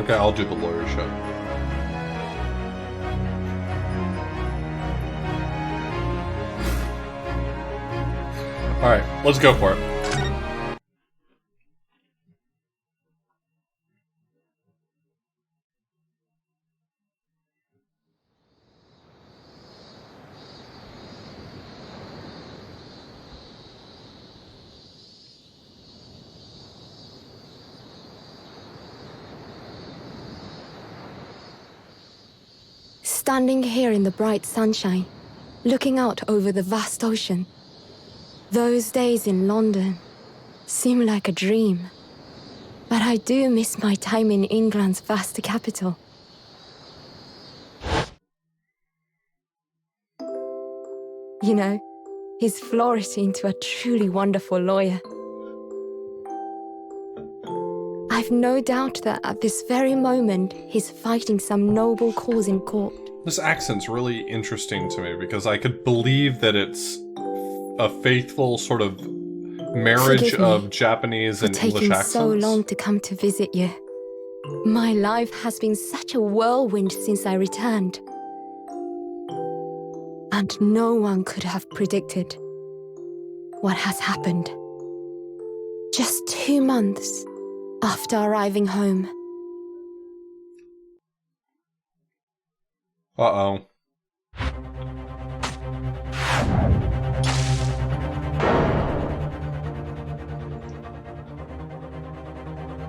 Okay, I'll do the lawyer shit. Alright, let's go for it. Standing here in the bright sunshine, looking out over the vast ocean. Those days in London seem like a dream. But I do miss my time in England's vast capital. You know, he's flourished into a truly wonderful lawyer. I've no doubt that at this very moment, he's fighting some noble cause in court. This accent's really interesting to me because I could believe that it's a faithful sort of marriage of Japanese and English accents. It's taking so long to come to visit you. My life has been such a whirlwind since I returned. And no one could have predicted what has happened. Just 2 months after arriving home. Uh-oh.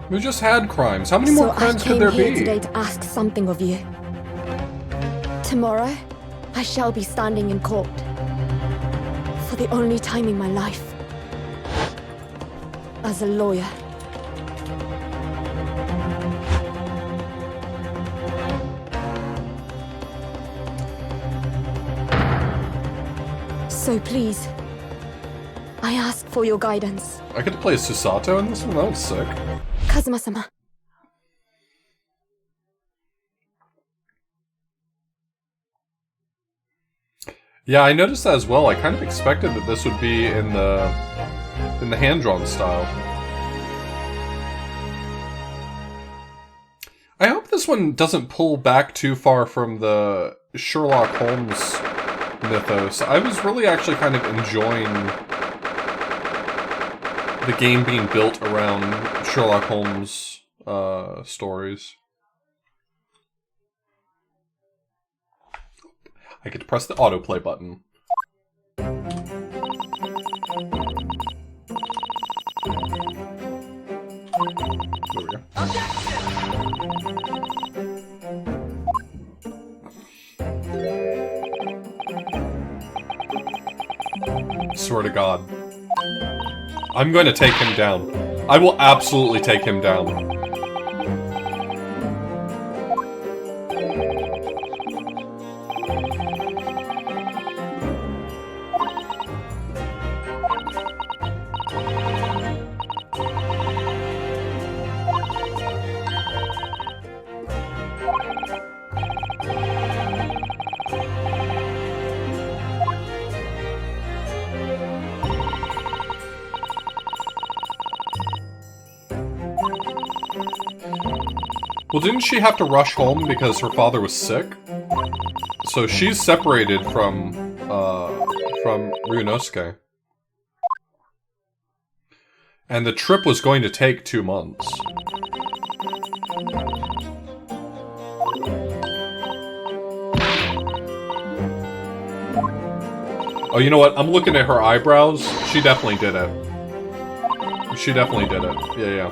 We just had crimes. How many more crimes could there be? So I came here today to ask something of you. Tomorrow, I shall be standing in court. For the only time in my life. As a lawyer. So please, I ask for your guidance. I get to play Susato in this one? That was sick. Kazuma-sama. Yeah, I noticed that as well. I kind of expected that this would be in the hand-drawn style. I hope this one doesn't pull back too far from the Sherlock Holmes mythos. I was really actually kind of enjoying the game being built around Sherlock Holmes stories. I get to press the autoplay button. There we go. Swear to God. I'm going to take him down. I will absolutely take him down. Well, didn't she have to rush home because her father was sick? So she's separated from Ryunosuke. And the trip was going to take 2 months. Oh, you know what? I'm looking at her eyebrows. She definitely did it. She definitely did it. Yeah, yeah.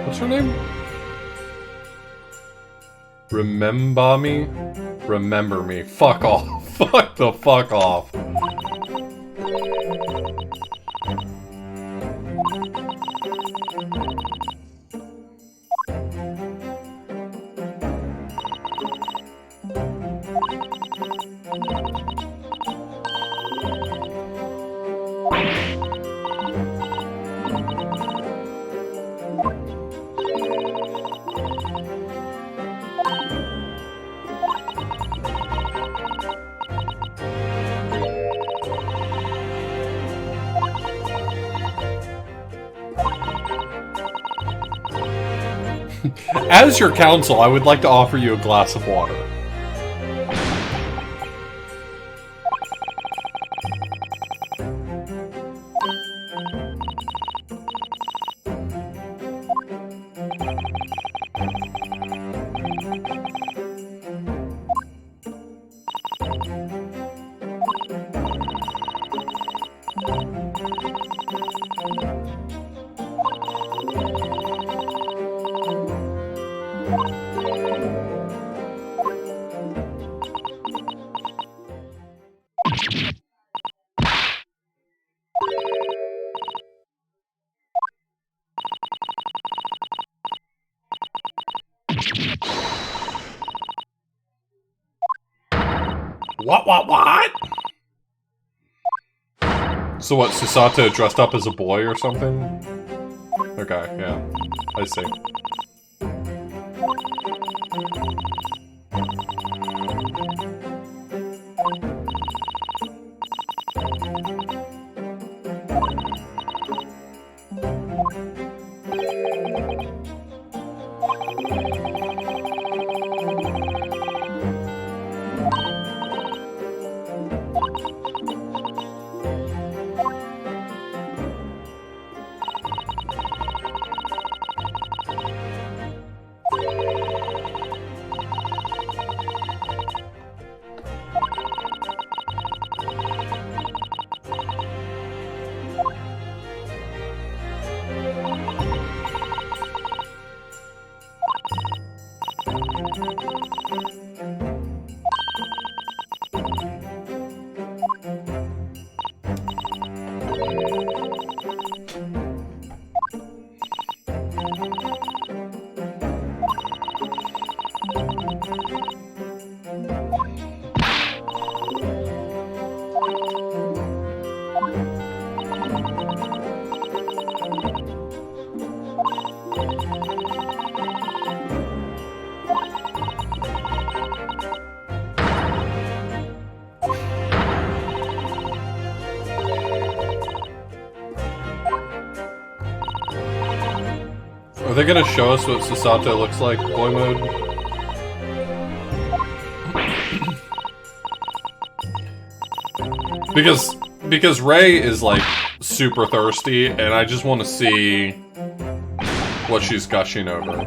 What's her name? Remember me? Remember me. Fuck off. Fuck the fuck off. As your counsel, I would like to offer you a glass of water. What? So what, Susato dressed up as a boy or something? Okay, yeah. I see. Are they gonna show us what Susato looks like, boy mode? Because Rei is like super thirsty, and I just want to see what she's gushing over.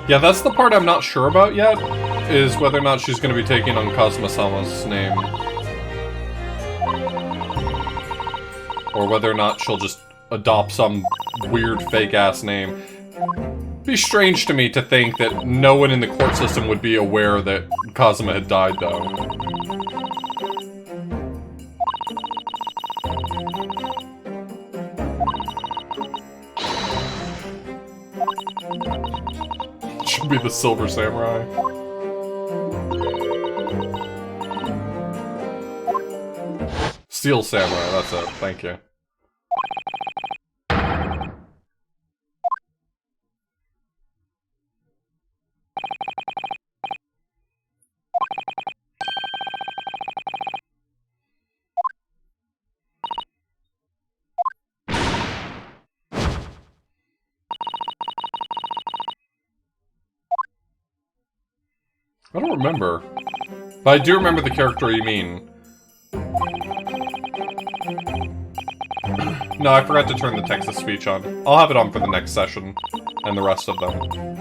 Yeah, that's the part I'm not sure about yet, is whether or not she's going to be taking on Kazuma-sama's name. Or whether or not she'll just adopt some weird fake-ass name. It'd be strange to me to think that no one in the court system would be aware that Kazuma had died, though. Should be the Silver Samurai. Steel Samurai, that's it. Thank you. I don't remember. But I do remember the character you mean. No, I forgot to turn the text-to-speech on. I'll have it on for the next session, and the rest of them.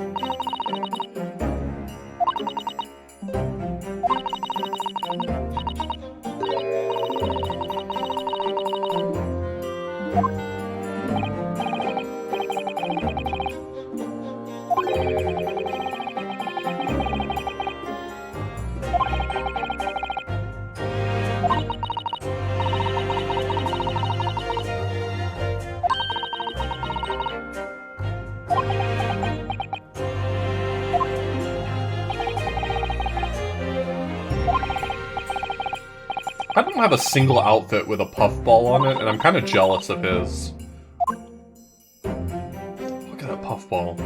I don't have a single outfit with a puffball on it, and I'm kind of jealous of his. Look at that puffball.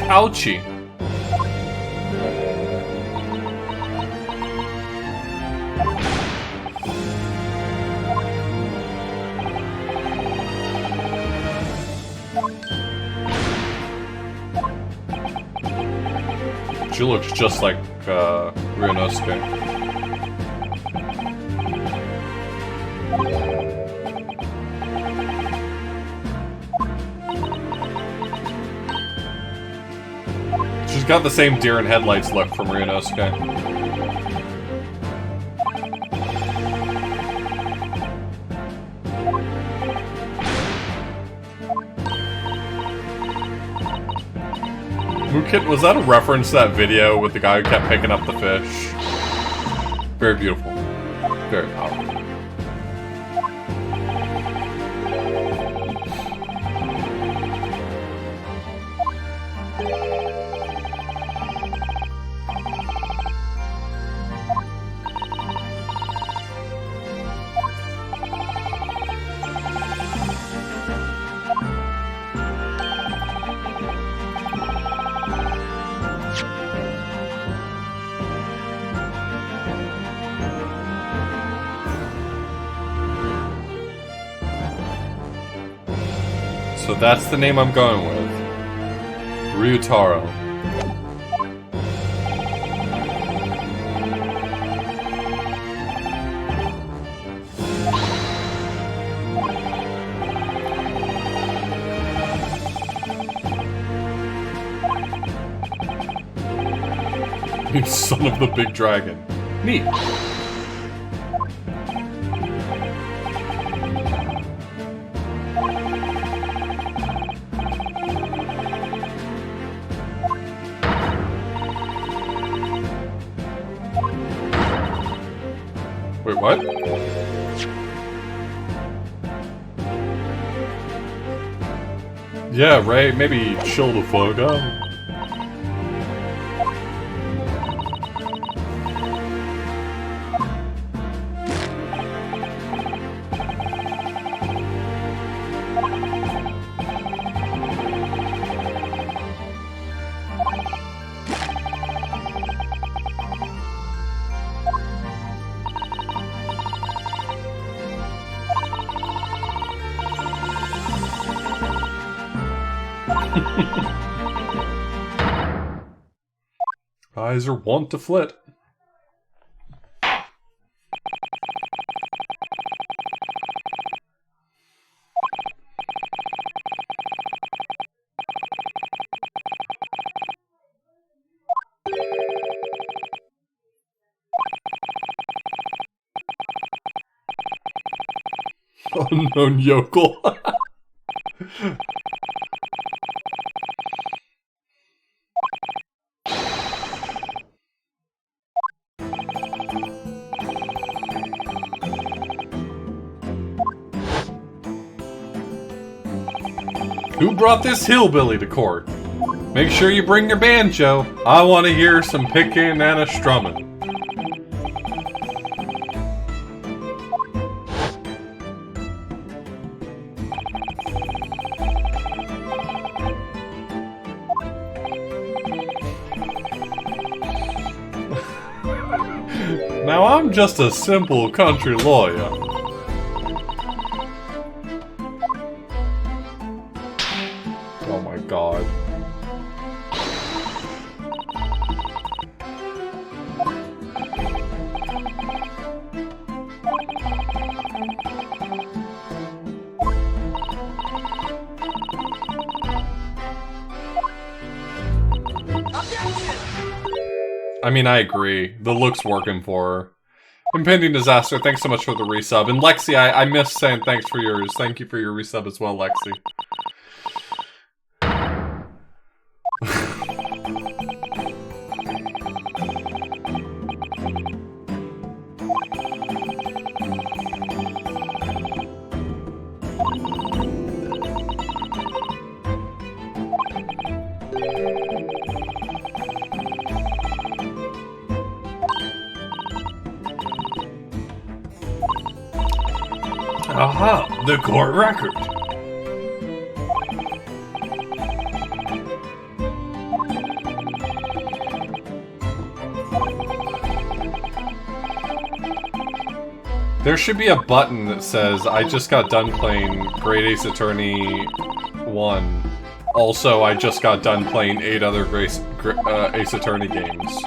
Ouchie. She looks just like Ryunosuke. She's got the same deer in headlights look from Ryunosuke. Mukit, was that a reference to that video with the guy who kept picking up the fish? Very beautiful. Very powerful. So that's the name I'm going with. Ryutaro. You son of the big dragon. Neat. Wait, what? Yeah, Ray, maybe chill the fuck out. Eyes are wont to flit. Unknown yokel. Who brought this hillbilly to court? Make sure you bring your banjo. I want to hear some picking and a strumming. Now I'm just a simple country lawyer. I mean, I agree. The look's working for her. Impending Disaster, thanks so much for the resub. And Lexi, I missed saying thanks for yours. Thank you for your resub as well, Lexi. Aha! The court record! There should be a button that says, I just got done playing Great Ace Attorney 1. Also, I just got done playing 8 other Ace Attorney games.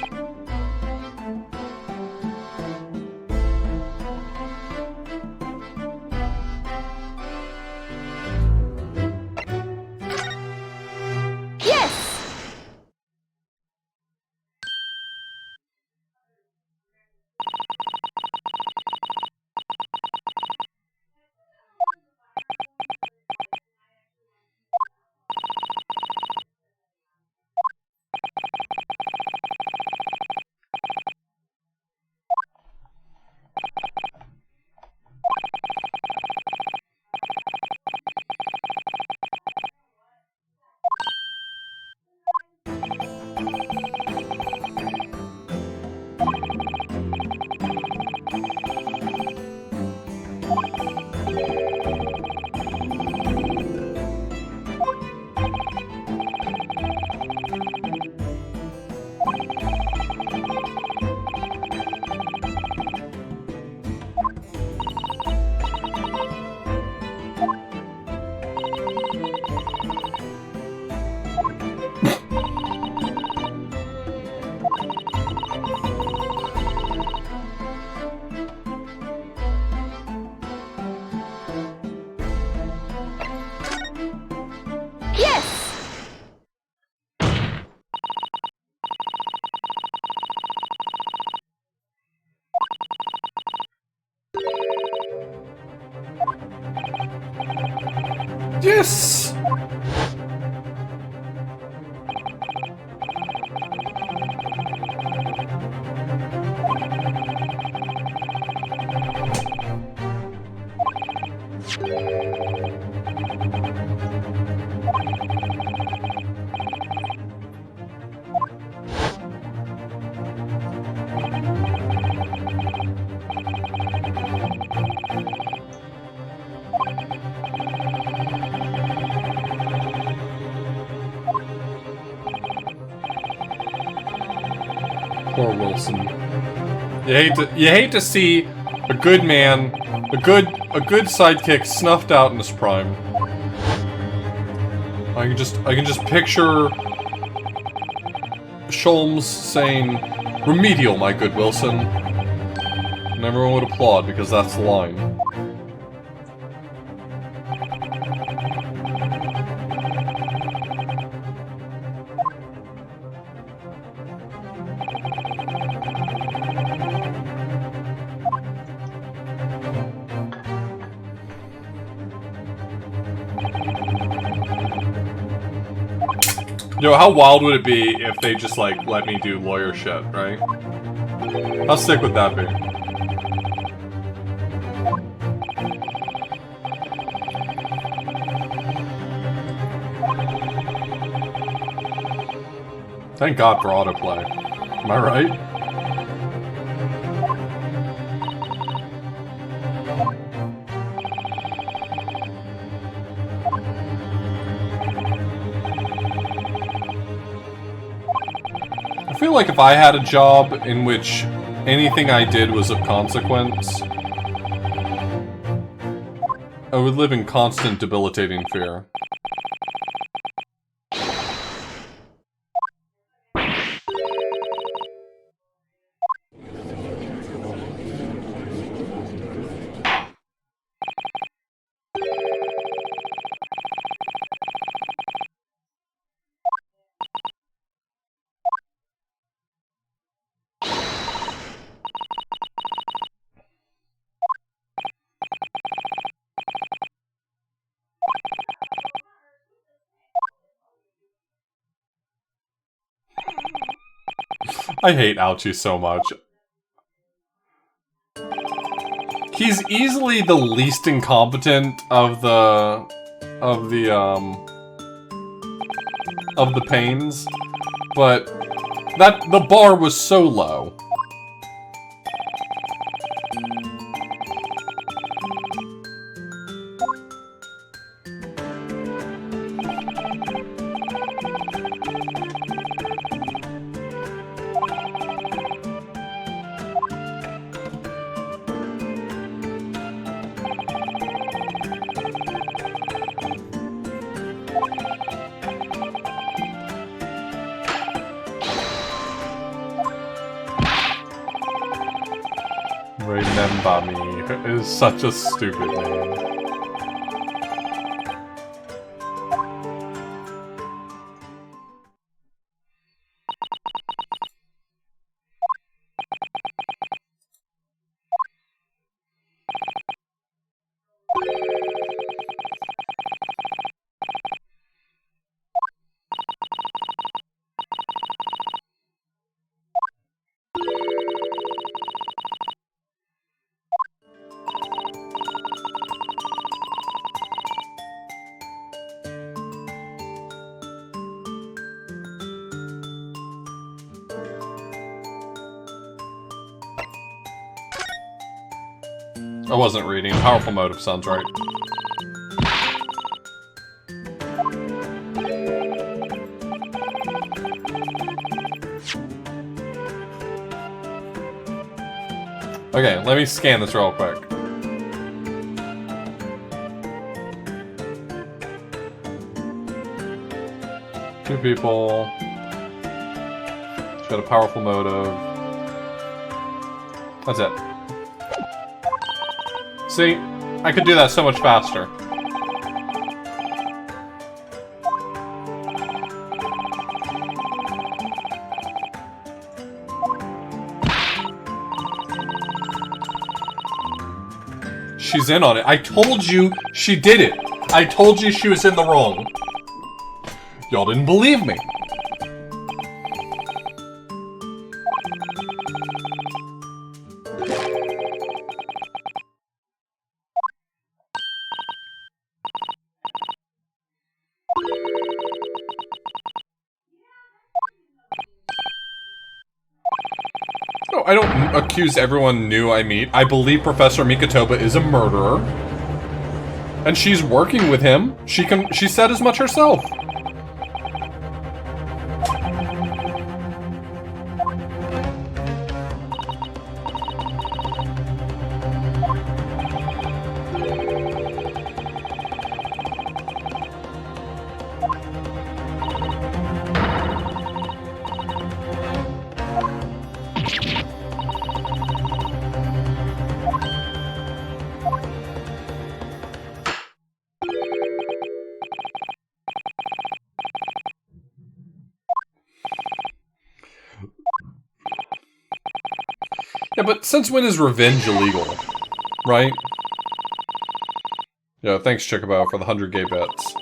Yes! Poor Wilson. You hate to see a good man, a good sidekick snuffed out in his prime. I can just picture Sholmes saying, "Remedial, my good Wilson." And everyone would applaud because that's the line. Yo, how wild would it be if they just, like, let me do lawyer shit, right? How sick would that be? Thank God for autoplay. Am I right? I feel like if I had a job in which anything I did was of consequence, I would live in constant debilitating fear. I hate Ouchie so much. He's easily the least incompetent of the pains, but the bar was so low. Remember me is such a stupid name. I wasn't reading. Powerful motive sounds right. Okay, let me scan this real quick. Two people. She's got a powerful motive. That's it. See? I could do that so much faster. She's in on it. I told you she did it. I told you she was in the wrong. Y'all didn't believe me. No, I don't accuse everyone new I meet. I believe Professor Mikotoba is a murderer. And she's working with him. She said as much herself. Yeah, but since when is revenge illegal? Right? Yeah, thanks, Chocobo, for the 100 gay bits.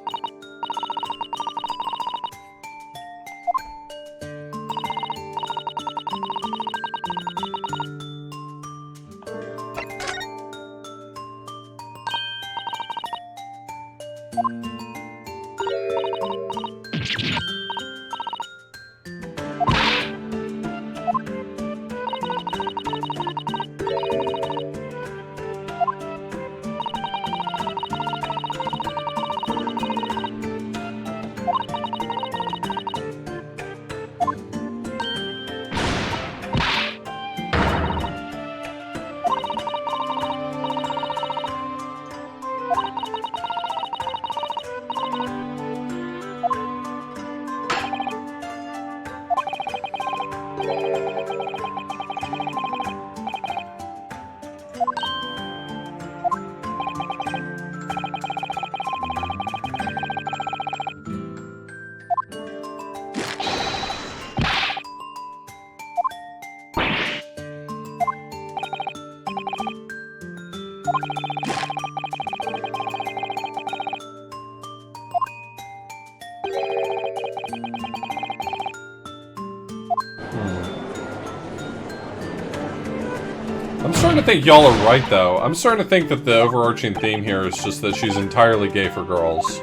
I'm starting to think y'all are right, though. I'm starting to think that the overarching theme here is just that she's entirely gay for girls.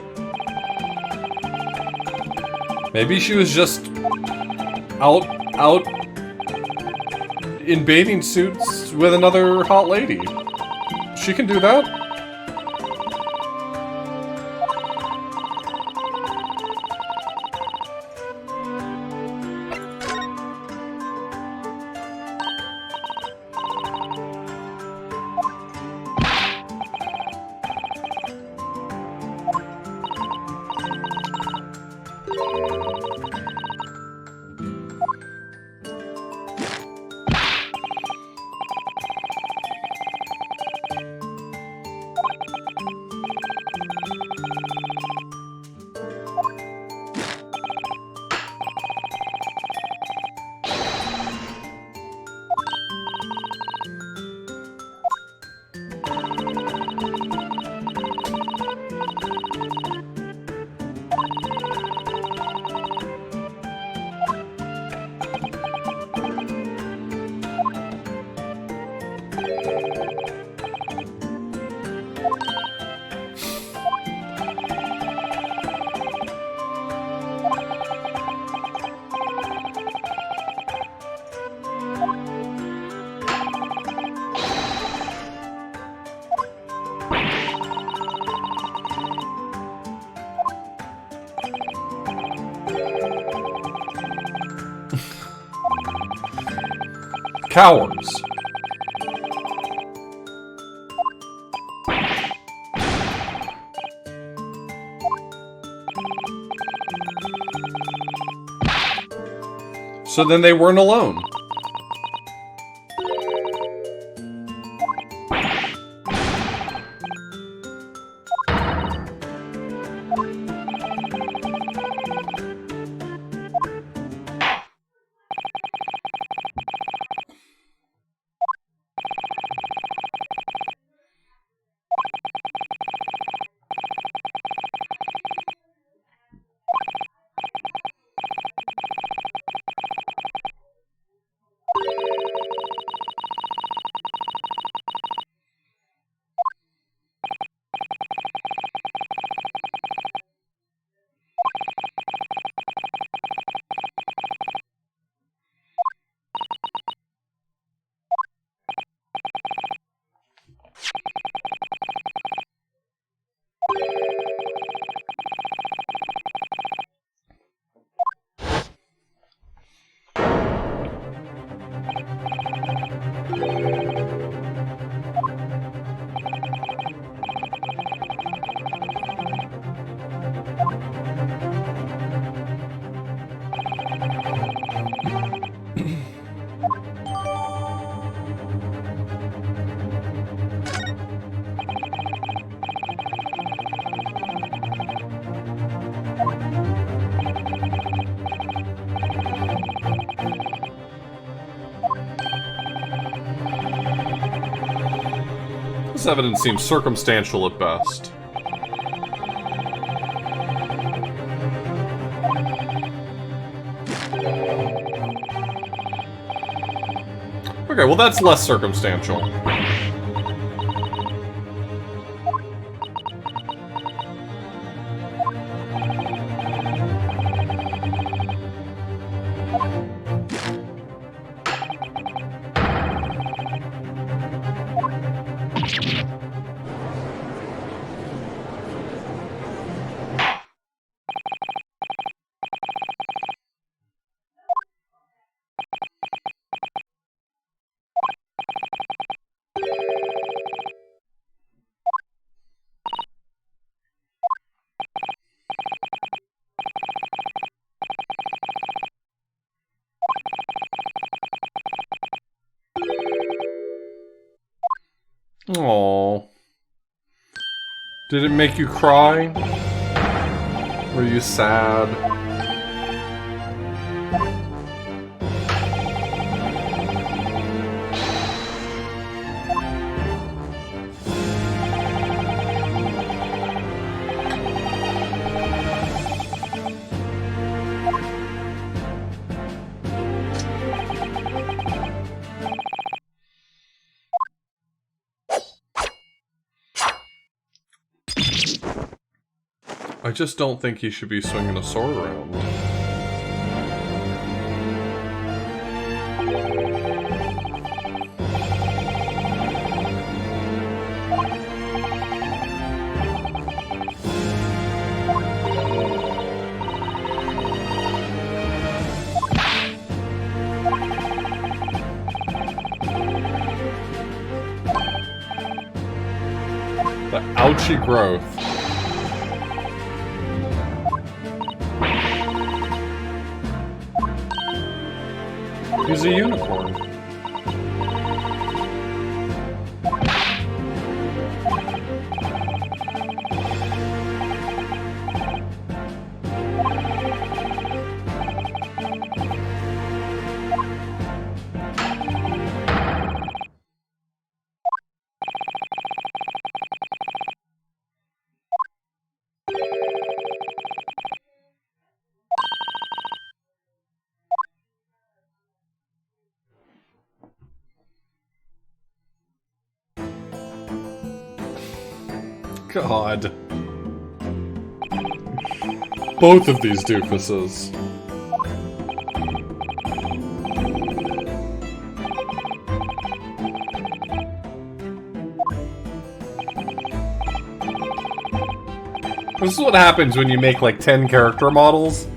Maybe she was just out in bathing suits with another hot lady. She can do that. Cowards. So then they weren't alone. This evidence seems circumstantial at best. Okay, well that's less circumstantial. Aww. Did it make you cry? Were you sad? I just don't think he should be swinging a sword around. The ouchie growth. He's a unicorn. God. Both of these doofuses. This is what happens when you make like 10 character models.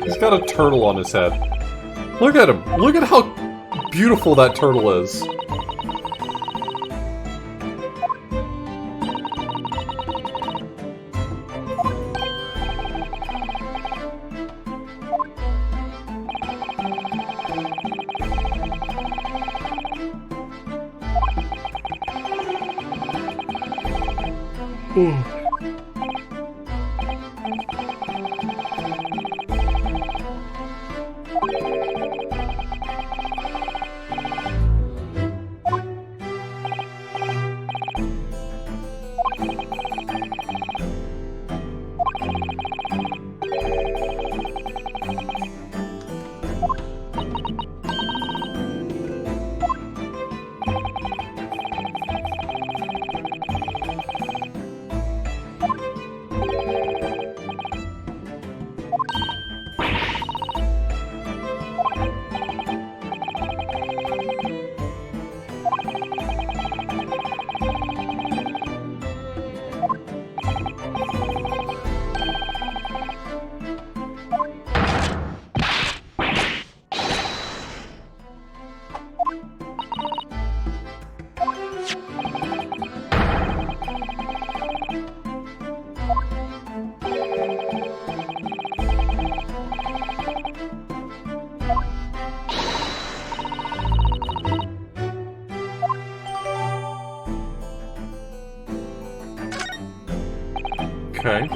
He's got a turtle on his head. Look at him. Look at how beautiful that turtle is. Okay.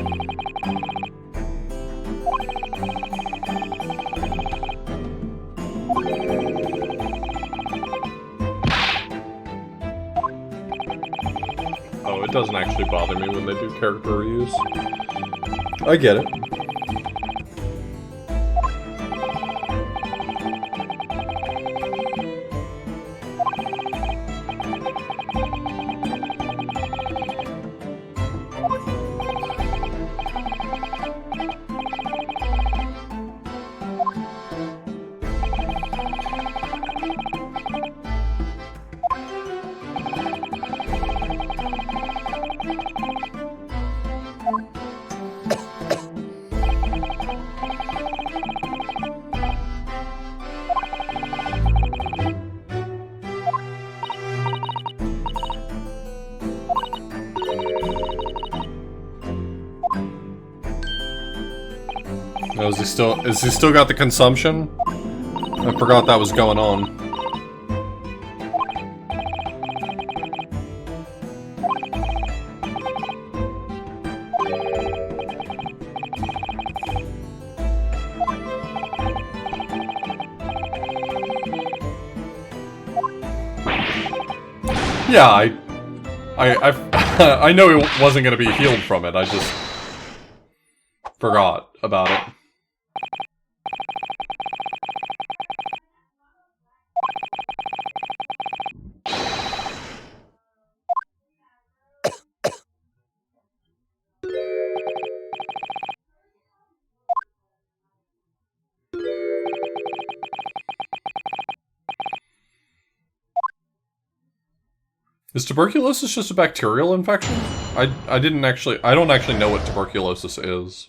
Oh, it doesn't actually bother me when they do character reuse. I get it. Oh, is he still got the consumption? I forgot that was going on. Yeah, I know he wasn't gonna be healed from it, I just forgot about it. Is tuberculosis just a bacterial infection? I don't actually know what tuberculosis is.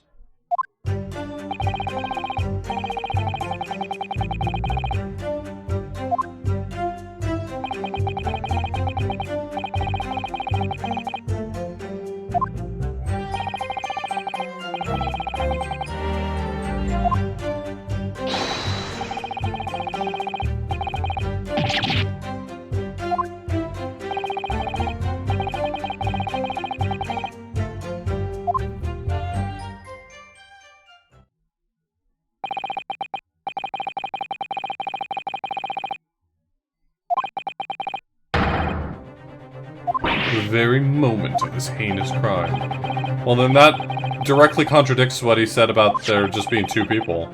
The very moment of his heinous crime. Well, then that directly contradicts what he said about there just being two people.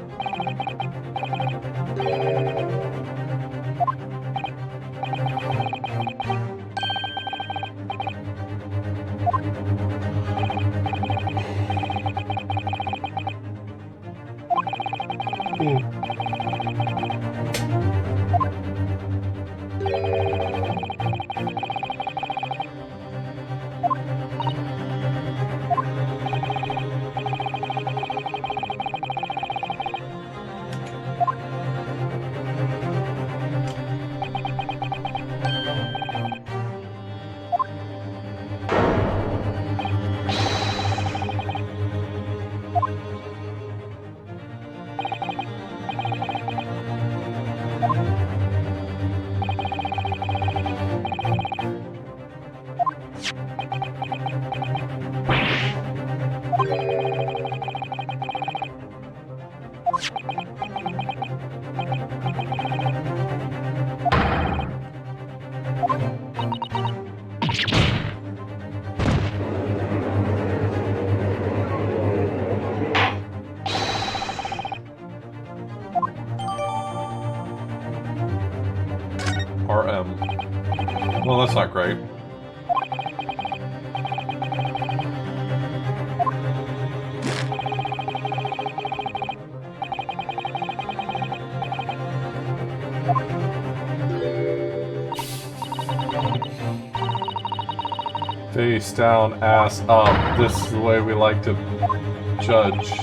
RM. Well, that's not great. Face down, ass up. This is the way we like to judge.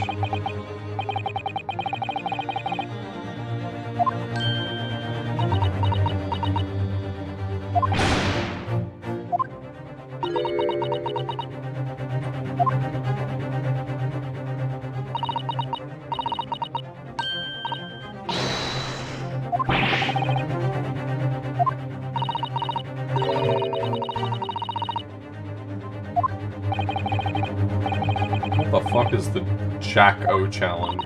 What the fuck is the Jack-O challenge?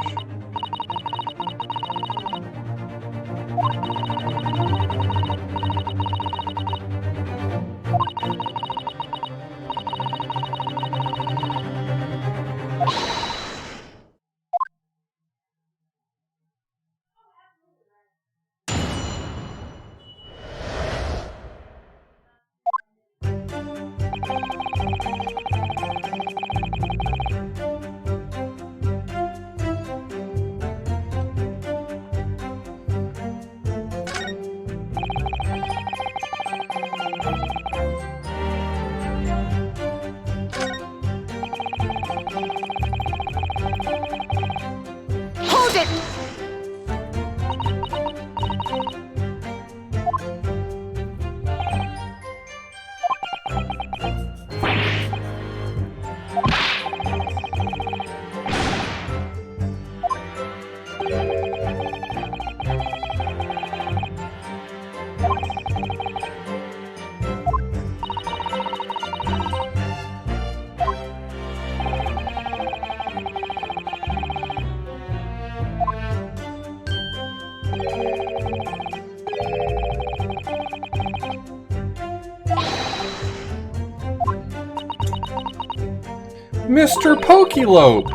Mr. Pokelope!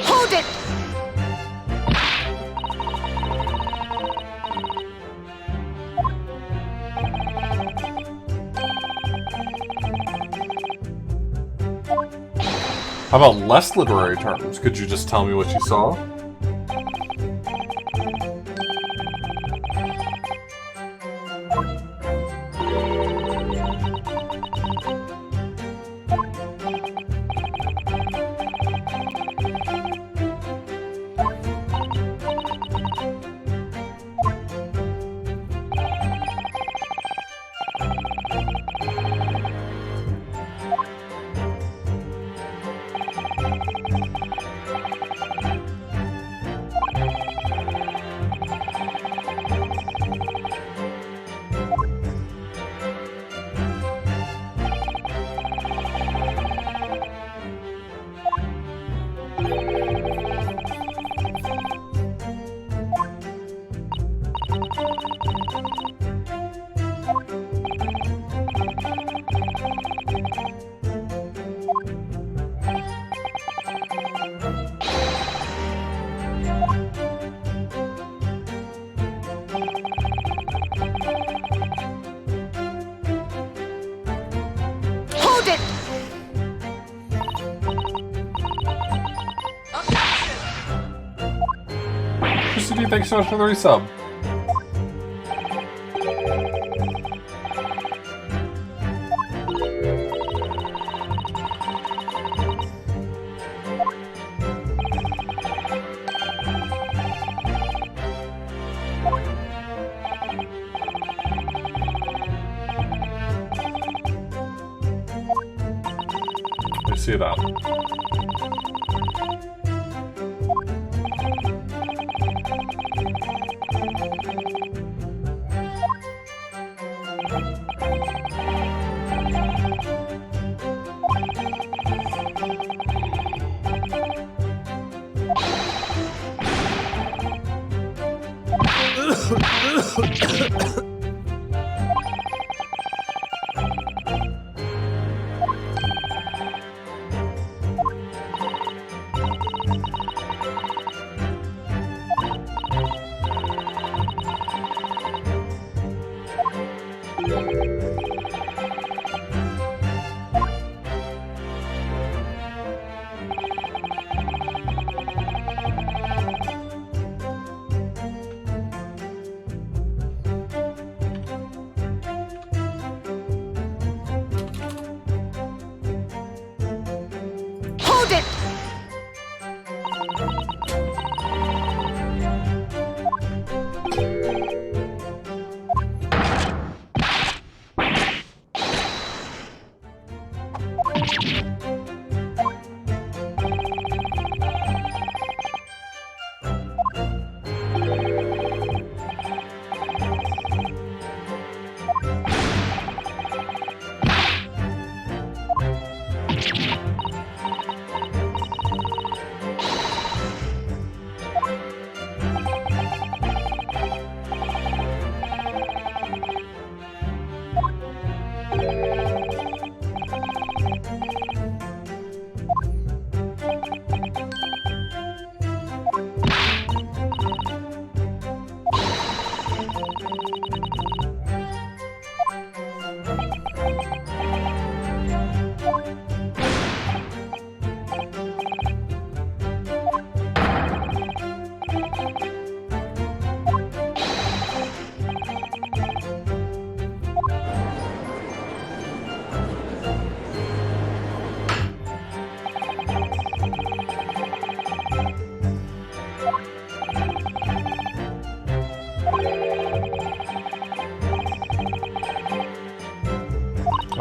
Hold it! How about less literary terms? Could you just tell me what you saw? Hold it! Christy, thanks so much for the resub. I see that.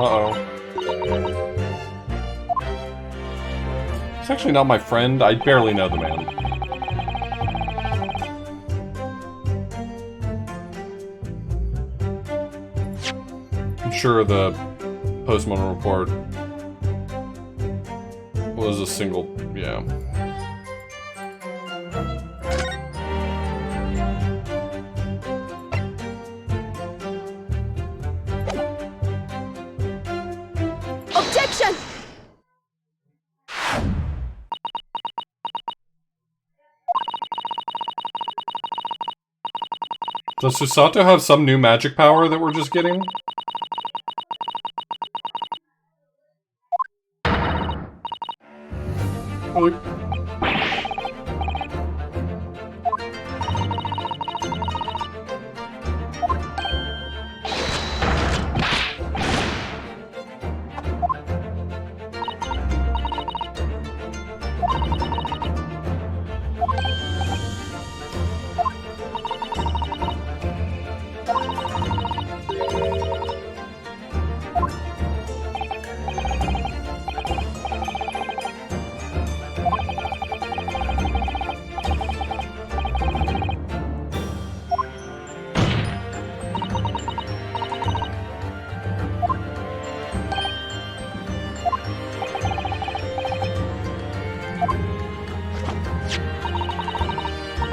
Uh-oh. He's actually not my friend. I barely know the man. I'm sure the postmortem report was a single... yeah. Objection! Does Susato have some new magic power that we're just getting? Really?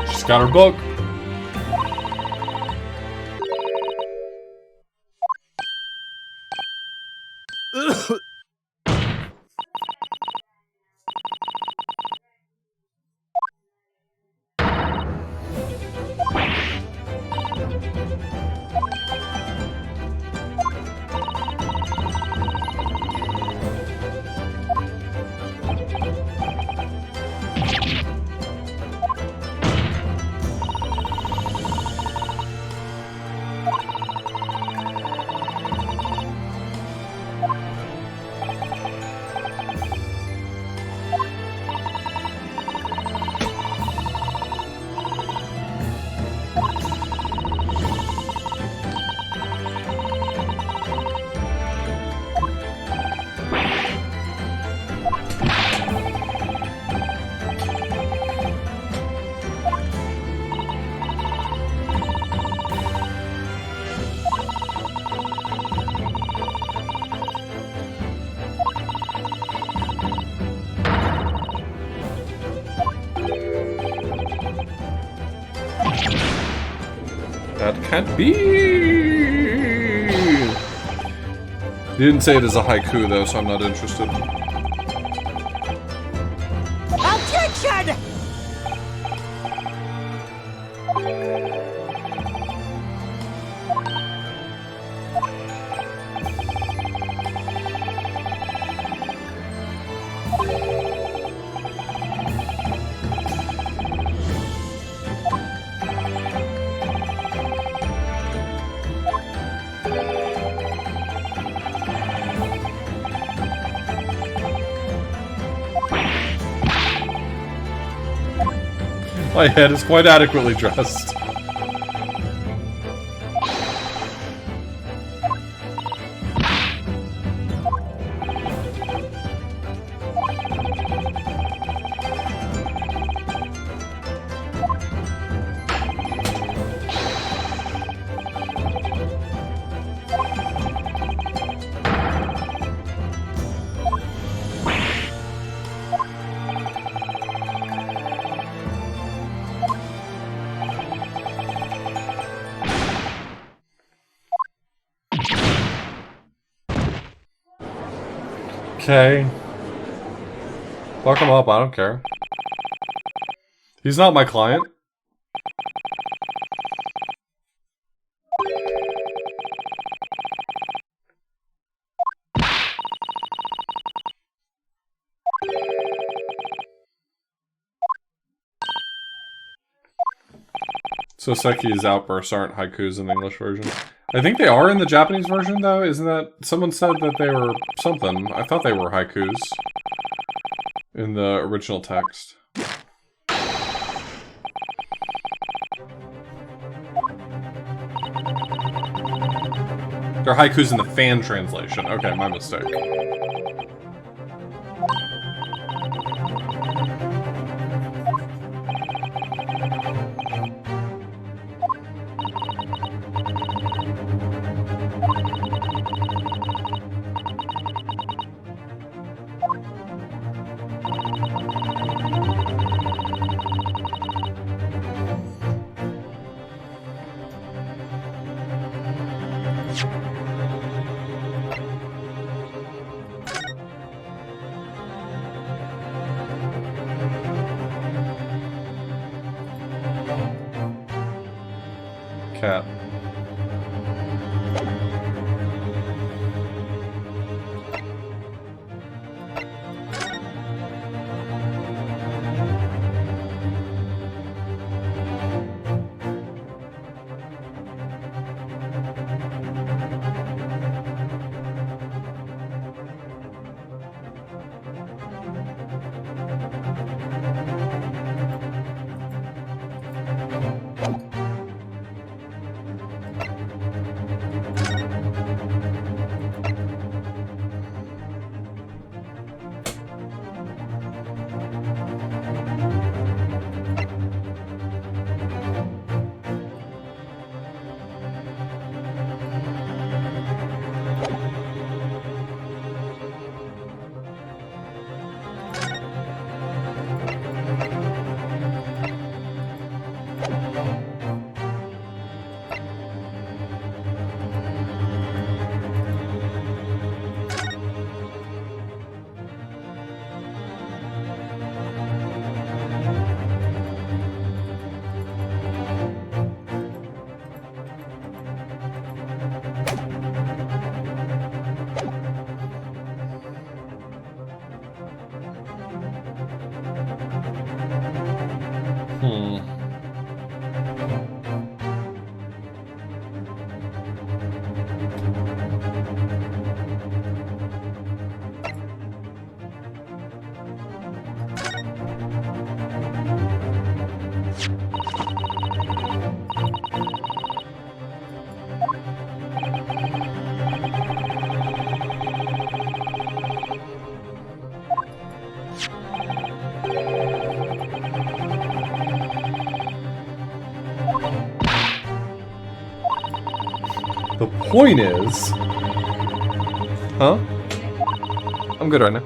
She's got her book. That can't be. He didn't say it as a haiku though, so I'm not interested. Objection! My head is quite adequately dressed. Okay. Lock him up, I don't care. He's not my client. Soseki's outbursts aren't haikus in the English version. I think they are in the Japanese version, though. Isn't that... Someone said that they were something. I thought they were haikus in the original text. They're haikus in the fan translation. Okay, my mistake. Cat. The point is... Huh? I'm good right now.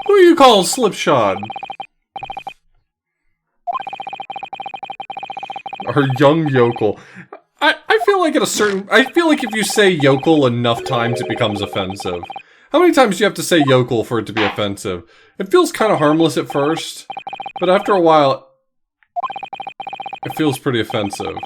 Who you call Slipshod? Or young yokel. I feel like at a certain... I feel like if you say yokel enough times, it becomes offensive. How many times do you have to say yokel for it to be offensive? It feels kind of harmless at first, but after a while, it feels pretty offensive.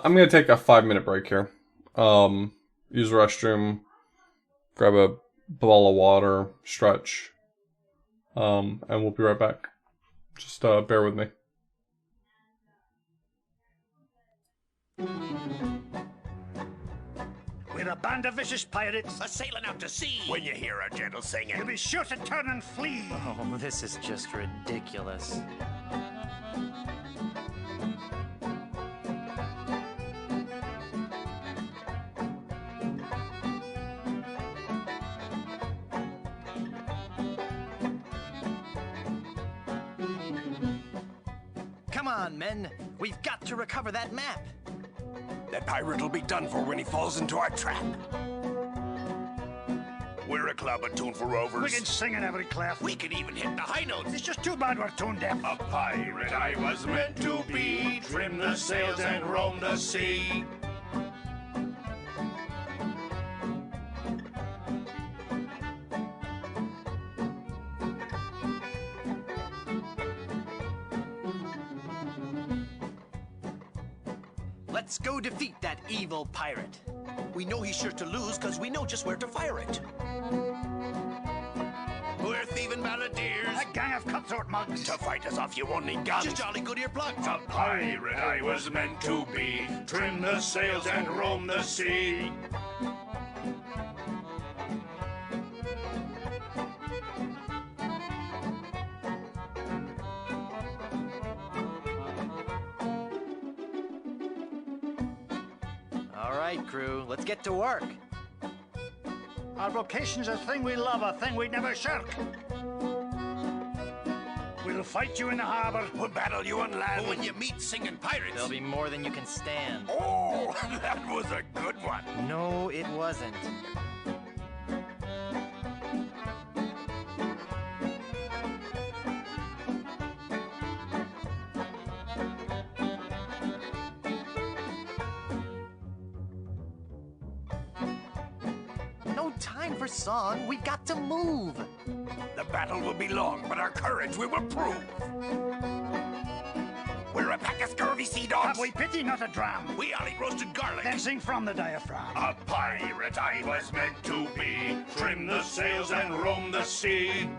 I'm gonna take a 5-minute break here. Use the restroom, grab a bottle of water, stretch, and we'll be right back. Just bear with me. We're a band of vicious pirates. A-sailing out to sea. When you hear our gentle singing, You'll be sure to turn and flee. Oh, this is just ridiculous. Come on, men. We've got to recover that map. That pirate will be done for when he falls into our trap. club attuned for rovers. We can sing in every clef. We can even hit the high notes. It's just too bad we're tone deaf. A pirate I was meant to be. Trim the sails and roam the sea. Let's go defeat that evil pirate. We know he's sure to lose because we know just where to fire it. We're thieving balladeers. A gang of cutthroat mugs. To fight us off, you won't need guns. Just jolly good earplugs. A pirate I was meant to be. Trim the sails and roam the sea. All right, crew, let's get to work. Our vocation's a thing we love, a thing we'd never shirk. We'll fight you in the harbor. We'll battle you on land. But when you meet singing pirates... There'll be more than you can stand. Oh, that was a good one. No, it wasn't. No time for song. We've got to move. The battle will be long, but our courage we will prove. We're a pack of scurvy sea dogs. Have we pity, not a dram? We all eat roasted garlic. Then sing from the diaphragm. A pirate I was meant to be. Trim the sails and roam the sea.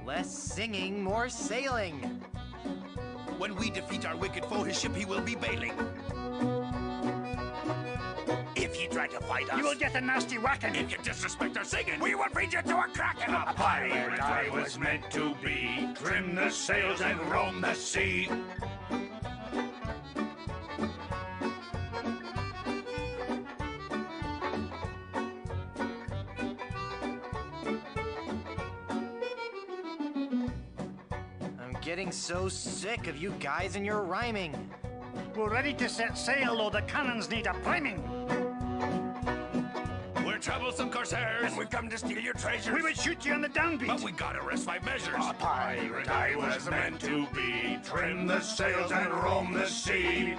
Less singing, more sailing. When we defeat our wicked foe, his ship he will be bailing. If you try to fight us, You will get a nasty whacking. if you disrespect our singing, we will feed you to a kraken. A pirate I was meant to be. Trim the sails and roam the sea. I'm getting so sick of you guys and your rhyming. We're ready to set sail, though the cannons need a priming. We're troublesome corsairs, and we've come to steal your treasures. We would shoot you on the downbeat. But we gotta rest by measures. A pirate I was meant to be. Trim the sails and roam the sea.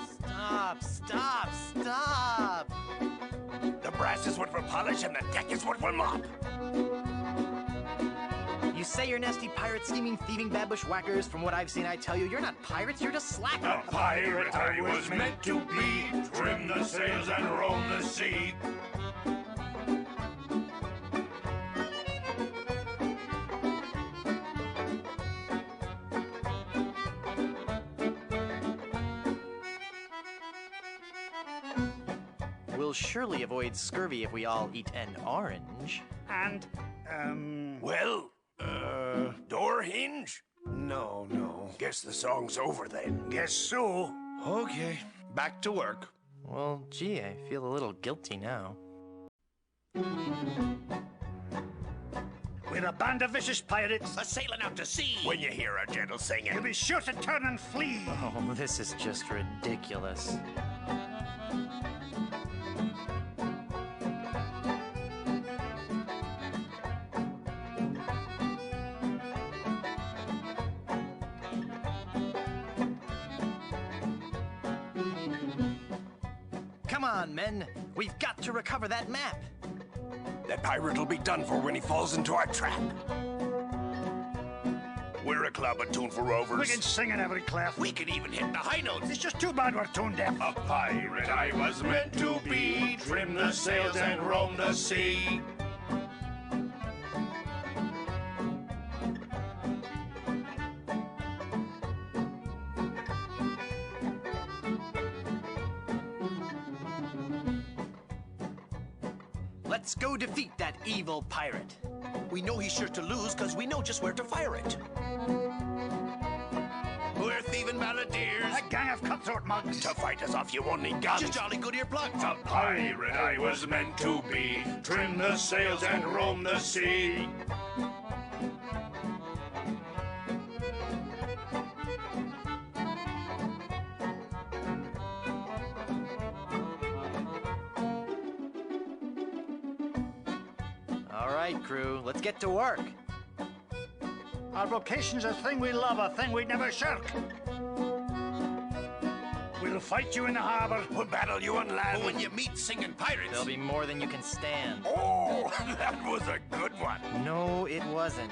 Stop, stop, stop! The brass is what we'll polish, and the deck is what we'll mop. You say you're nasty pirate, scheming, thieving, bad bushwhackers. From what I've seen, I tell you, you're not pirates, you're just slackers. A pirate I was meant to be. Trim the sails and roam the sea. We'll surely avoid scurvy if we all eat an orange. And, Well, door hinge? No. Guess the song's over then. guess so. Okay, back to work. Well, gee, I feel a little guilty now. We're a band of vicious pirates. A sailing out to sea. When you hear a gentle singing. You'll be sure to turn and flee. Oh, this is just ridiculous. Come on, men. We've got to recover that map. That pirate will be done for when he falls into our trap. We're a club attuned for rovers. We can sing in every clef. We can even hit the high notes. It's just too bad we're tone deaf. A pirate I was meant to be. Trim the sails and roam the sea. Let's go defeat that evil pirate. We know he's sure to lose because we know just where to fire it. We're thieving balladeers. A gang of cutthroat mugs. To fight us off, you won't need guns. Just jolly good earplugs. A pirate I was meant to be. Trim the sails and roam the sea. All right, crew, let's get to work. Our vocation's a thing we love, a thing we'd never shirk. We'll fight you in the harbor. We'll battle you on land. Oh, When you meet singing pirates. There'll be more than you can stand. Oh, that was a good one. No, it wasn't.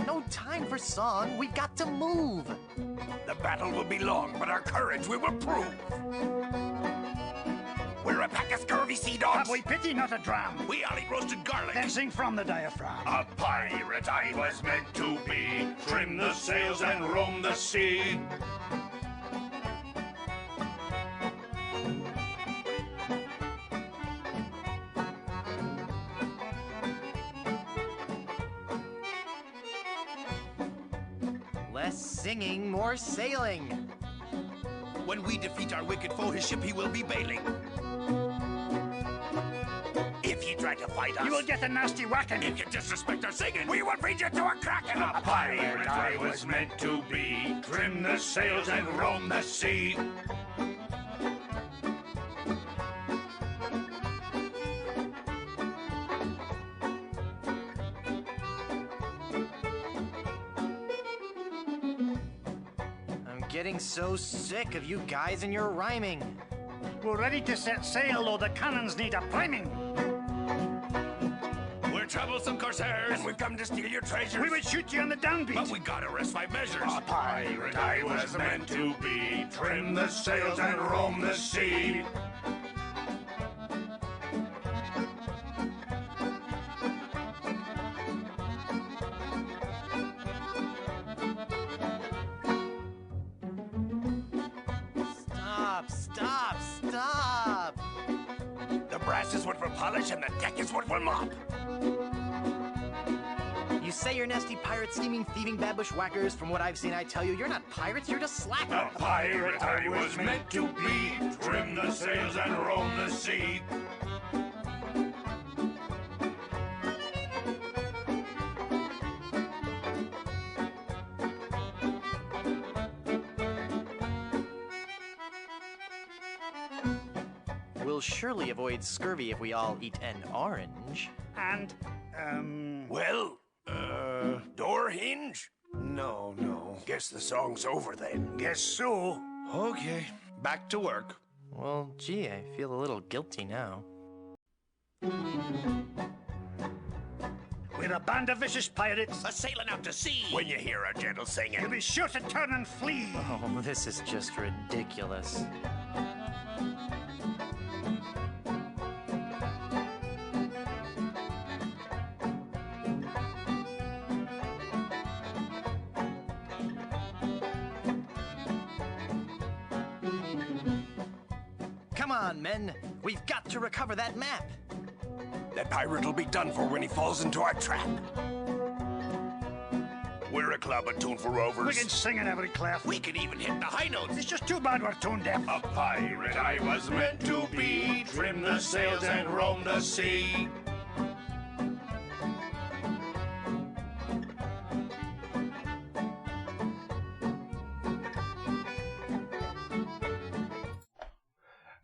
No time for song. We've got to move. The battle will be long, but our courage we will prove. We're a pack of scurvy sea dogs. Have we pity, not a dram? We all eat roasted garlic. Then sing from the diaphragm. A pirate I was meant to be. Trim the sails and roam the sea. Less singing, more sailing. When we defeat our wicked foe, his ship he will be bailing. If you try to fight us, You will get a nasty whacking. if you disrespect our singing, we will feed you to a kraken. A pirate I was meant to be. Trim the sails and roam the sea. I'm getting so sick of you guys and your rhyming. We're ready to set sail, though the cannons need a priming. We're troublesome corsairs, and we've come to steal your treasures. We would shoot you on the downbeat. But we gotta rest by measures. A pirate I was meant to be. Trim the sails and roam the sea. Stop, stop, stop! The brass is what we'll polish, and the deck is what we'll mop. You say you're nasty pirates, scheming, thieving, bad bushwhackers. From what I've seen, I tell you, you're not pirates, you're just slackers. A pirate I was meant to be. Trim the sails and roam the sea. We'll surely avoid scurvy if we all eat an orange. And, Well, door hinge? No. Guess the song's over then. guess so. Okay, back to work. Well, gee, I feel a little guilty now. We're a band of vicious pirates. A sailing out to sea. When you hear our gentle singing. You'll be sure to turn and flee. Oh, this is just ridiculous. Come on, men. We've got to recover that map. That pirate will be done for when he falls into our trap. We're a club attuned for rovers. We can sing in every clef. We can even hit the high notes. It's just too bad we're tone deaf. A pirate I was meant to be. Trim the sails and roam the sea.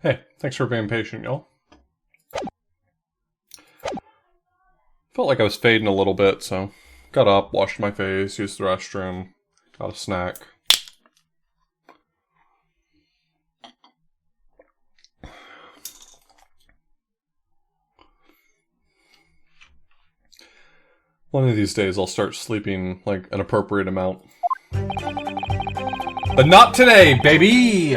Hey, thanks for being patient, y'all. Felt like I was fading a little bit, so got up, washed my face, used the restroom, got a snack. One of these days I'll start sleeping like an appropriate amount. But not today, baby!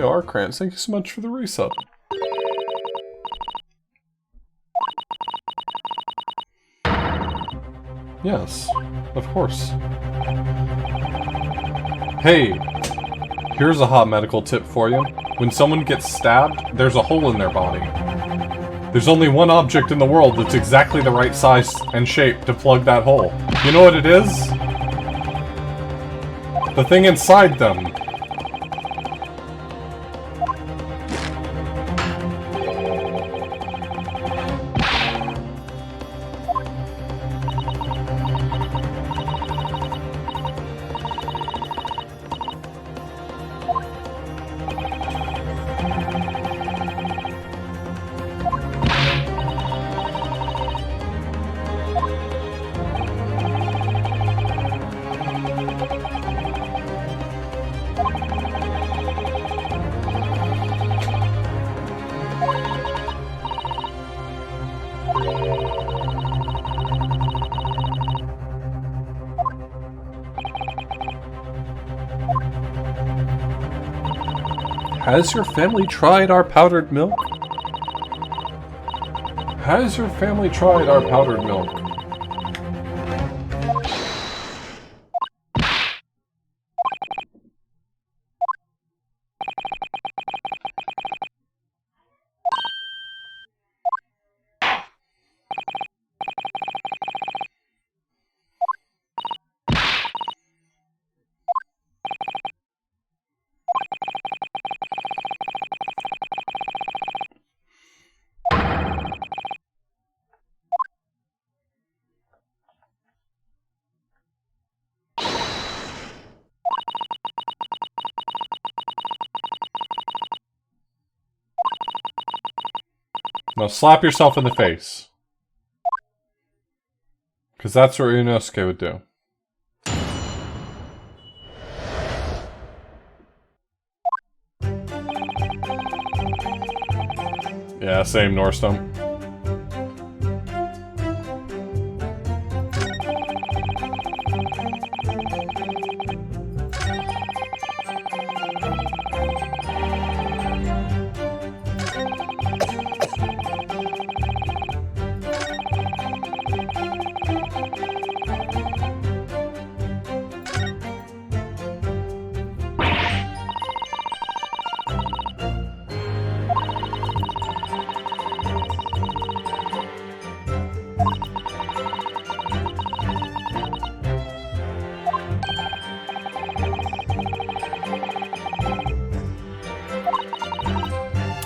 Yo, Arkrantz, thank you so much for the resub. Yes, of course. Hey, here's a hot medical tip for you. When someone gets stabbed, there's a hole in their body. There's only one object in the world that's exactly the right size and shape to plug that hole. You know what it is? The thing inside them. Has your family tried our powdered milk? Has your family tried our powdered milk? Now slap yourself in the face. Because that's what Inosuke would do. Yeah, same Norstone.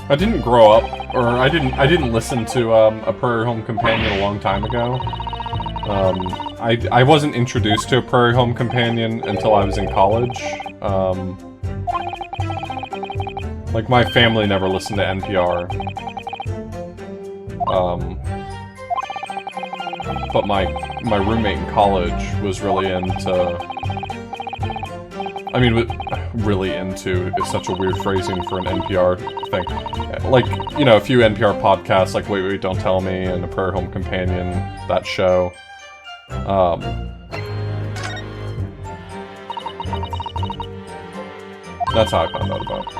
I didn't grow up, or I didn't listen to A Prairie Home Companion a long time ago. I wasn't introduced to A Prairie Home Companion until I was in college. Like, my family never listened to NPR. But my roommate in college was really into... I mean, really into is such a weird phrasing for an NPR thing. Like, you know, a few NPR podcasts, like Wait, Wait, Don't Tell Me, and A Prairie Home Companion, that show. That's how I found out about it.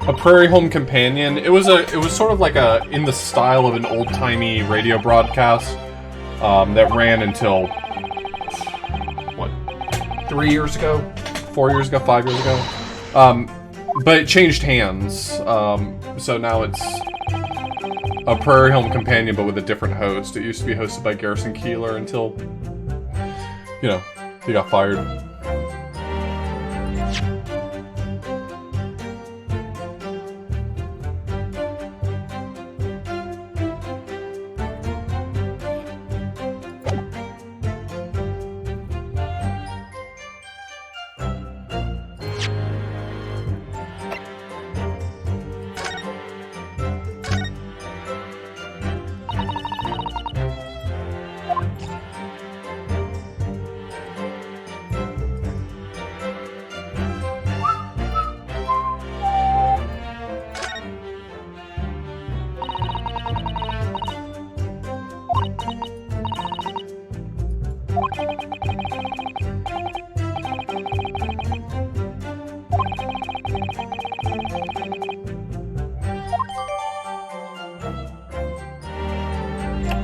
A Prairie Home Companion, it was sort of like in the style of an old-timey radio broadcast. That ran until, what, 3 years ago? 4 years ago? 5 years ago? But it changed hands, so now it's A Prairie Home Companion, but with a different host. It used to be hosted by Garrison Keillor until, you know, he got fired.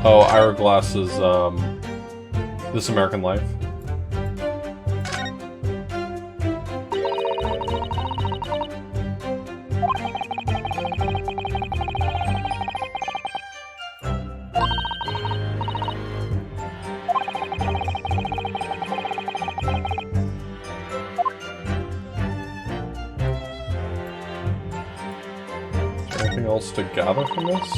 Oh, Ira Glass is, This American Life. Is there anything else to gather from this?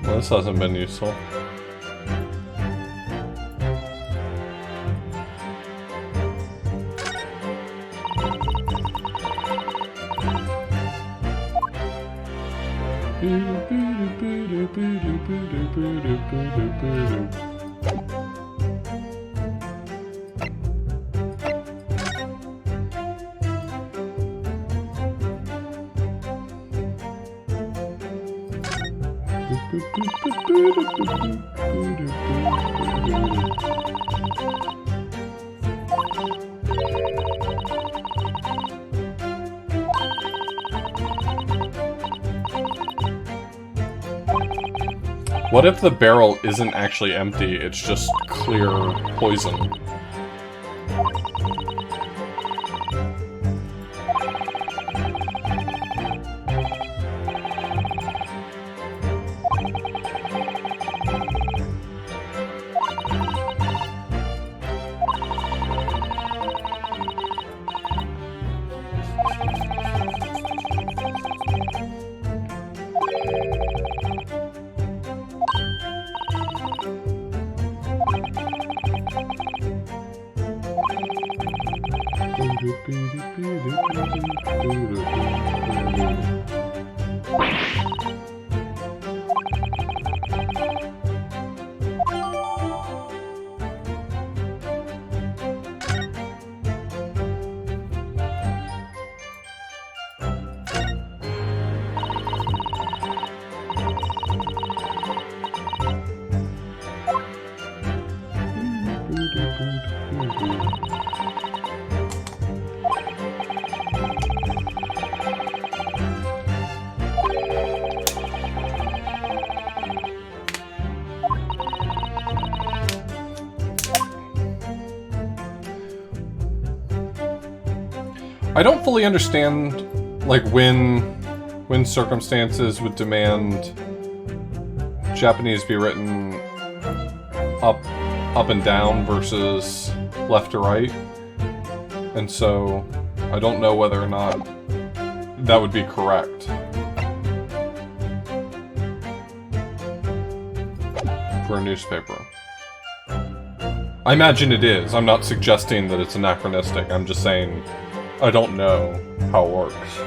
Well, this hasn't been useful. What if the barrel isn't actually empty, it's just clear poison? I don't fully understand, like, when circumstances would demand Japanese be written up and down versus left to right. And so I don't know whether or not that would be correct for a newspaper. I imagine it is. I'm not suggesting that it's anachronistic. I'm just saying I don't know how it works.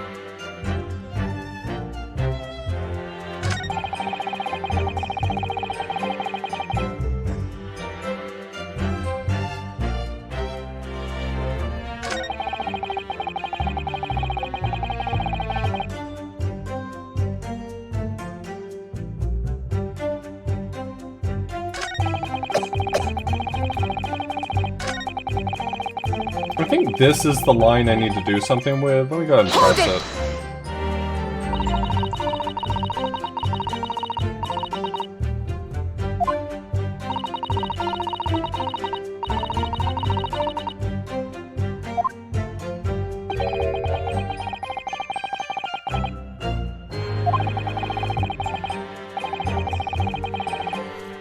I think this is the line I need to do something with. Let me go ahead and press it.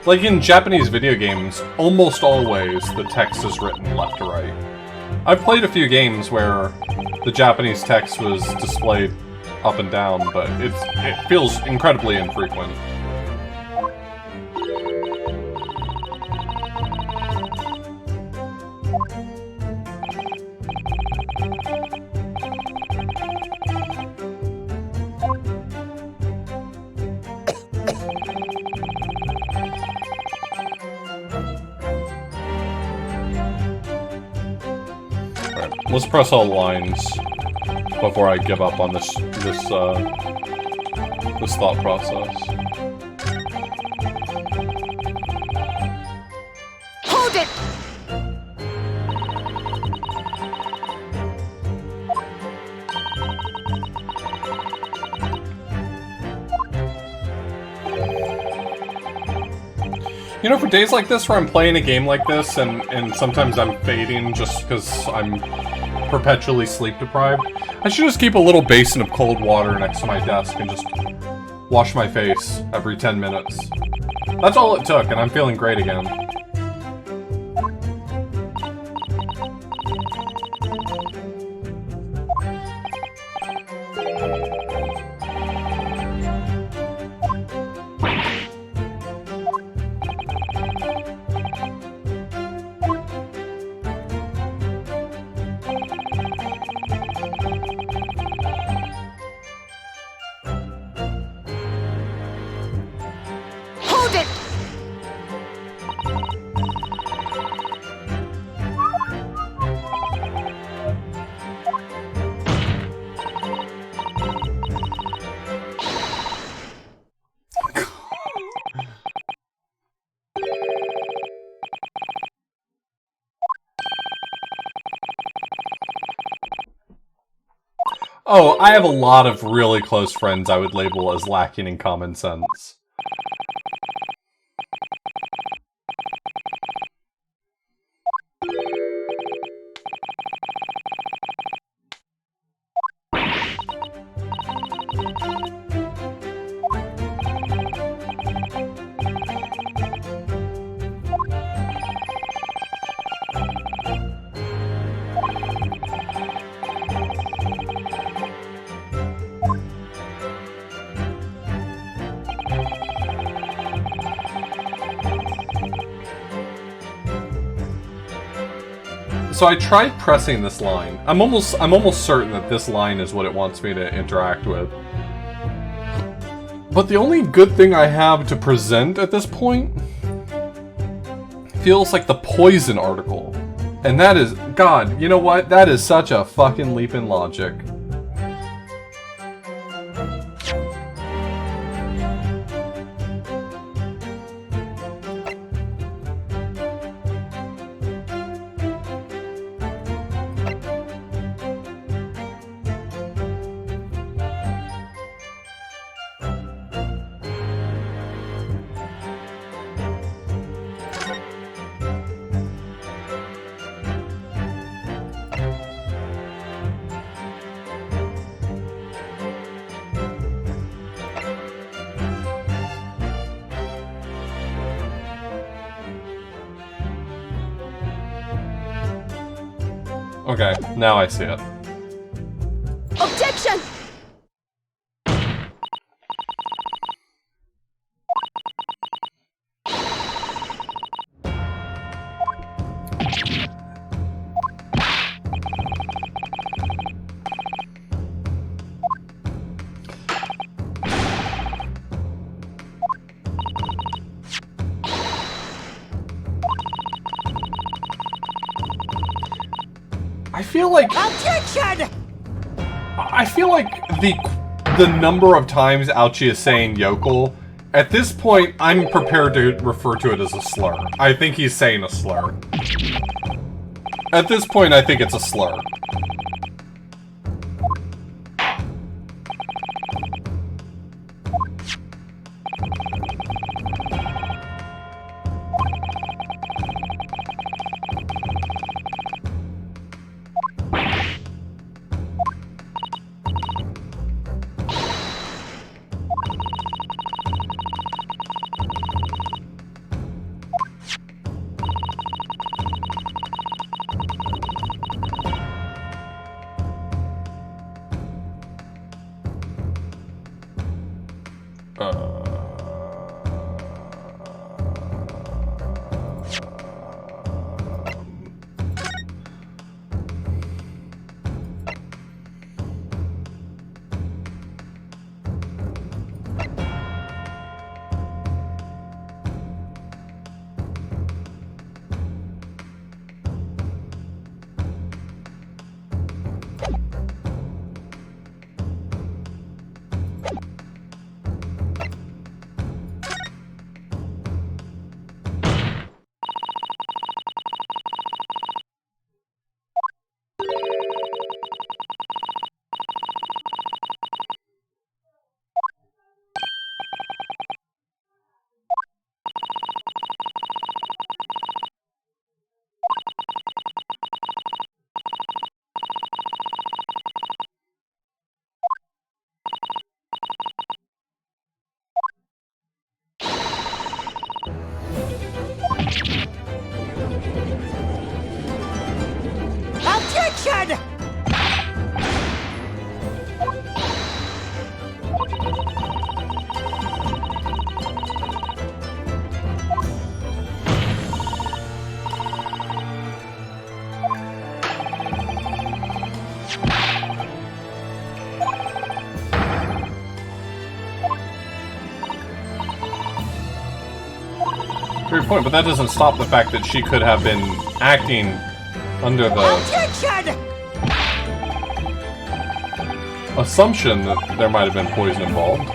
Like in Japanese video games, almost always the text is written left to right. I've played a few games where the Japanese text was displayed up and down, but it feels incredibly infrequent. Let's press all lines before I give up on this thought process. Hold it! You know, for days like this where I'm playing a game like this and sometimes I'm fading just because I'm perpetually sleep deprived, I should just keep a little basin of cold water next to my desk and just wash my face every 10 minutes. That's all it took, and I'm feeling great again. Hold it! Oh, I have a lot of really close friends I would label as lacking in common sense. So I tried pressing this line. I'm almost certain that this line is what it wants me to interact with. But the only good thing I have to present at this point feels like the poison article. And that is, God, you know what? That is such a fucking leap in logic. Okay, now I see it. Objection! I feel like the number of times Ouchie is saying yokel, at this point, I'm prepared to refer to it as a slur. I think he's saying a slur. At this point, I think it's a slur. Great point, but that doesn't stop the fact that she could have been acting under the assumption that there might have been poison involved.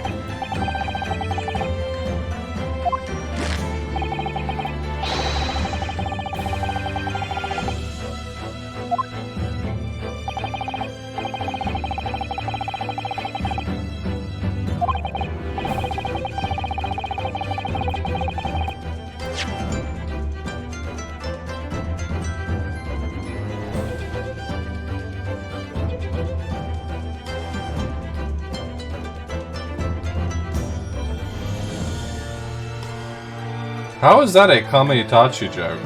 How is that a Kami-Itachi joke?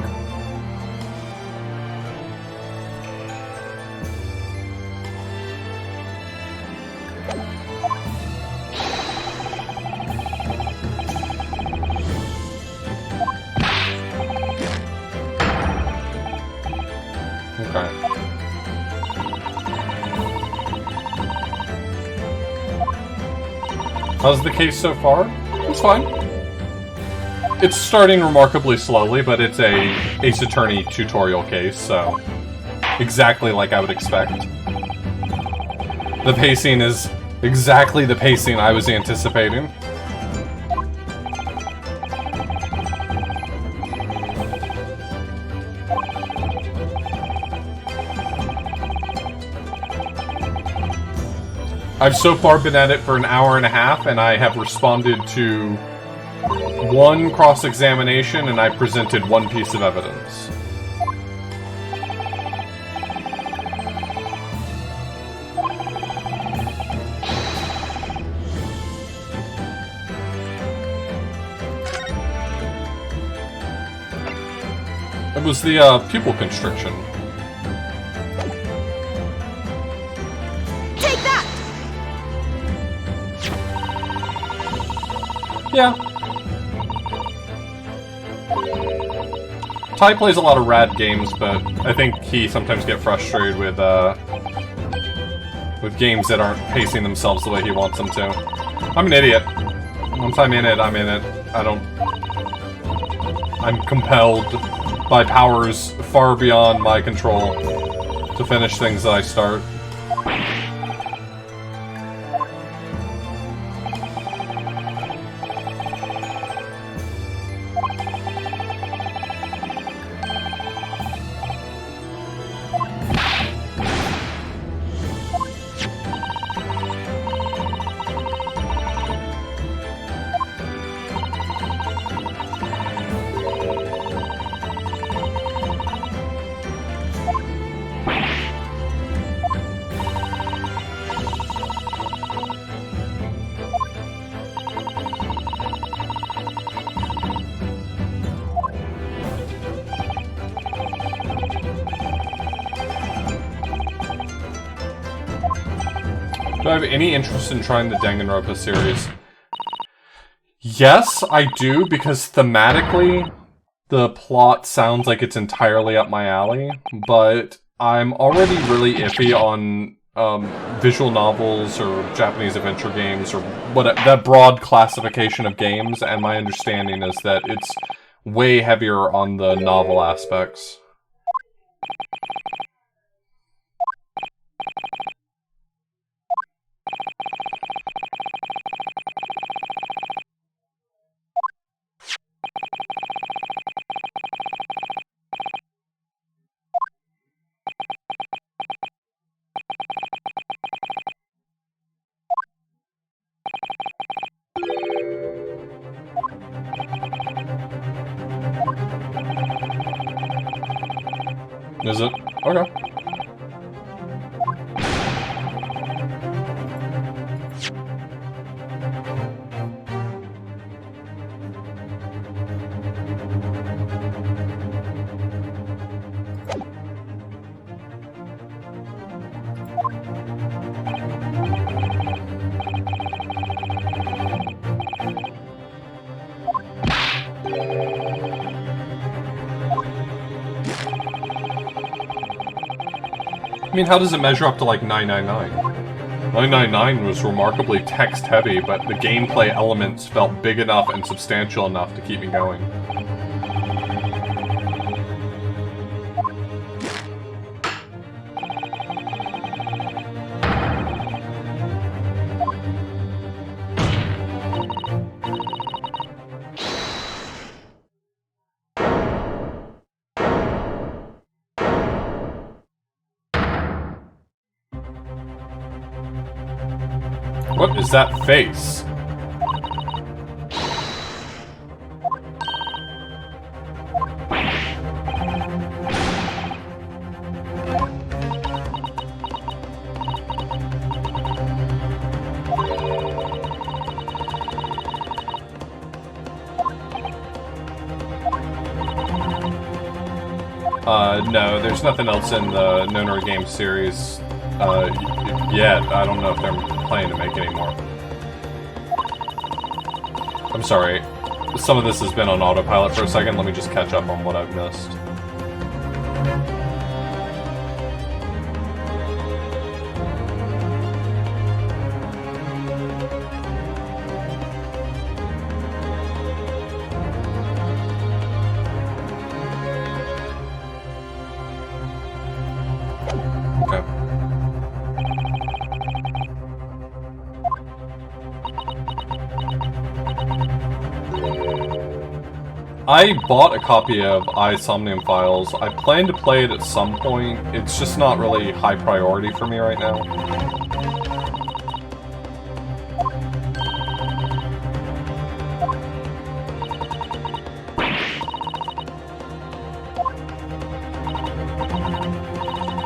Okay. How's the case so far? It's fine. It's starting remarkably slowly, but it's a Ace Attorney tutorial case, so exactly like I would expect. The pacing is exactly the pacing I was anticipating. I've so far been at it for an hour and a half, and I have responded to one cross-examination, and I presented one piece of evidence. It was the pupil constriction. Take that! Yeah. Ty plays a lot of rad games, but I think he sometimes gets frustrated with games that aren't pacing themselves the way he wants them to. I'm an idiot. Once I'm in it, I'm in it. I'm compelled by powers far beyond my control to finish things that I start. Do I have any interest in trying the Danganronpa series? Yes, I do, because thematically, the plot sounds like it's entirely up my alley, but I'm already really iffy on visual novels or Japanese adventure games or that broad classification of games, and my understanding is that it's way heavier on the novel aspects. Is it? Okay. I mean, how does it measure up to, like, 999? 999 was remarkably text-heavy, but the gameplay elements felt big enough and substantial enough to keep me going. What is that face? No, there's nothing else in the Nonary game series yet. I don't know if they're planning to make any more. I'm sorry. Some of this has been on autopilot for a second. Let me just catch up on what I've missed. I bought a copy of iSomnium Files. I plan to play it at some point. It's just not really high priority for me right now.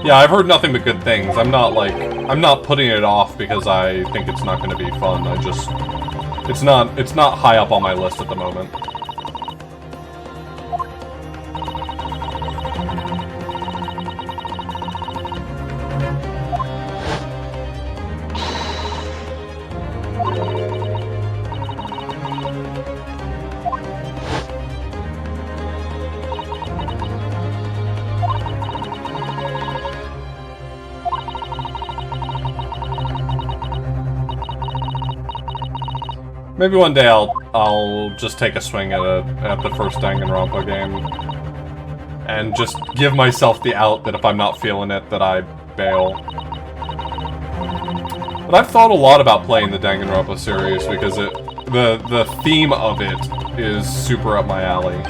Yeah, I've heard nothing but good things. I'm not putting it off because I think it's not going to be fun. It's not high up on my list at the moment. Maybe one day I'll just take a swing at the first Danganronpa game, and just give myself the out that if I'm not feeling it, that I bail. But I've thought a lot about playing the Danganronpa series because the theme of it is super up my alley.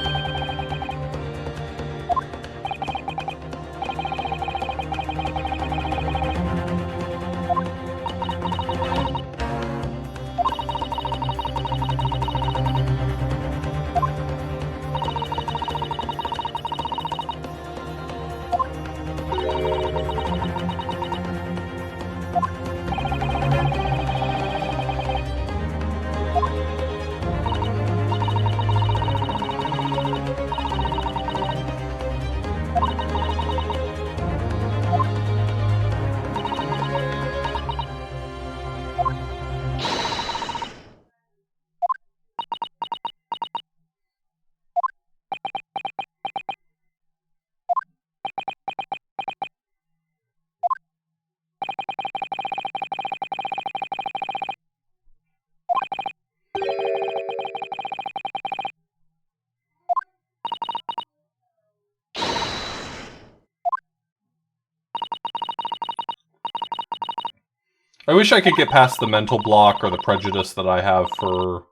I wish I could get past the mental block or the prejudice that I have for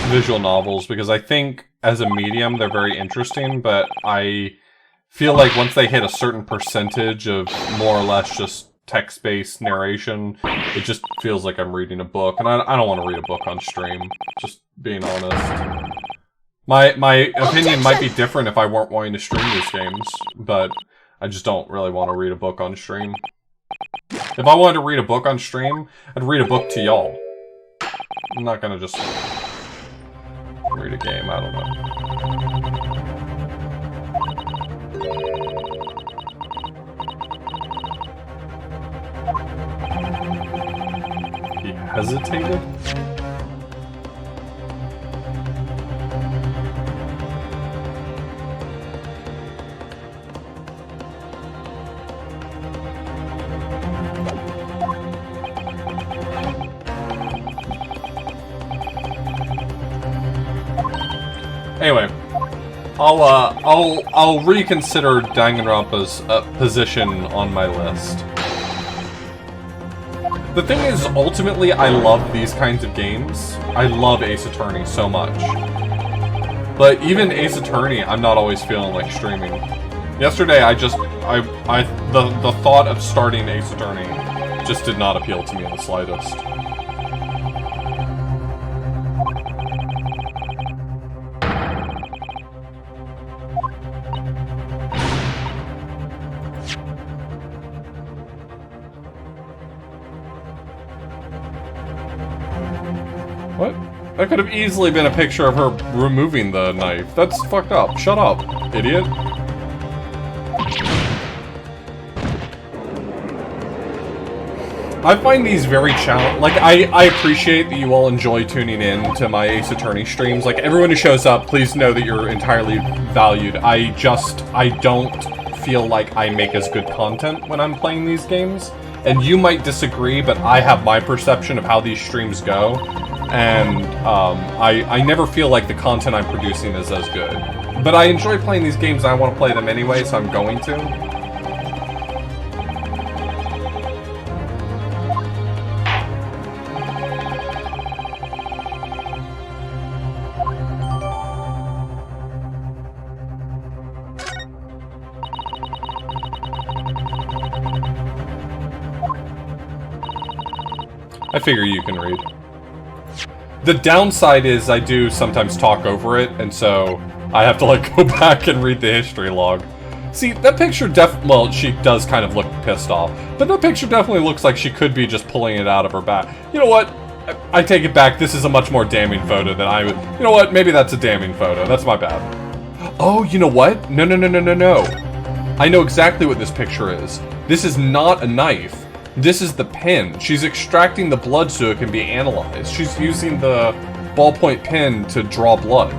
visual novels, because I think as a medium they're very interesting, but I feel like once they hit a certain percentage of more or less just text-based narration, it just feels like I'm reading a book, and I don't want to read a book on stream, just being honest. My opinion might be different if I weren't wanting to stream these games, but I just don't really want to read a book on stream. If I wanted to read a book on stream, I'd read a book to y'all. I'm not gonna just read a game, I don't know. He hesitated? Anyway, I'll reconsider Danganronpa's position on my list. The thing is, ultimately, I love these kinds of games. I love Ace Attorney so much. But even Ace Attorney, I'm not always feeling like streaming. Yesterday, the thought of starting Ace Attorney just did not appeal to me in the slightest. What? That could have easily been a picture of her removing the knife. That's fucked up. Shut up, idiot. I find these very challenging. Like, I appreciate that you all enjoy tuning in to my Ace Attorney streams. Like, everyone who shows up, please know that you're entirely valued. I don't feel like I make as good content when I'm playing these games. And you might disagree, but I have my perception of how these streams go. And I never feel like the content I'm producing is as good. But I enjoy playing these games and I want to play them anyway, so I'm going to. I figure you can read. The downside is I do sometimes talk over it, and so I have to like go back and read the history log. See, that picture well, she does kind of look pissed off, but that picture definitely looks like she could be just pulling it out of her back. You know what? I take it back. This is a much more damning photo than I would. You know what? Maybe that's a damning photo. That's my bad. Oh, you know what? No. I know exactly what this picture is. This is not a knife. This is the pen. She's extracting the blood so it can be analyzed. She's using the ballpoint pen to draw blood.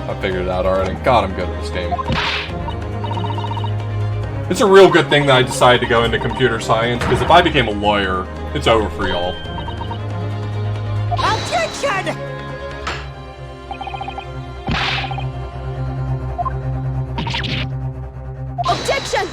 I figured it out already. God, I'm good at this game. It's a real good thing that I decided to go into computer science, because if I became a lawyer, it's over for y'all. Objection! Objection!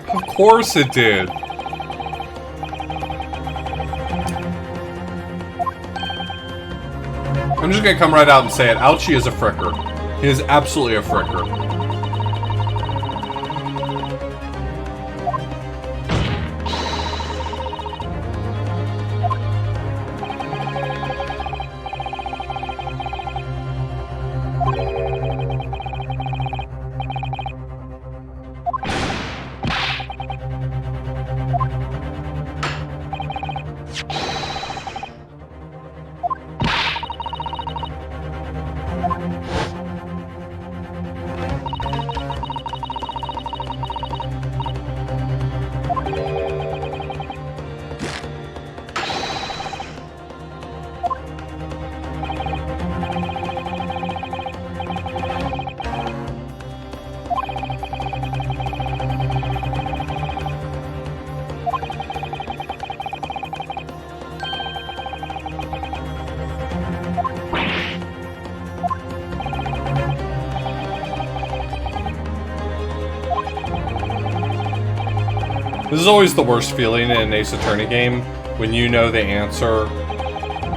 Of course it did. I'm just gonna come right out and say it. Ouchie is a fricker. He is absolutely a fricker. This is always the worst feeling in an Ace Attorney game, when you know the answer,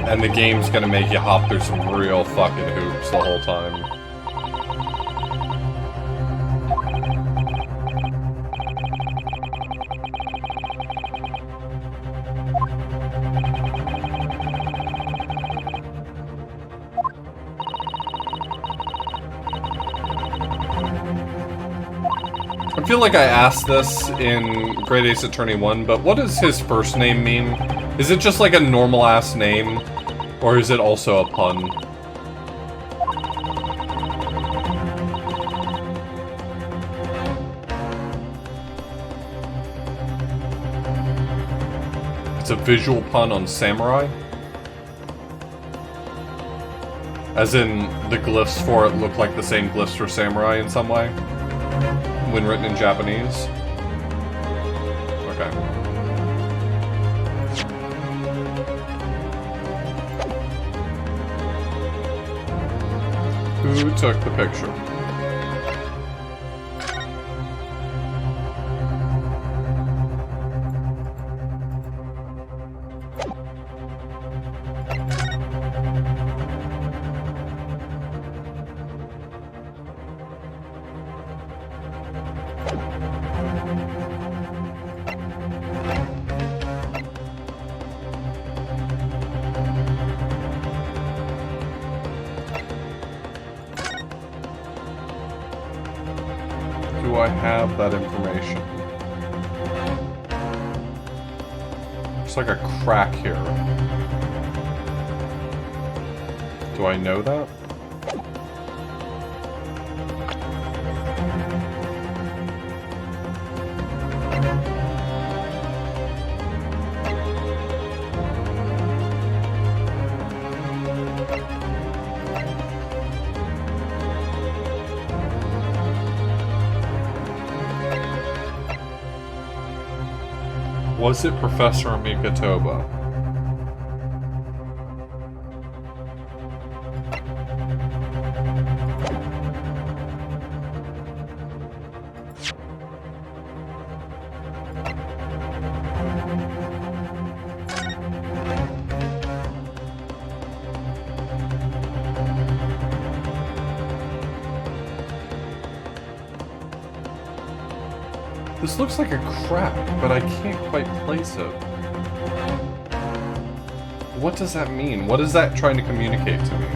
and the game's gonna make you hop through some real fucking hoops the whole time. I feel like I asked this in Great Ace Attorney 1, but what does his first name mean? Is it just like a normal-ass name, or is it also a pun? It's a visual pun on samurai? As in, the glyphs for it look like the same glyphs for samurai in some way? when written in Japanese? Okay. Who took the picture? Do I have that information? There's like a crack here. Do I know that? Was it Professor Mikatoba? This looks like a crack, but I can't quite place it. What does that mean? What is that trying to communicate to me?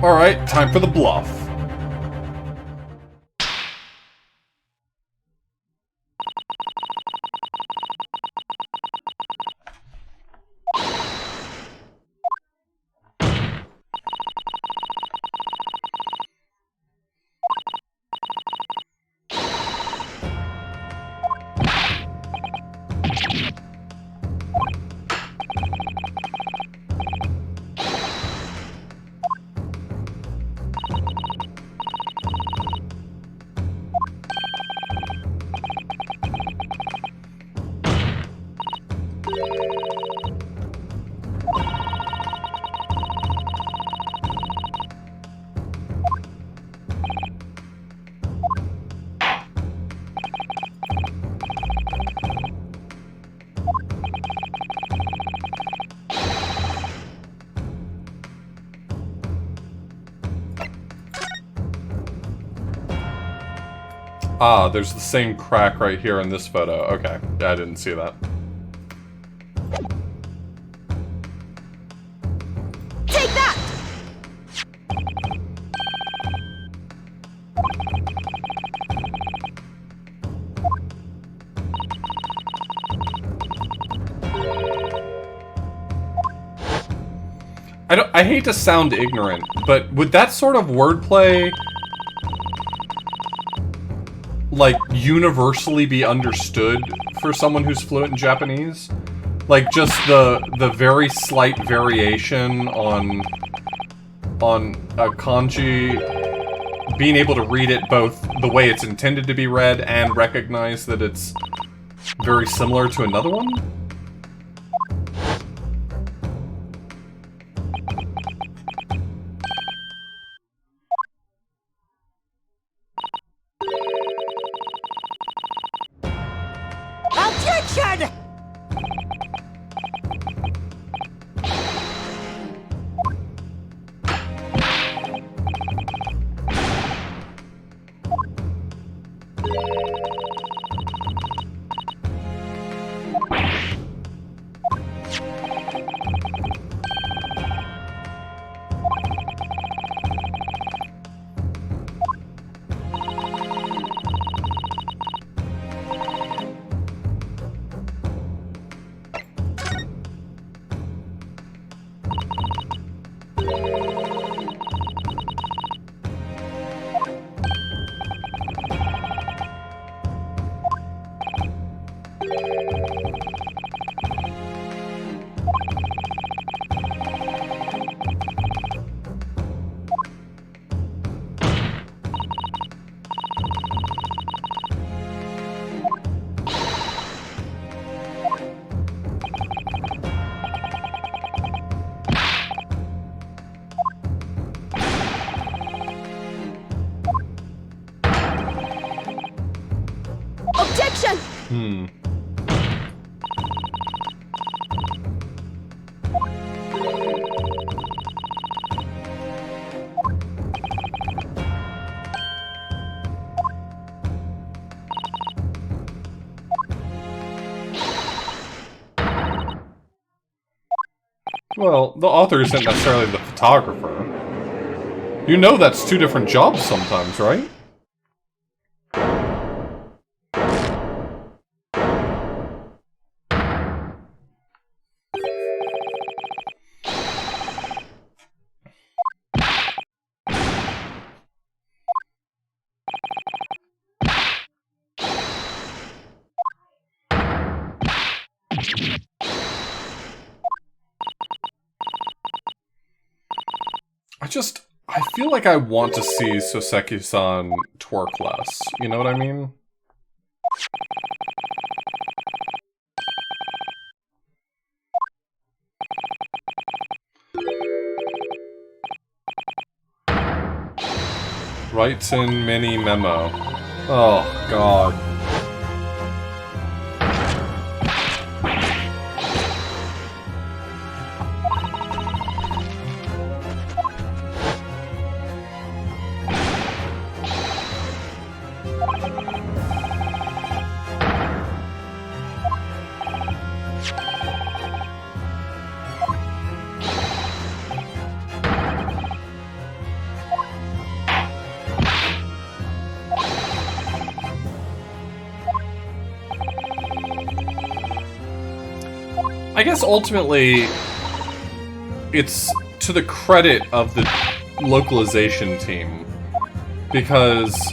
Alright, time for the bluff. Ah, there's the same crack right here in this photo. Okay, yeah, I didn't see that. Take that! I hate to sound ignorant, but would that sort of wordplay like universally be understood for someone who's fluent in Japanese? Like just the very slight variation on a kanji, being able to read it both the way it's intended to be read and recognize that it's very similar to another one? Objection! Well, the author isn't necessarily the photographer. You know that's two different jobs sometimes, right? I feel like I want to see Soseki-san twerk less. You know what I mean? Writes in mini memo. Oh, God. I guess ultimately, it's to the credit of the localization team, because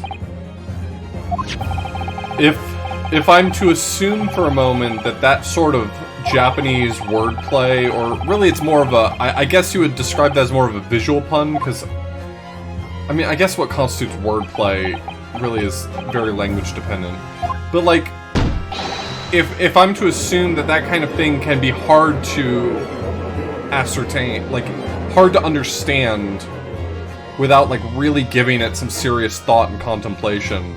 if I'm to assume for a moment that that sort of Japanese wordplay, or really it's more of a, I guess you would describe that as more of a visual pun, because, I mean, I guess what constitutes wordplay really is very language dependent, but like, if I'm to assume that that kind of thing can be hard to ascertain, like, hard to understand without, like, really giving it some serious thought and contemplation,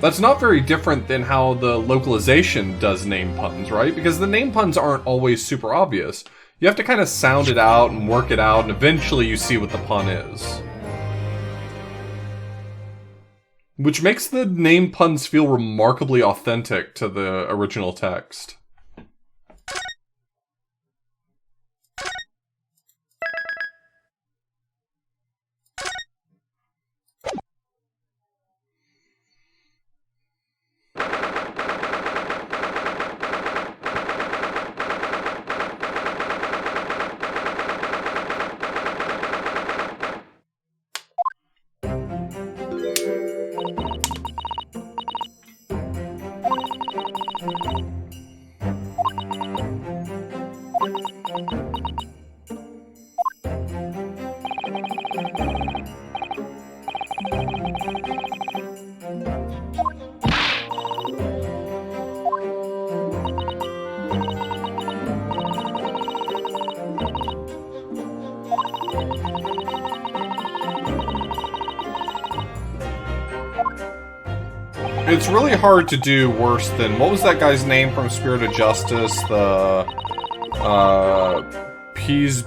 that's not very different than how the localization does name puns, right? Because the name puns aren't always super obvious. You have to kind of sound it out and work it out, and eventually you see what the pun is. Which makes the name puns feel remarkably authentic to the original text. It's really hard to do worse than, what was that guy's name from Spirit of Justice? The, Peace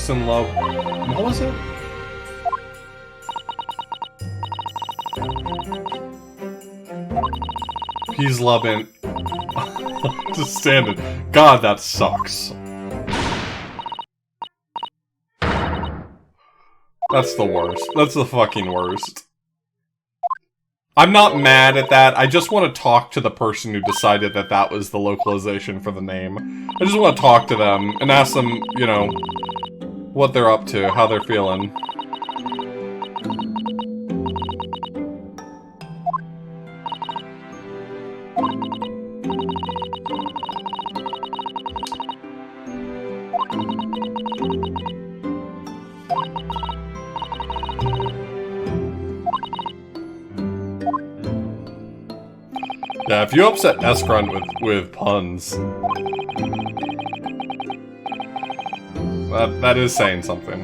and Love. What was it? Peace, Love, and... Just stand it. God, that sucks. That's the worst. That's the fucking worst. I'm not mad at that. I just want to talk to the person who decided that that was the localization for the name. I just want to talk to them and ask them, you know, what they're up to, how they're feeling. Yeah, if you upset Escrunt with puns, that is saying something.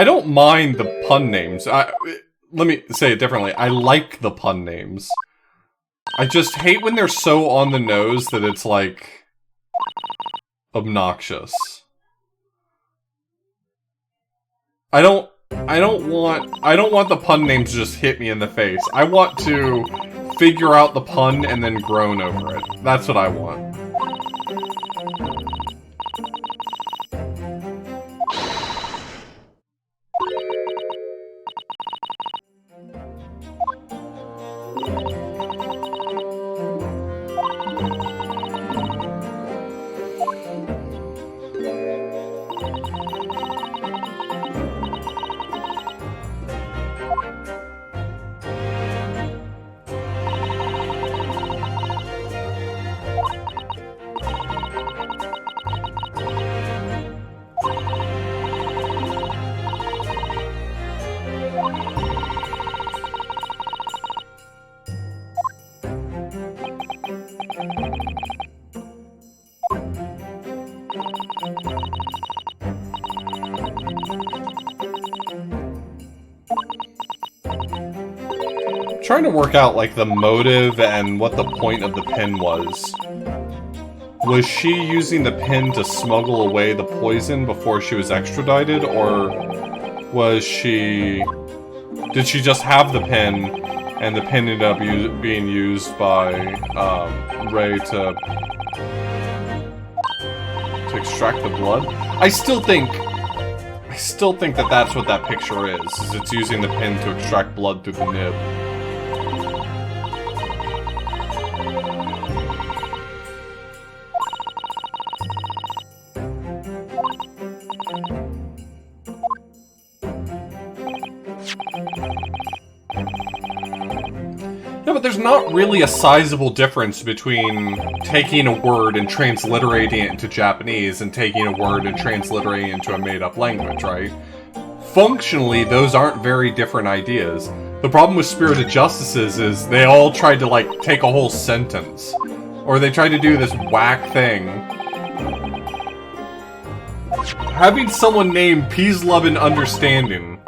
I don't mind the pun names. Let me say it differently. I like the pun names. I just hate when they're so on the nose that it's, like, obnoxious. I don't want the pun names to just hit me in the face. I want to figure out the pun and then groan over it. That's what I want. Trying to work out, like, the motive and what the point of the pin was. Was she using the pin to smuggle away the poison before she was extradited, or was she... did she just have the pin, and the pin ended up being used by, Ray to extract the blood? I still think that that's what that picture is it's using the pin to extract blood through the nib. Yeah, but there's not really a sizable difference between taking a word and transliterating it into Japanese and taking a word and transliterating it into a made-up language, right? Functionally, those aren't very different ideas. The problem with Spirited Justices is they all tried to, like, take a whole sentence. Or they tried to do this whack thing. Having someone named Peace, Love, and Understanding,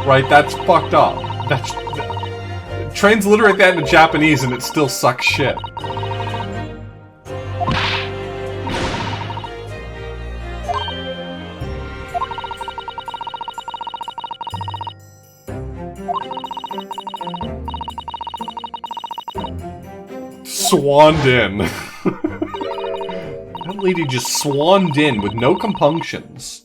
right, that's fucked up. Transliterate that into Japanese and it still sucks shit. Swanned in. That lady just swanned in with no compunctions.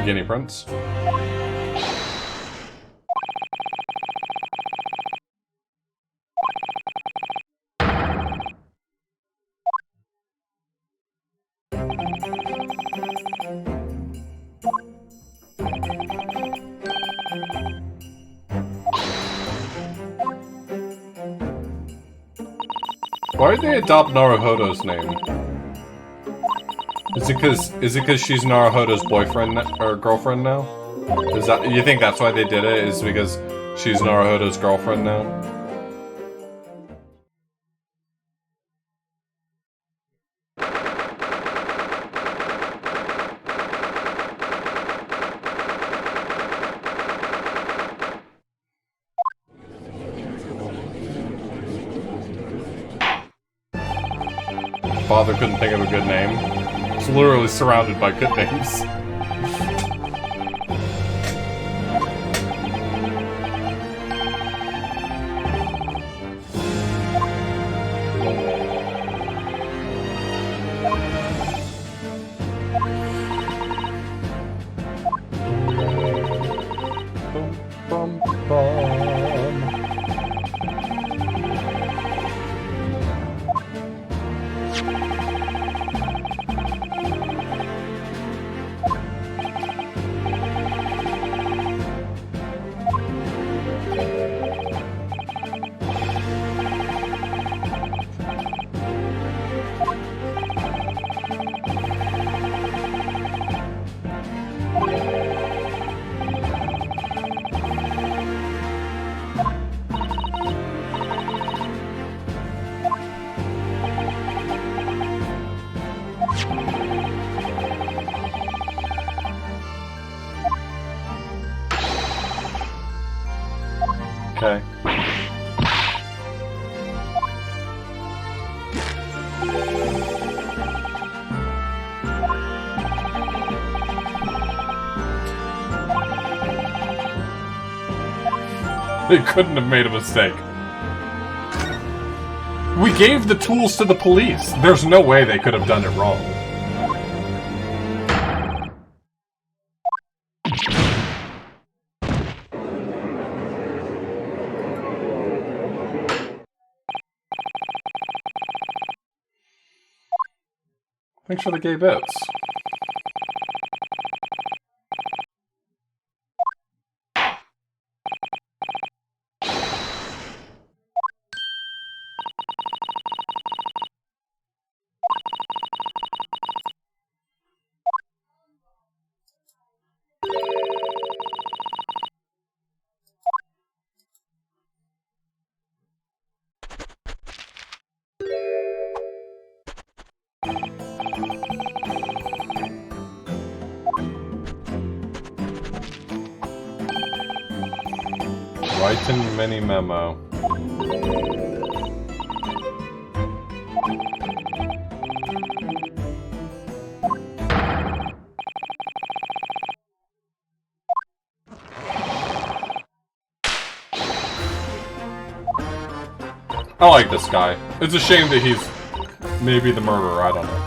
Guinea Prince. Why did they adopt Naruhodo's name? Is it because she's Naruhodo's boyfriend or girlfriend now? Is that, you think that's why they did it? Is because she's Naruhodo's girlfriend now? father couldn't think of a good name. It's literally surrounded by good names. Okay. They couldn't have made a mistake. We gave the tools to the police. There's no way they could have done it wrong. Thanks for the gay bits. Write in mini memo. I like this guy. It's a shame that he's maybe the murderer, I don't know.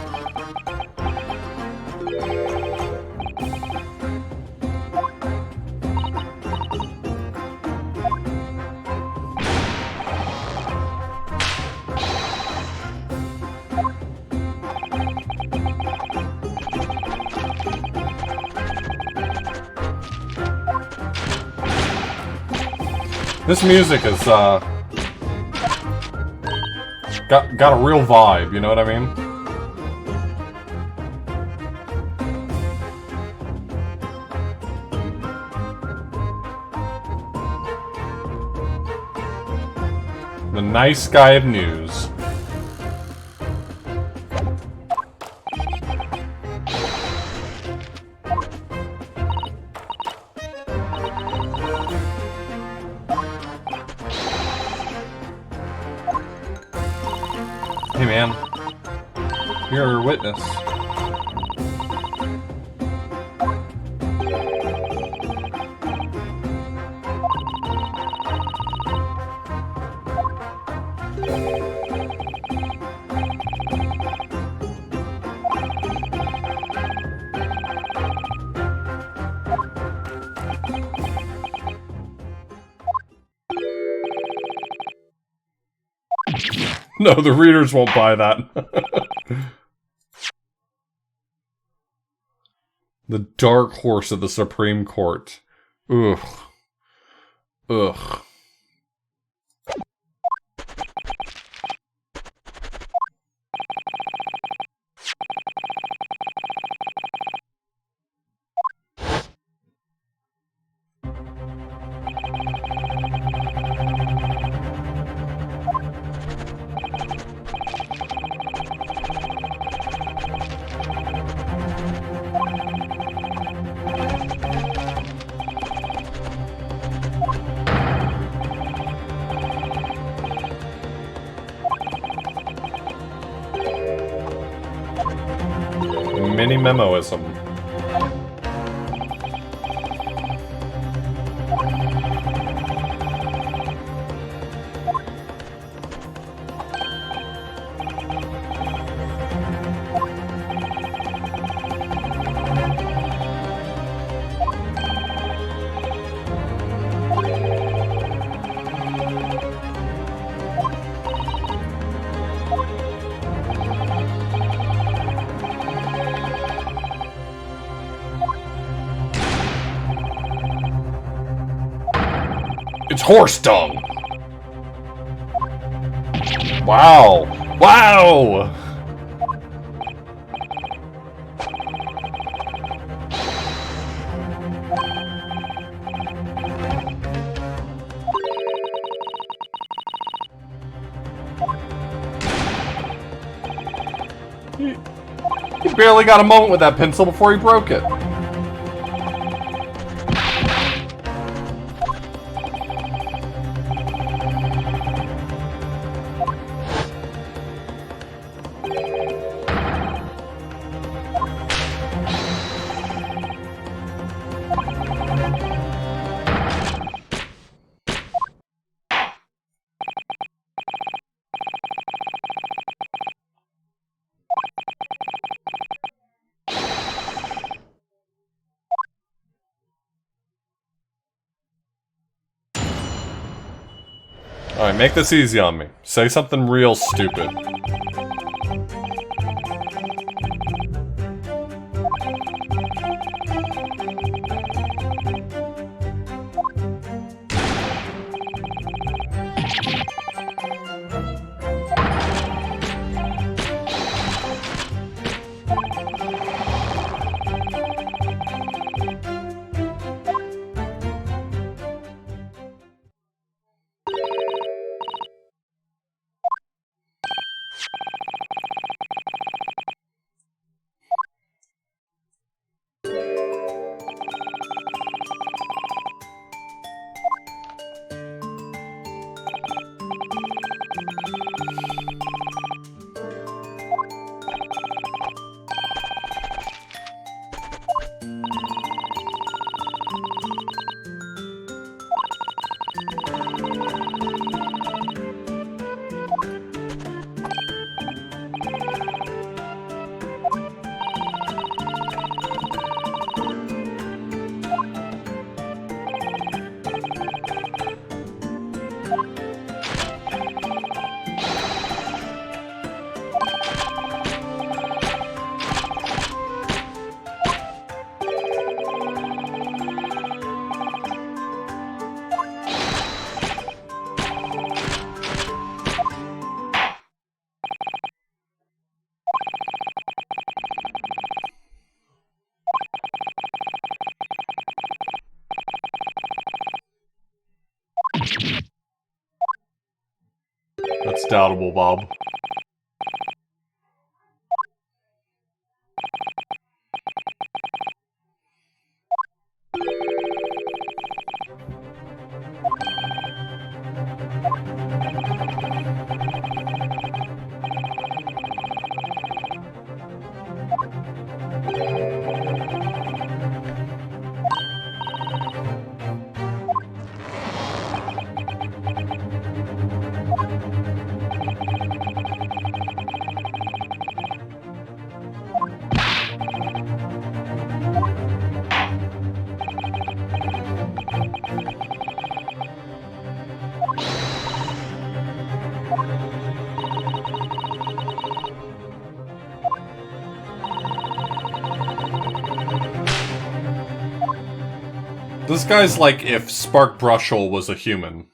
This music is, got a real vibe, you know what I mean? The nice guy of news. Hey man, you're a witness. No, the readers won't buy that. The dark horse of the Supreme Court. Ugh. Ugh. memoism. It's horse dung! Wow! Wow! He barely got a moment with that pencil before he broke it. Alright, make this easy on me. Say something real stupid. That's doubtable, Bob. This guy's like if Spark Brushel was a human.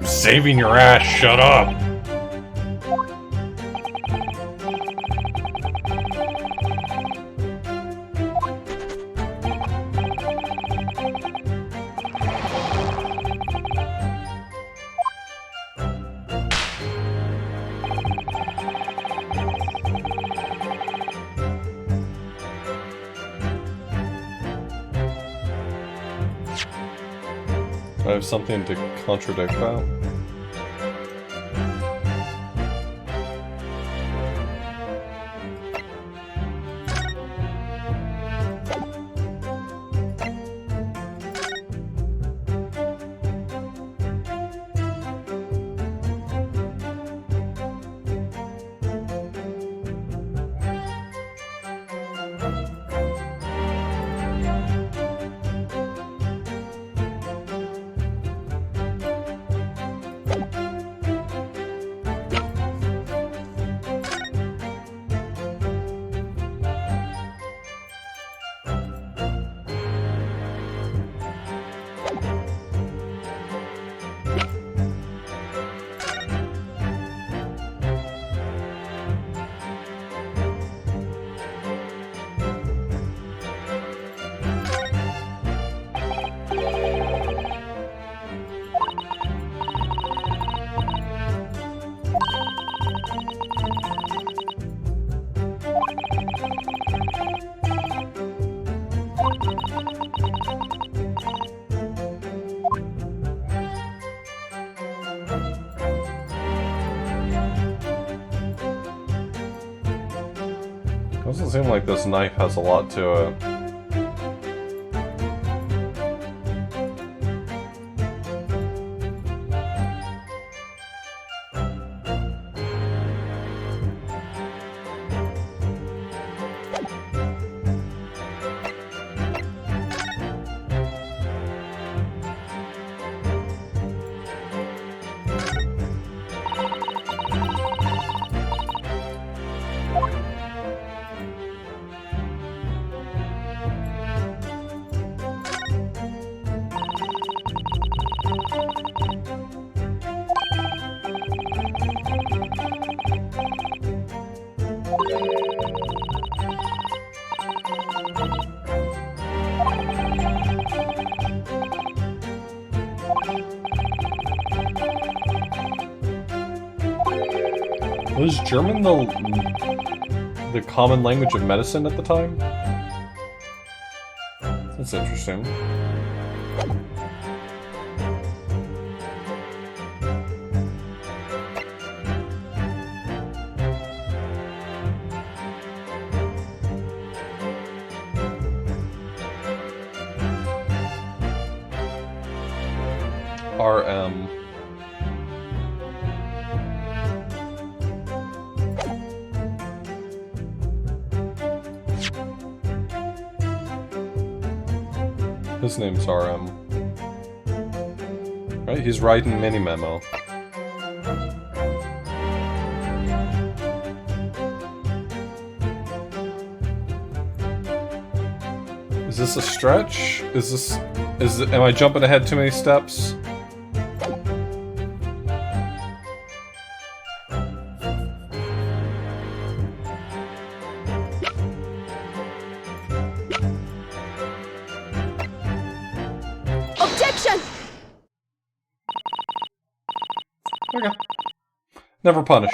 Saving your ass, shut up! I have something to contradict that. Doesn't seem like this knife has a lot to it. Was German the common language of medicine at the time? That's interesting. RM. His name's RM. Right? He's writing mini memo. Is this a stretch? Am I jumping ahead too many steps? Objection! Okay. Never punished.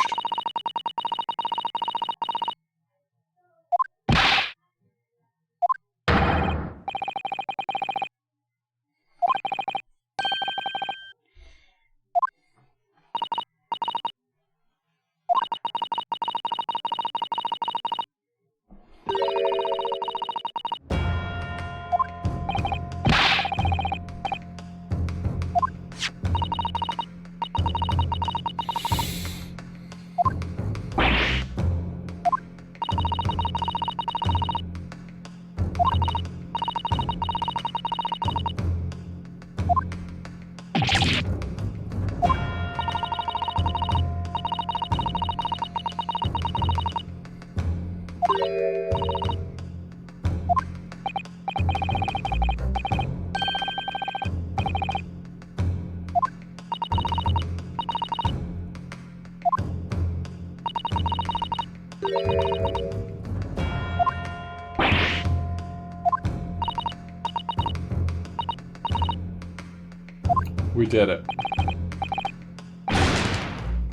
We did it.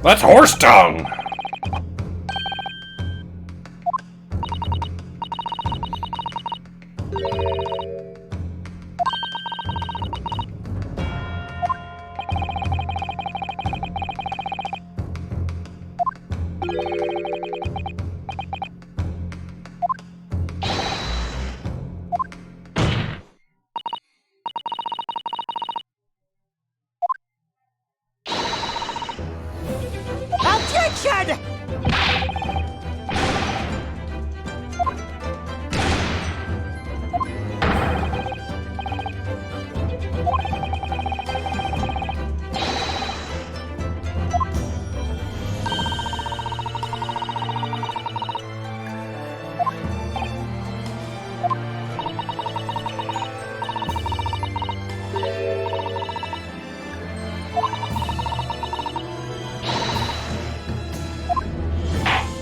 That's horse tongue! Objection!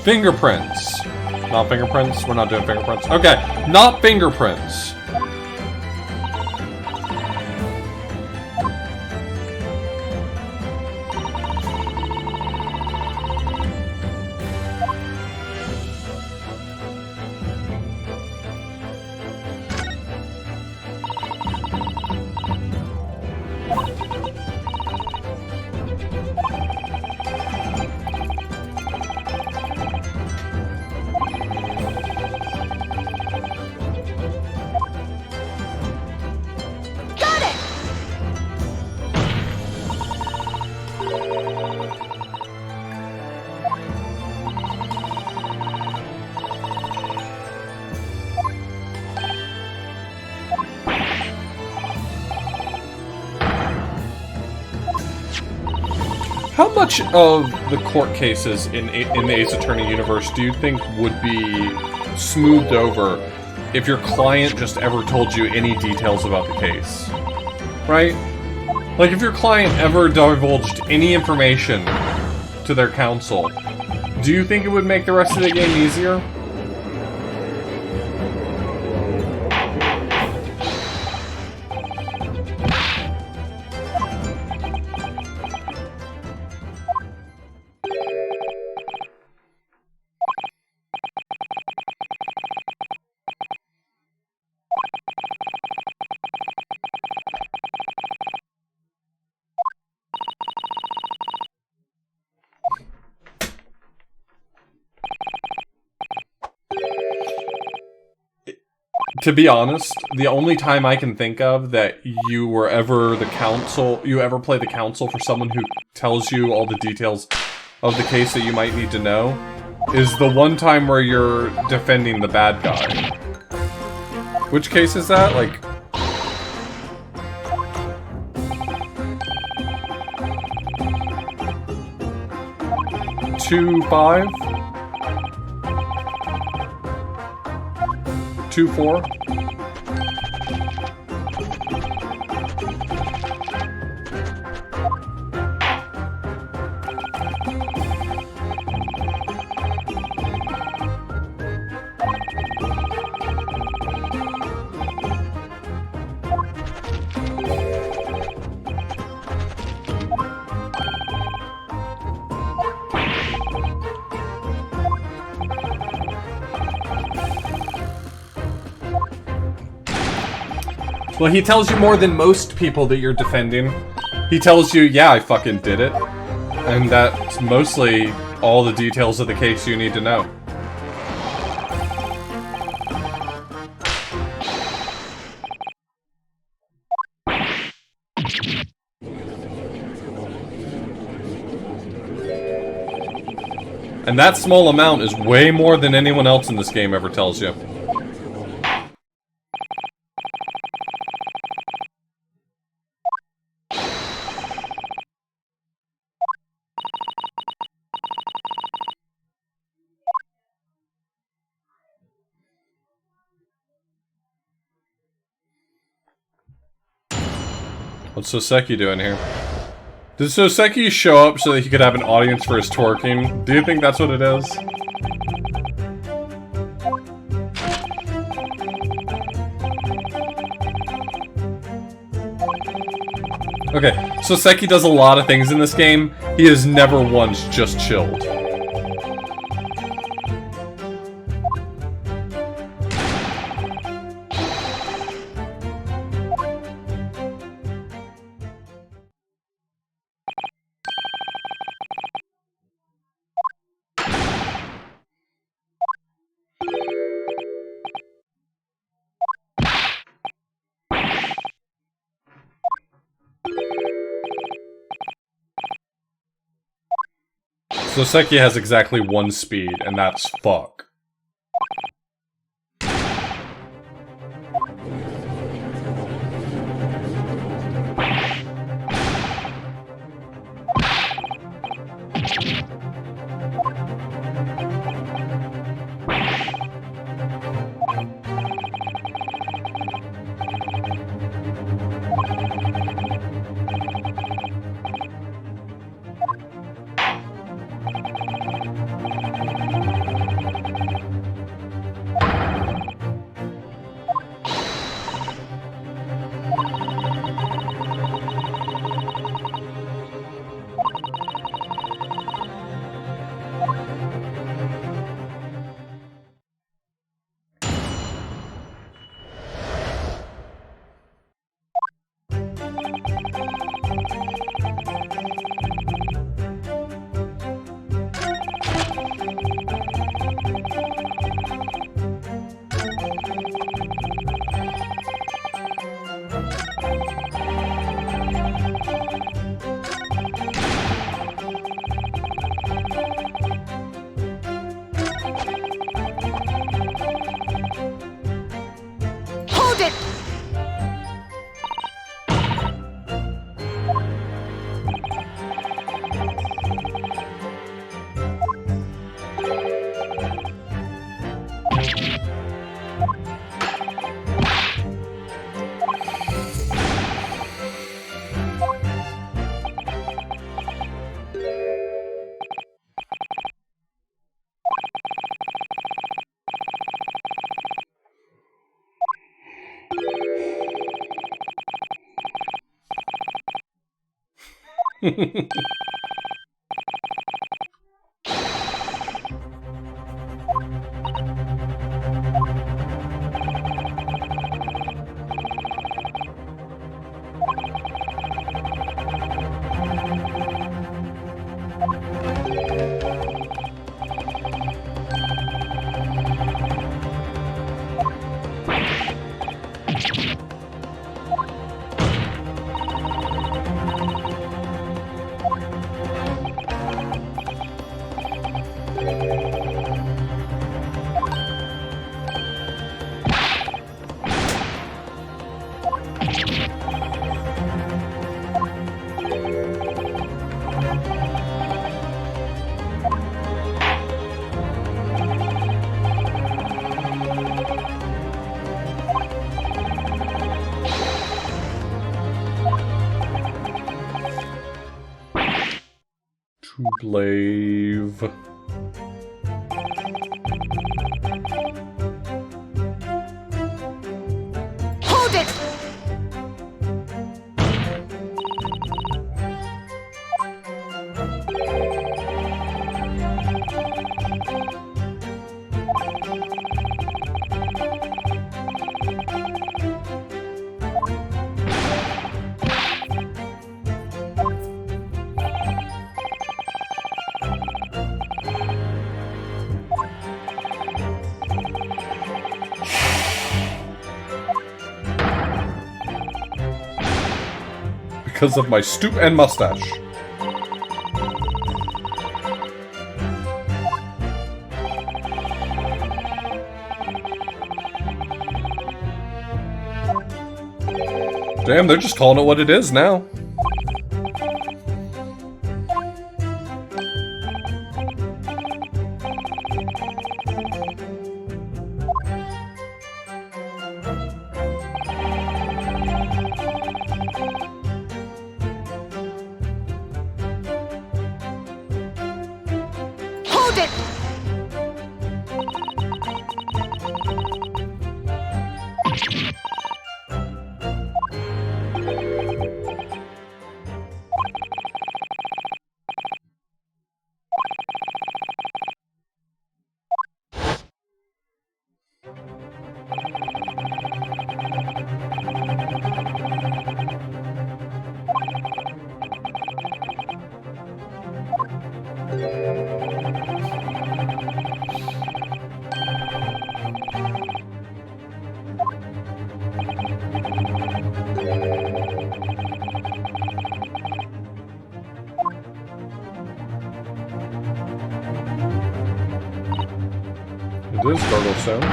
Fingerprints. Not fingerprints? We're not doing fingerprints. Okay, not fingerprints. How much of the court cases in the Ace Attorney universe do you think would be smoothed over if your client just ever told you any details about the case? Right? Like, if your client ever divulged any information to their counsel, do you think it would make the rest of the game easier? To be honest, the only time I can think of that you were ever the counsel, you ever play the counsel for someone who tells you all the details of the case that you might need to know, is the one time where you're defending the bad guy. Which case is that? Like... Two 5? 2-4? Well, he tells you more than most people that you're defending. He tells you, yeah, I fucking did it. And that's mostly all the details of the case you need to know. And that small amount is way more than anyone else in this game ever tells you. What's Soseki doing here? Did Soseki show up so that he could have an audience for his twerking? Do you think that's what it is? Okay, Soseki does a lot of things in this game. He has never once just chilled. Soseki has exactly one speed, and that's fuck. Glaive. Hold it! Because of my stoop and mustache. Damn, they're just calling it what it is now. Hold it! It is Gargle Stone.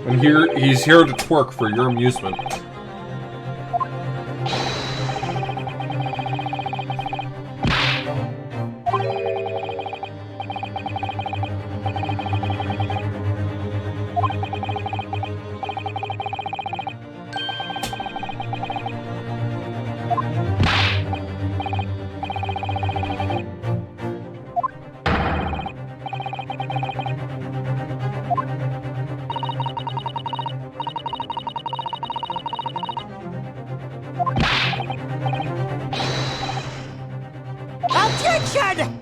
And he's here to twerk for your amusement. Attention!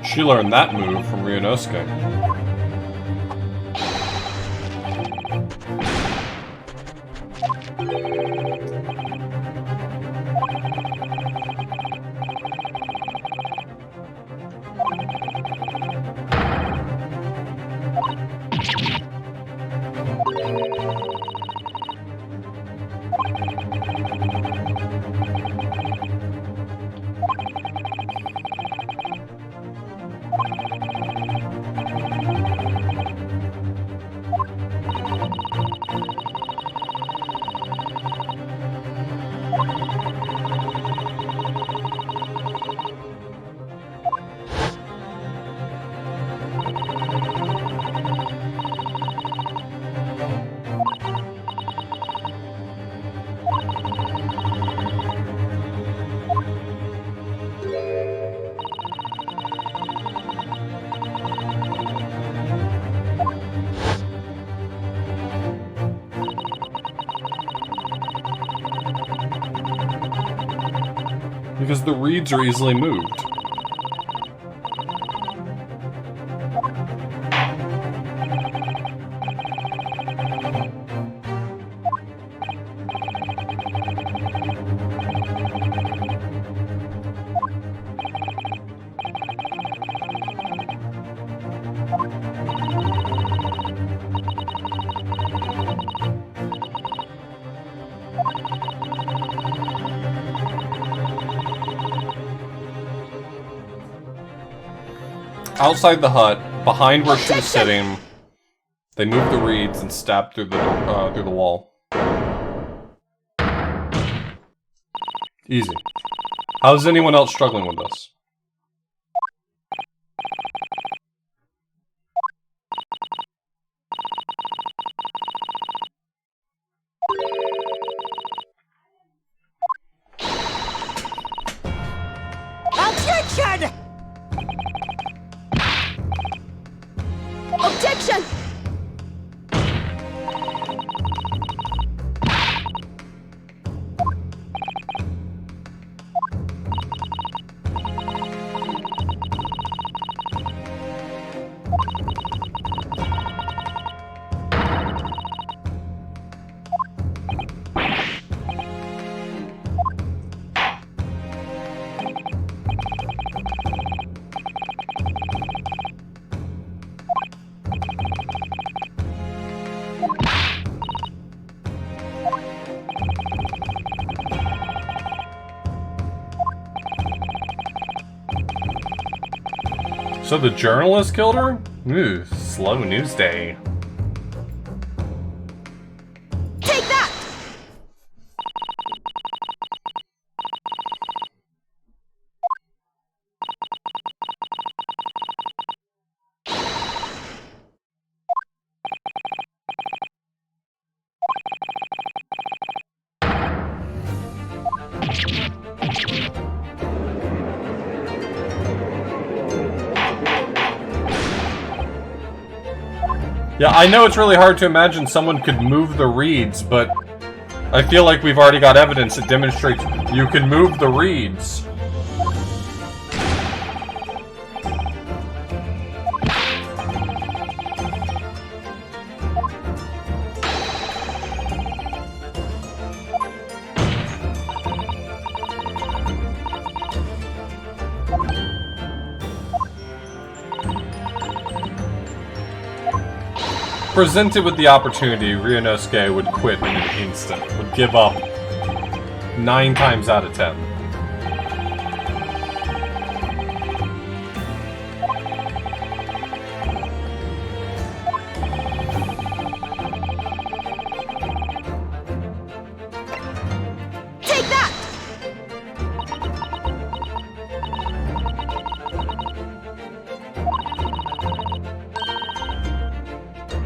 She learned that move from Ryunosuke. Because the reeds are easily moved. Outside the hut, behind where she was sitting, they moved the reeds and stabbed through the wall. Easy. How's anyone else struggling with this? Objection! Objection! So the journalist killed her? Ooh, slow news day. Take that! Yeah, I know it's really hard to imagine someone could move the reeds, but I feel like we've already got evidence that demonstrates you can move the reeds. Presented with the opportunity, Ryunosuke would quit in an instant, would give up 9 times out of 10. Take that!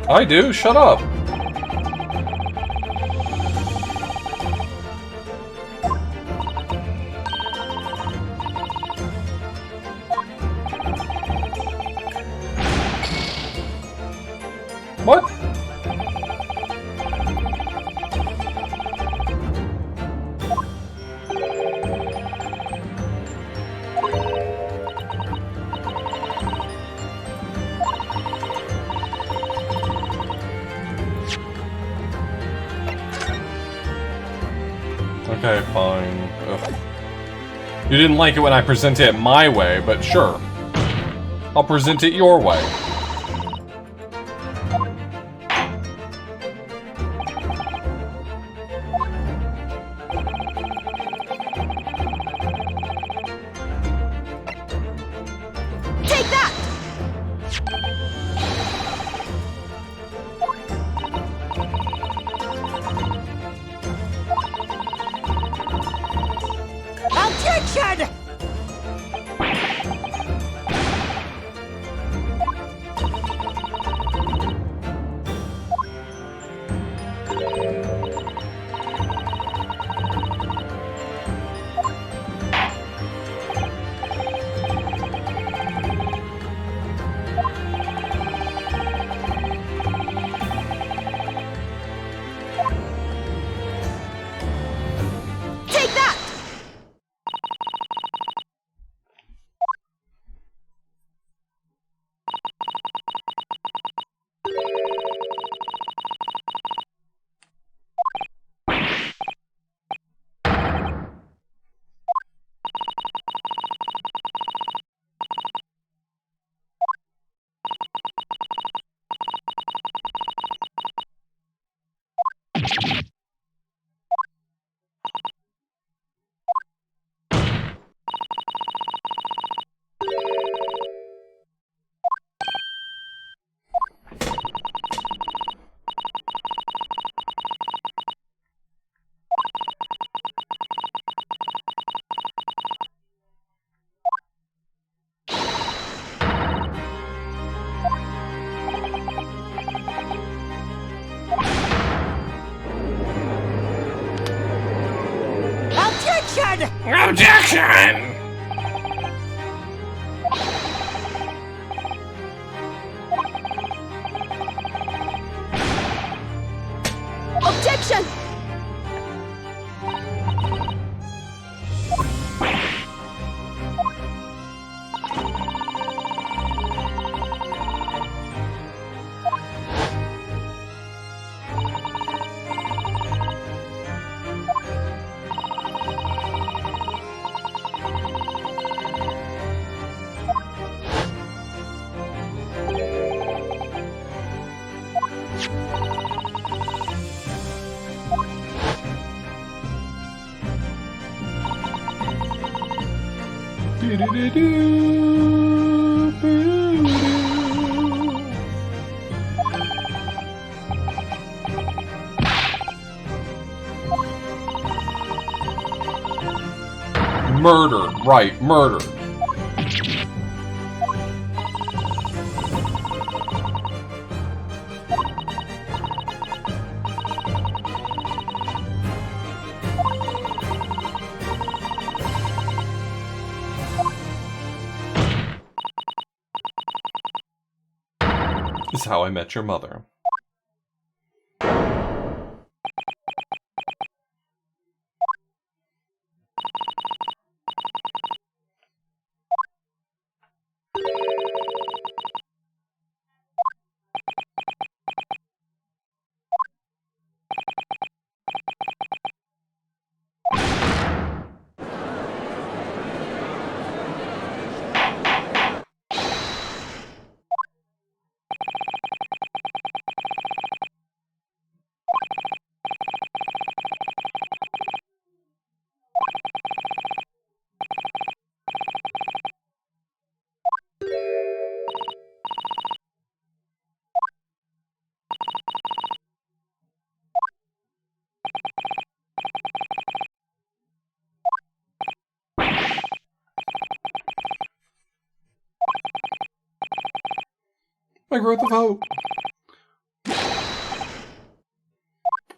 I do, shut up. What? Okay, fine. Ugh. You didn't like it when I presented it my way, but sure. I'll present it your way. Take that! Objection! Objection! Objection! Murder, right, murder. This is How I Met Your Mother. My growth of hope.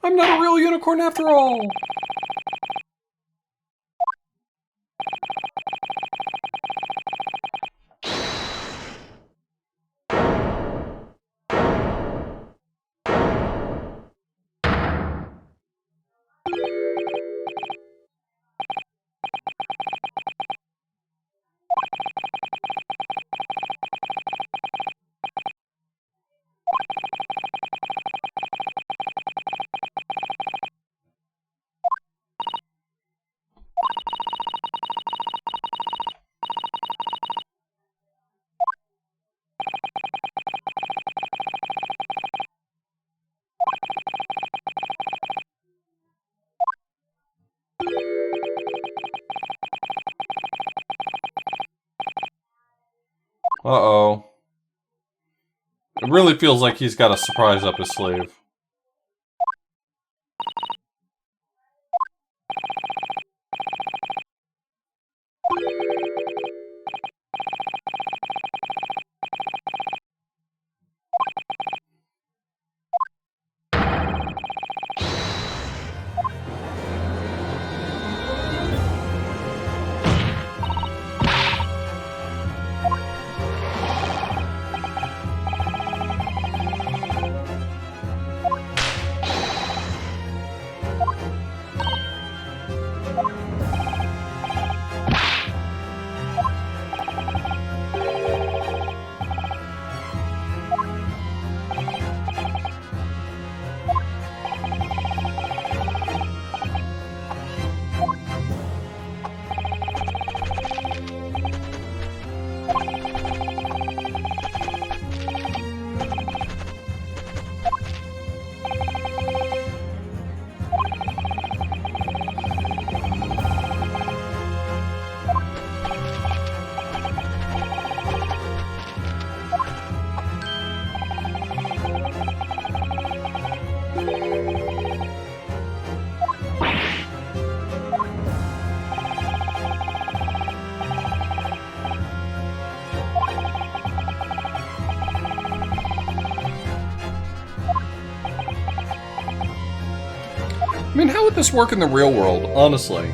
I'm not a real unicorn after all. Uh-oh. It really feels like he's got a surprise up his sleeve. I mean, how would this work in the real world, honestly?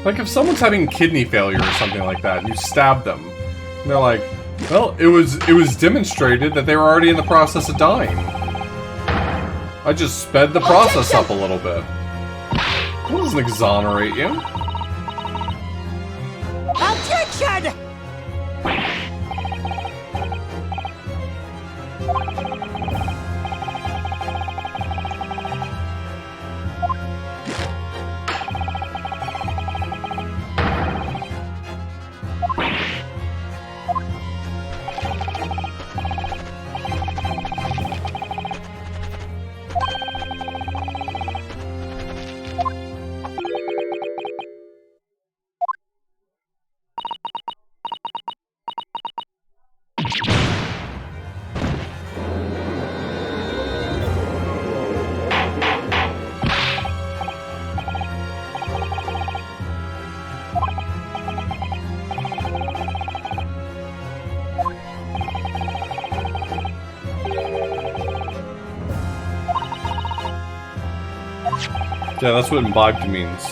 Like if someone's having kidney failure or something like that, and you stab them, and they're like, well, it was demonstrated that they were already in the process of dying. I just sped the process up a little bit. That doesn't exonerate you. Objection! Yeah, that's what imbibed means.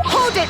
Hold it!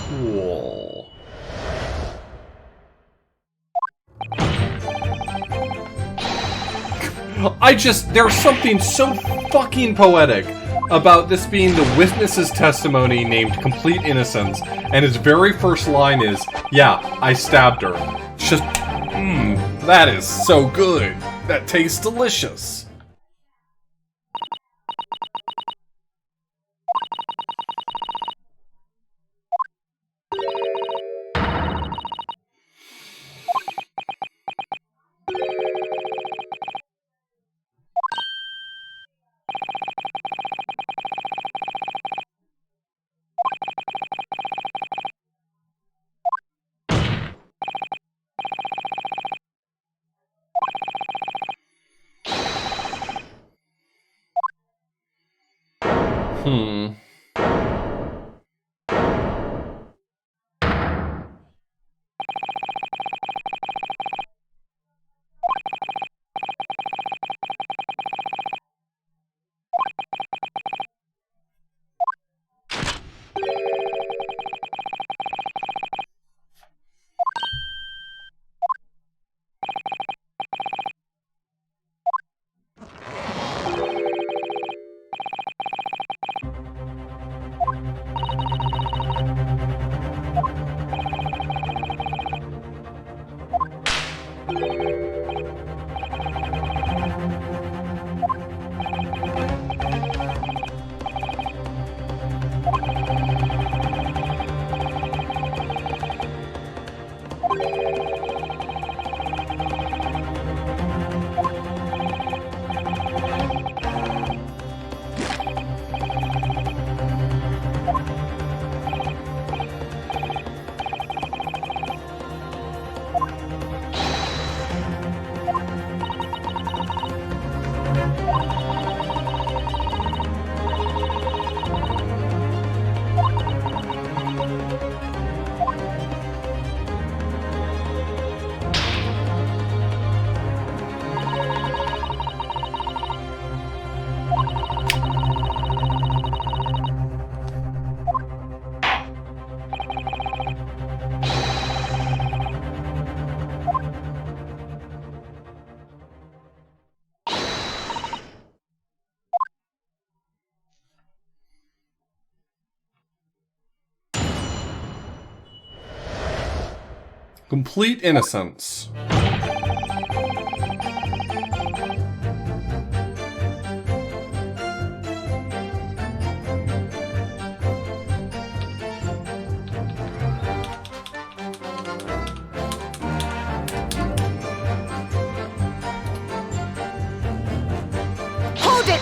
Cool. There's something so fucking poetic about this being the witness's testimony named Complete Innocence, and his very first line is, yeah, I stabbed her. It's just, that is so good. That tastes delicious. Hmm. Complete innocence. Hold it!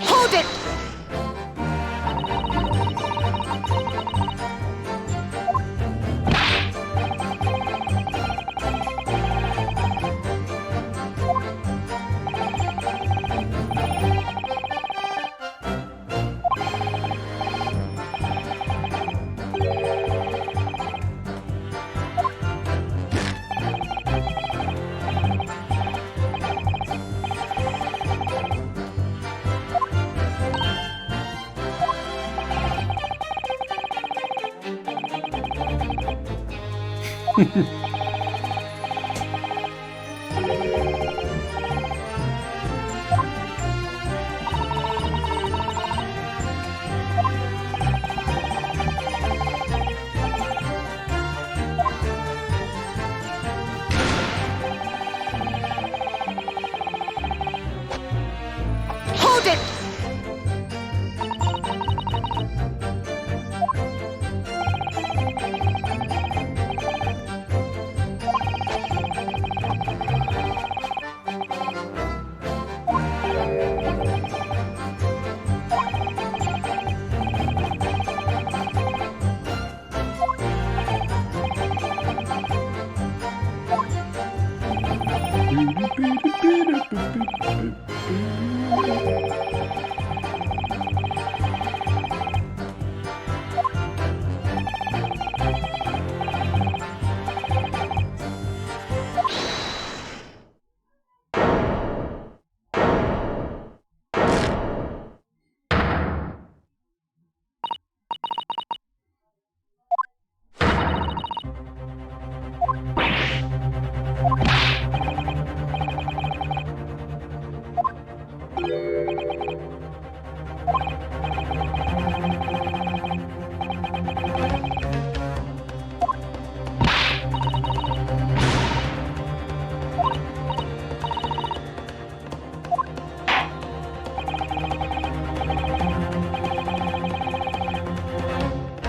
Hold it! Hold it!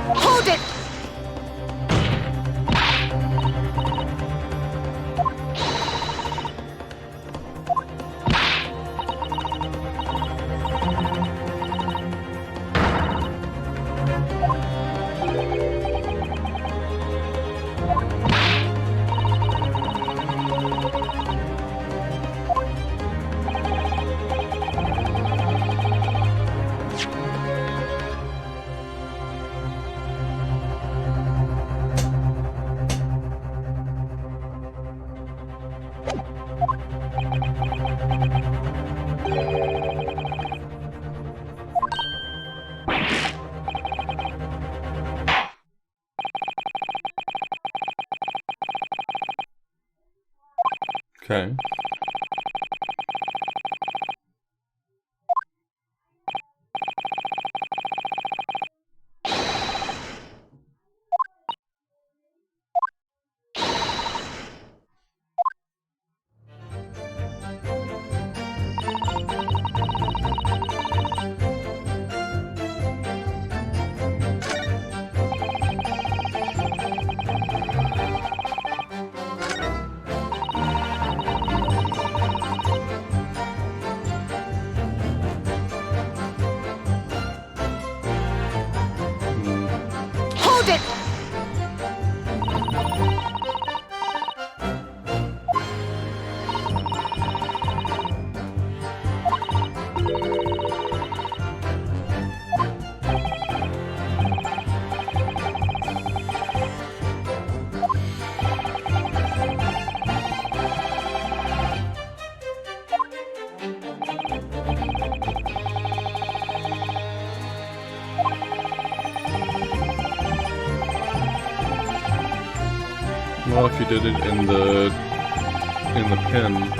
Hold it! Okay. Hold it! Well, if you did it in the pin.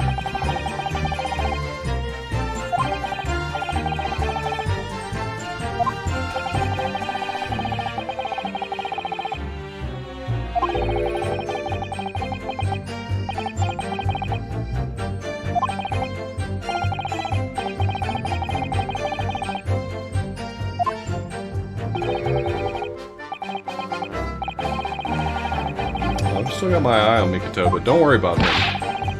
I've still got my eye on Mikoto, but don't worry about him.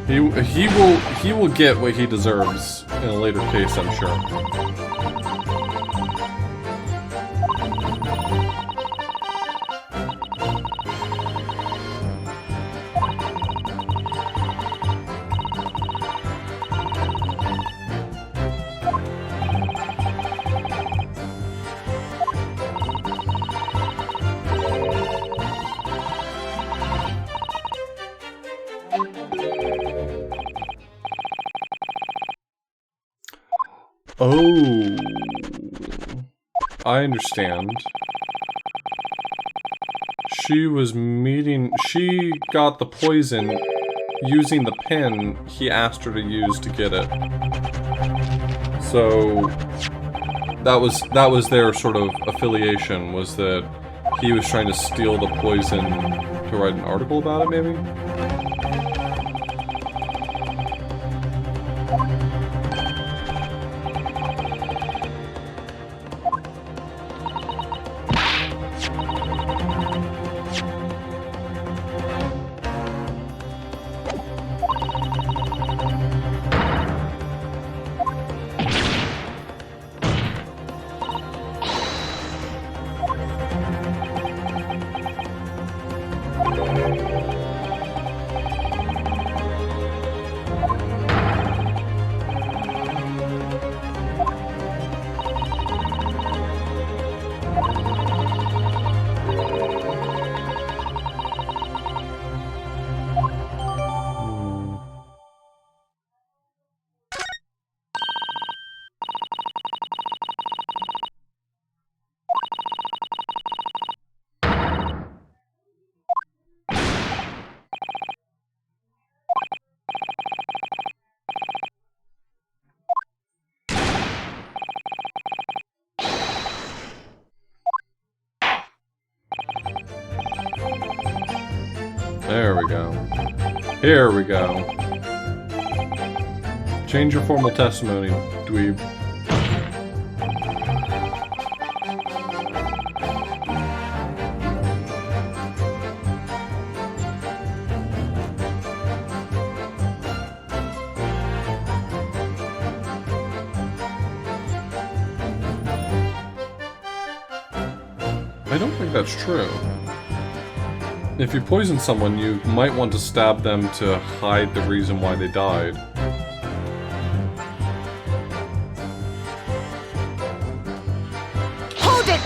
He will get what he deserves in a later case, I'm sure. Oh, I understand. She got the poison using the pen he asked her to use to get it. So that was their sort of affiliation, was that he was trying to steal the poison to write an article about it, maybe? There we go. Here we go. Change your formal testimony, dweeb. I don't think that's true. If you poison someone, you might want to stab them to hide the reason why they died. Hold it!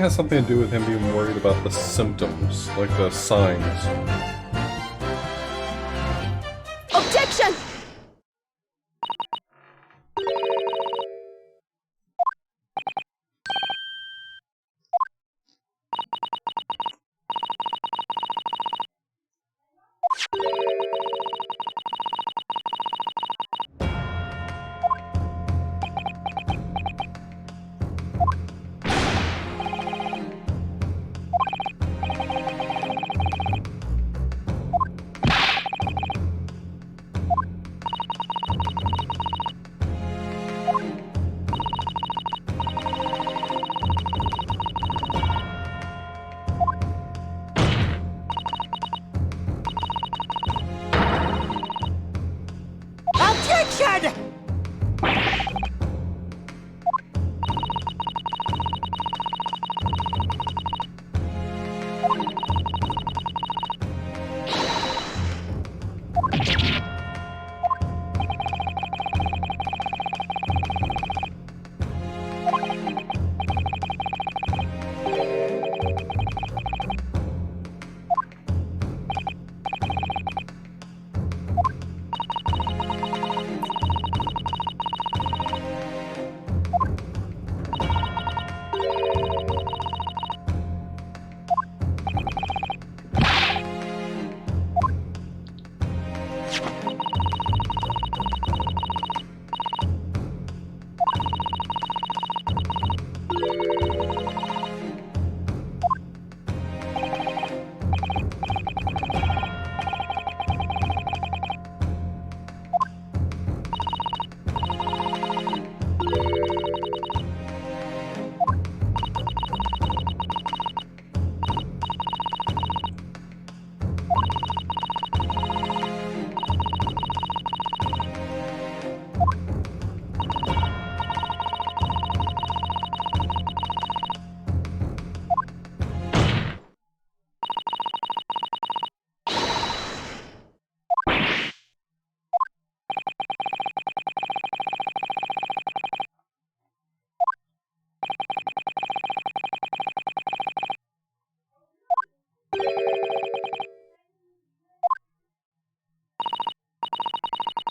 has something to do with him being worried about the symptoms, like the signs. Objection!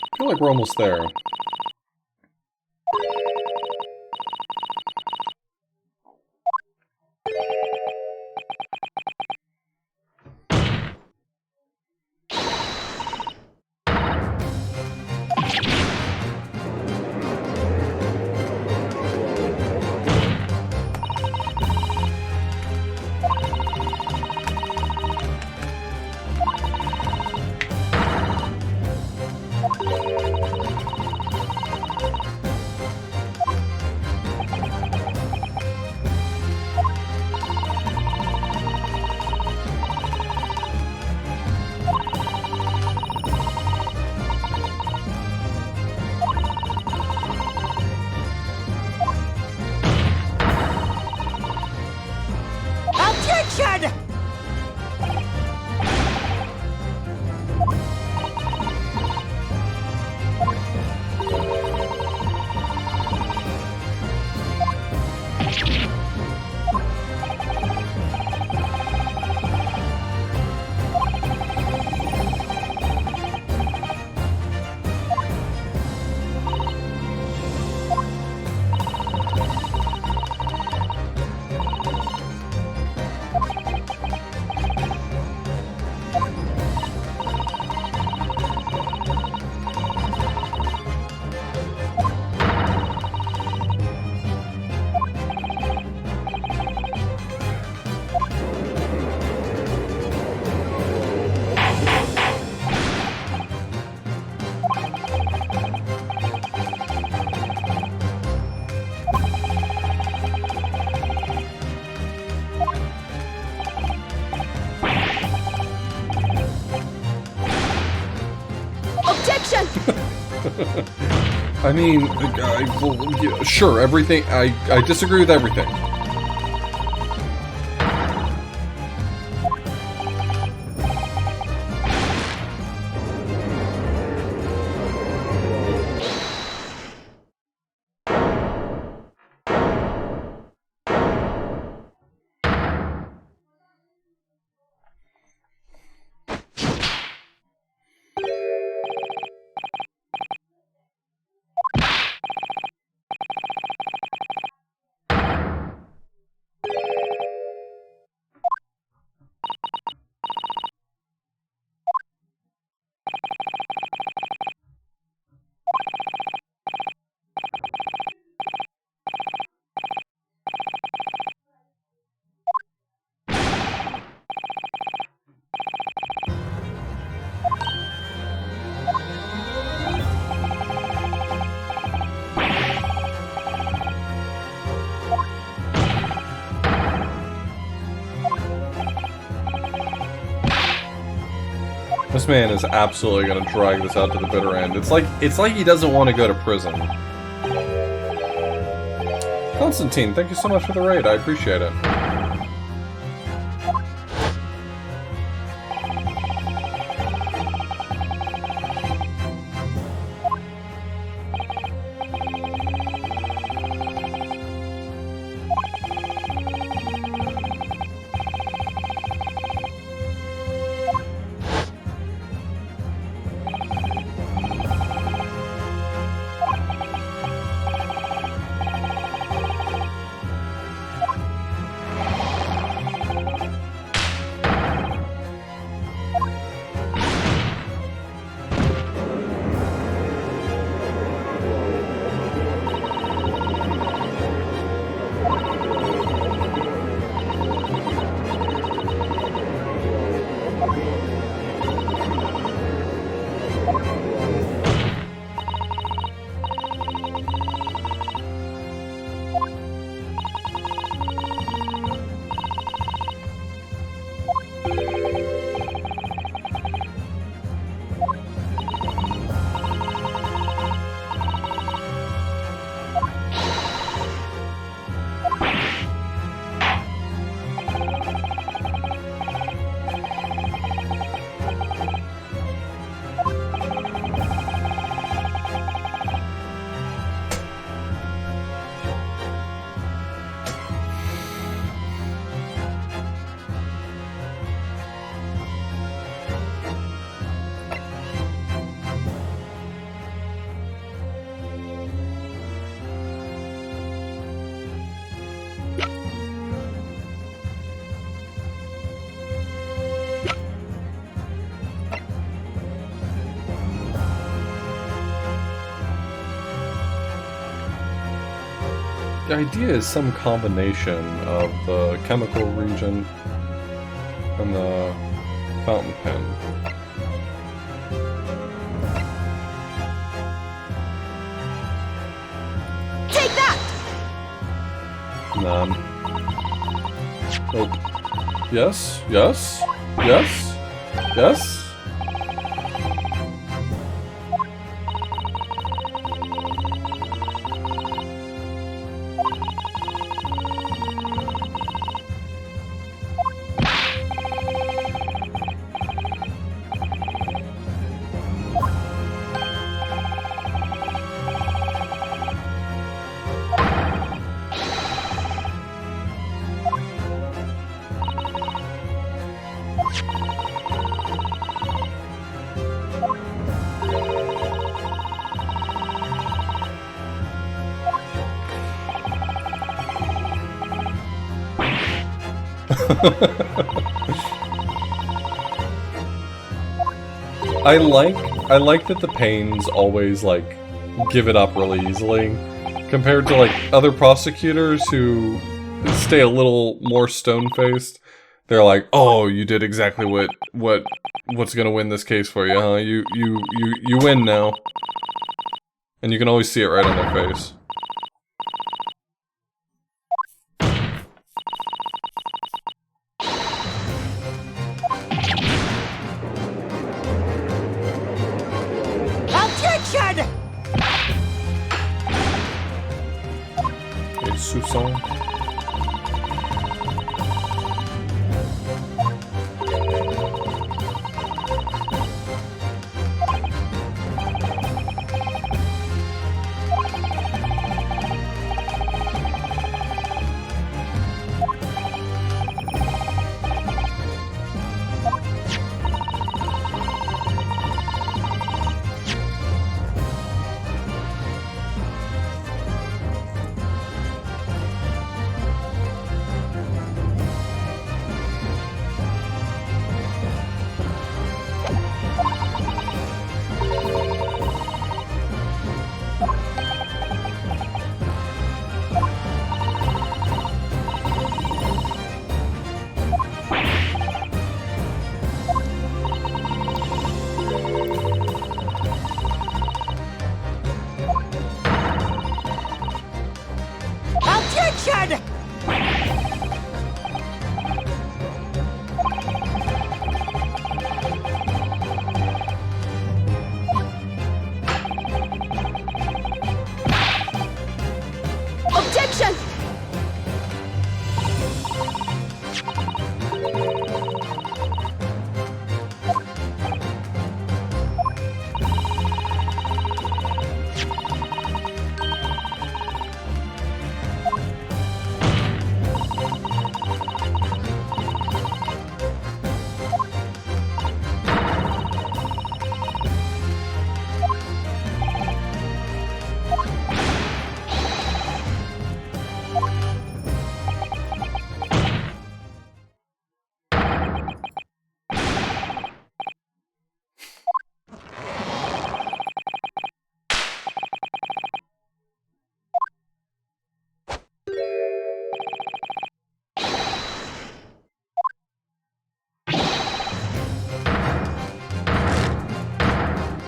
I feel like we're almost there. I mean, sure, everything. I disagree with everything. This man is absolutely gonna drag this out to the bitter end. It's like he doesn't want to go to prison. Constantine, thank you so much for the raid. I appreciate it. The idea is some combination of the chemical region and the fountain pen. Take that! None. Oh. Yes, yes, yes, yes. I like that the Pains always, like, give it up really easily, compared to, like, other prosecutors who stay a little more stone-faced. They're like, oh, you did exactly what's gonna win this case for you, huh? You win now. And you can always see it right on their face. Sousson.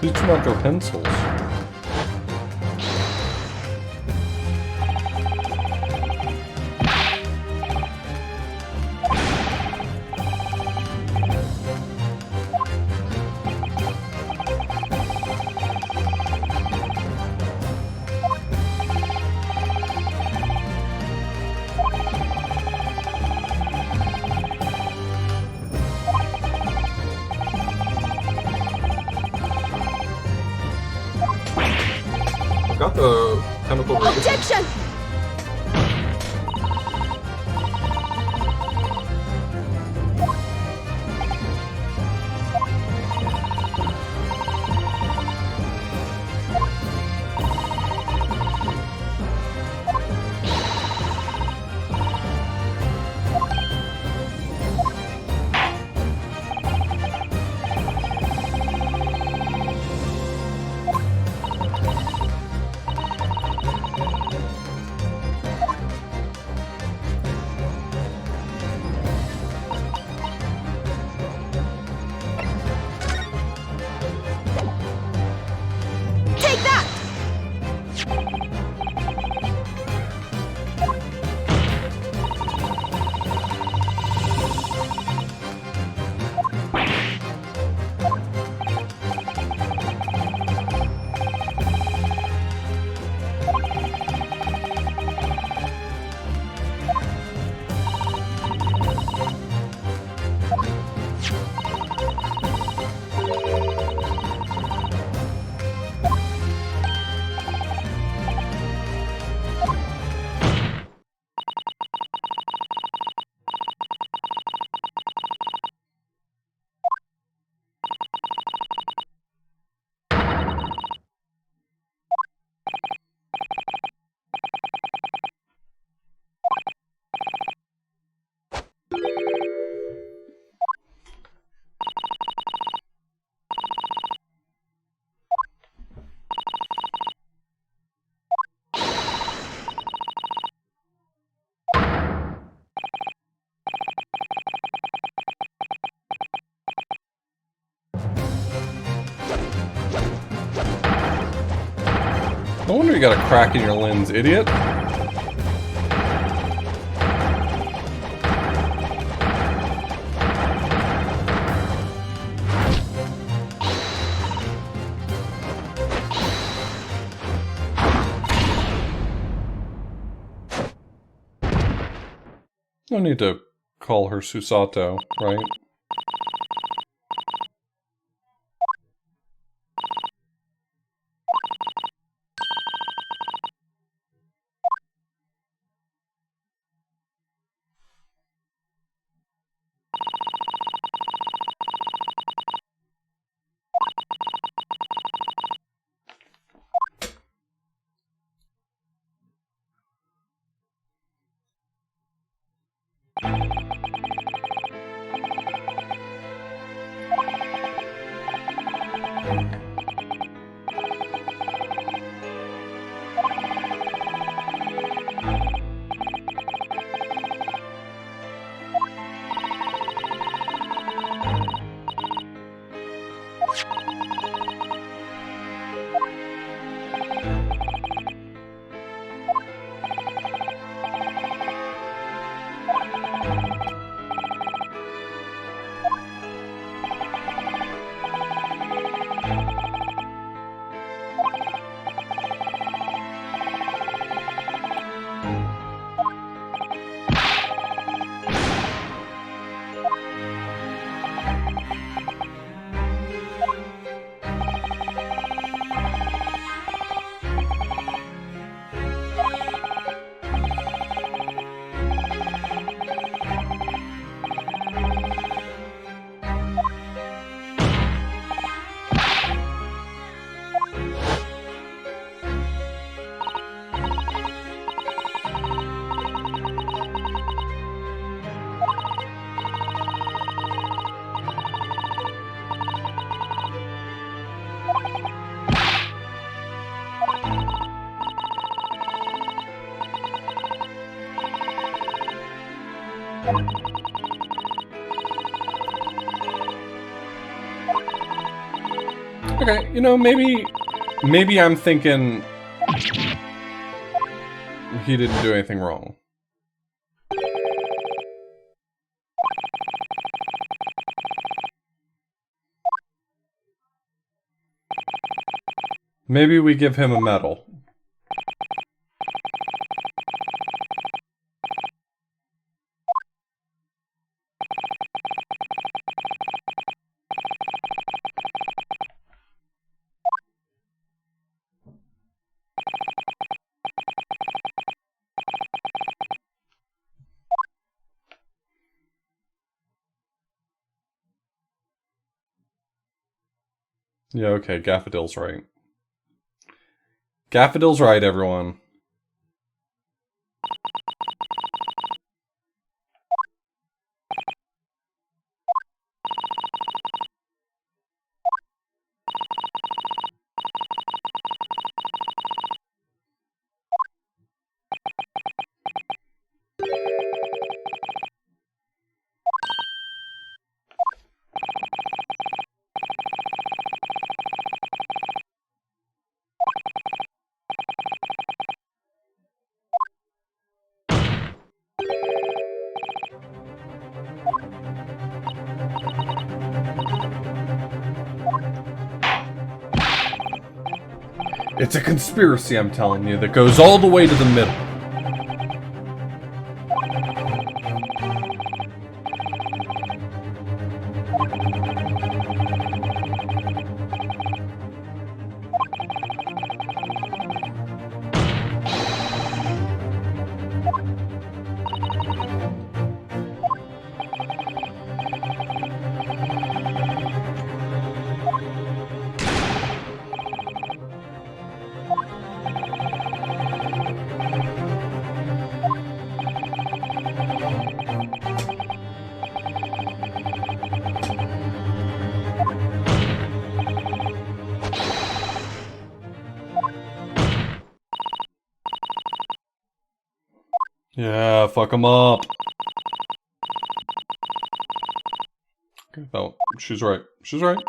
These two want their pencils. Got the chemical reagent. Objection! Take that! No wonder you got a crack in your lens, idiot. No need to call her Susato, right? Okay, you know, maybe I'm thinking he didn't do anything wrong. Maybe we give him a medal. Yeah, okay, Gaffadil's right. Gaffadil's right, everyone. It's a conspiracy, I'm telling you, that goes all the way to the middle. Yeah, fuck him up. Okay, no, she's right. She's right.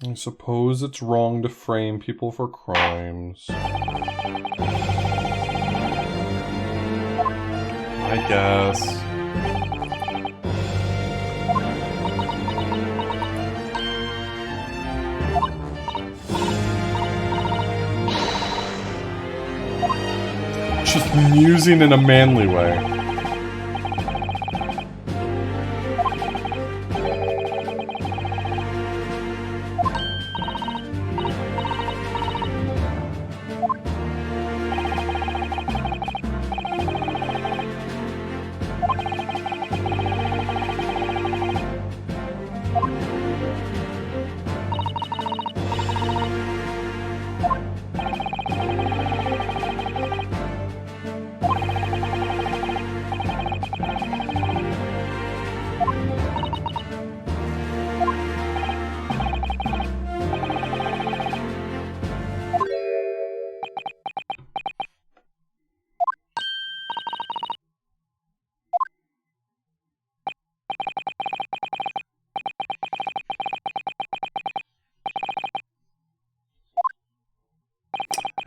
I suppose it's wrong to frame people for crimes. I guess. Just musing in a manly way.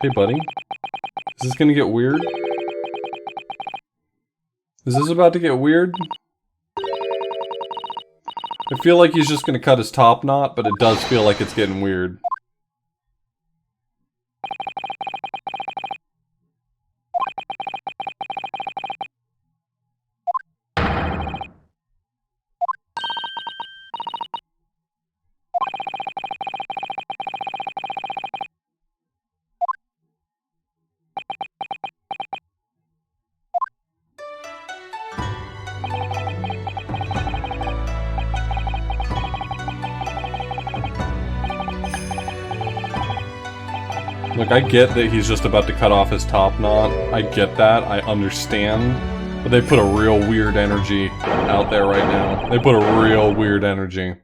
Hey, buddy. Is this gonna get weird? Is this about to get weird? I feel like he's just gonna cut his top knot, but it does feel like it's getting weird. Look, I get that he's just about to cut off his top knot. I get that. I understand. But they put a real weird energy out there right now. They put a real weird energy.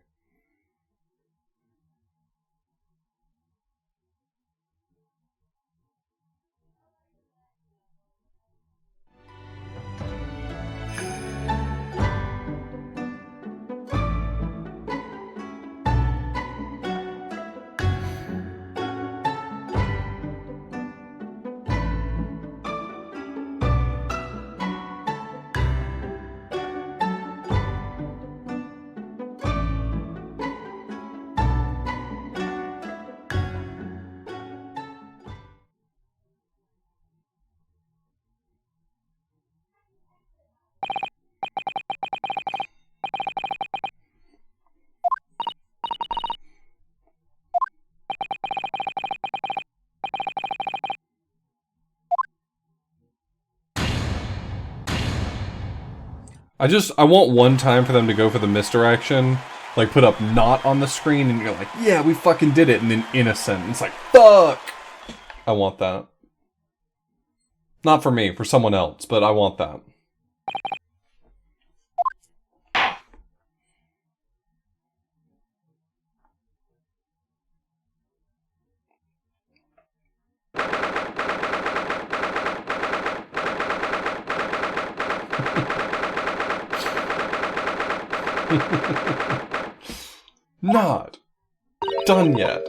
I want one time for them to go for the misdirection, like put up not on the screen and you're like, yeah, we fucking did it, and then innocent. It's like, fuck! I want that. Not for me, for someone else, but I want that. Not done yet.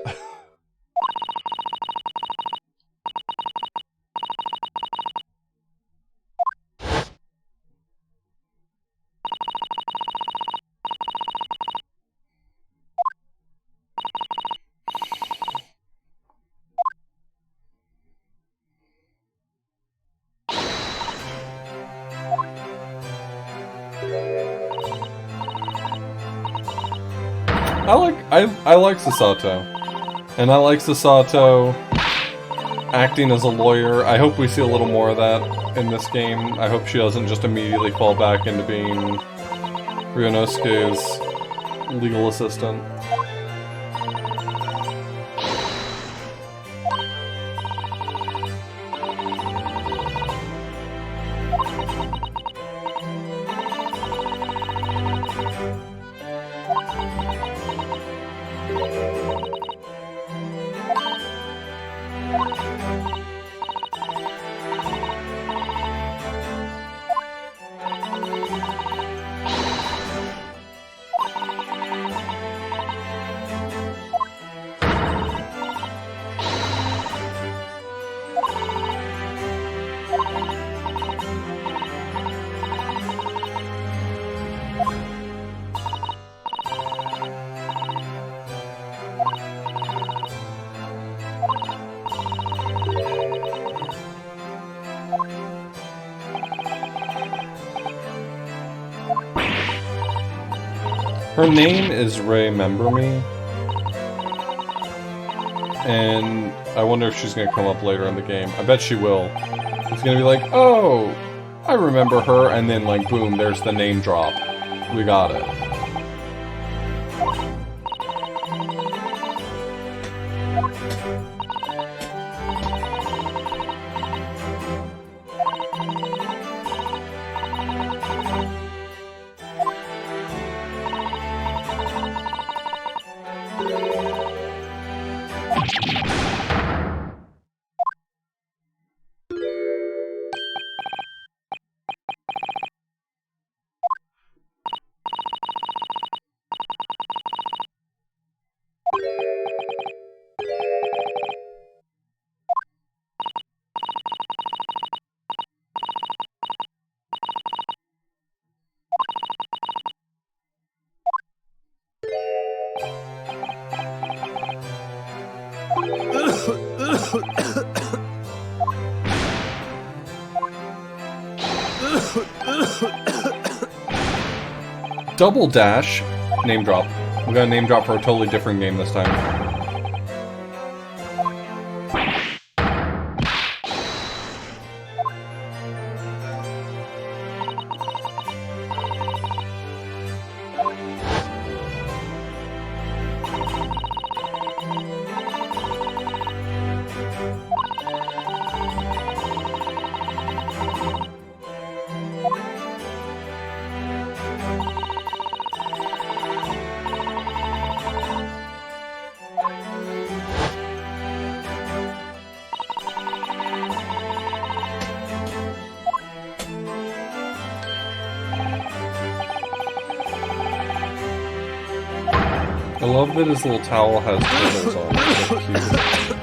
I like Sasato. And I like Sasato acting as a lawyer. I hope we see a little more of that in this game. I hope she doesn't just immediately fall back into being Ryunosuke's legal assistant. Her name is Remember Me, and I wonder if she's gonna come up later in the game. I bet she will. It's gonna be like, oh, I remember her, and then like, boom, there's the name drop. We got it. Double Dash name drop. We got a name drop for a totally different game this time. I love that his little towel has turtles on it. It's so cute.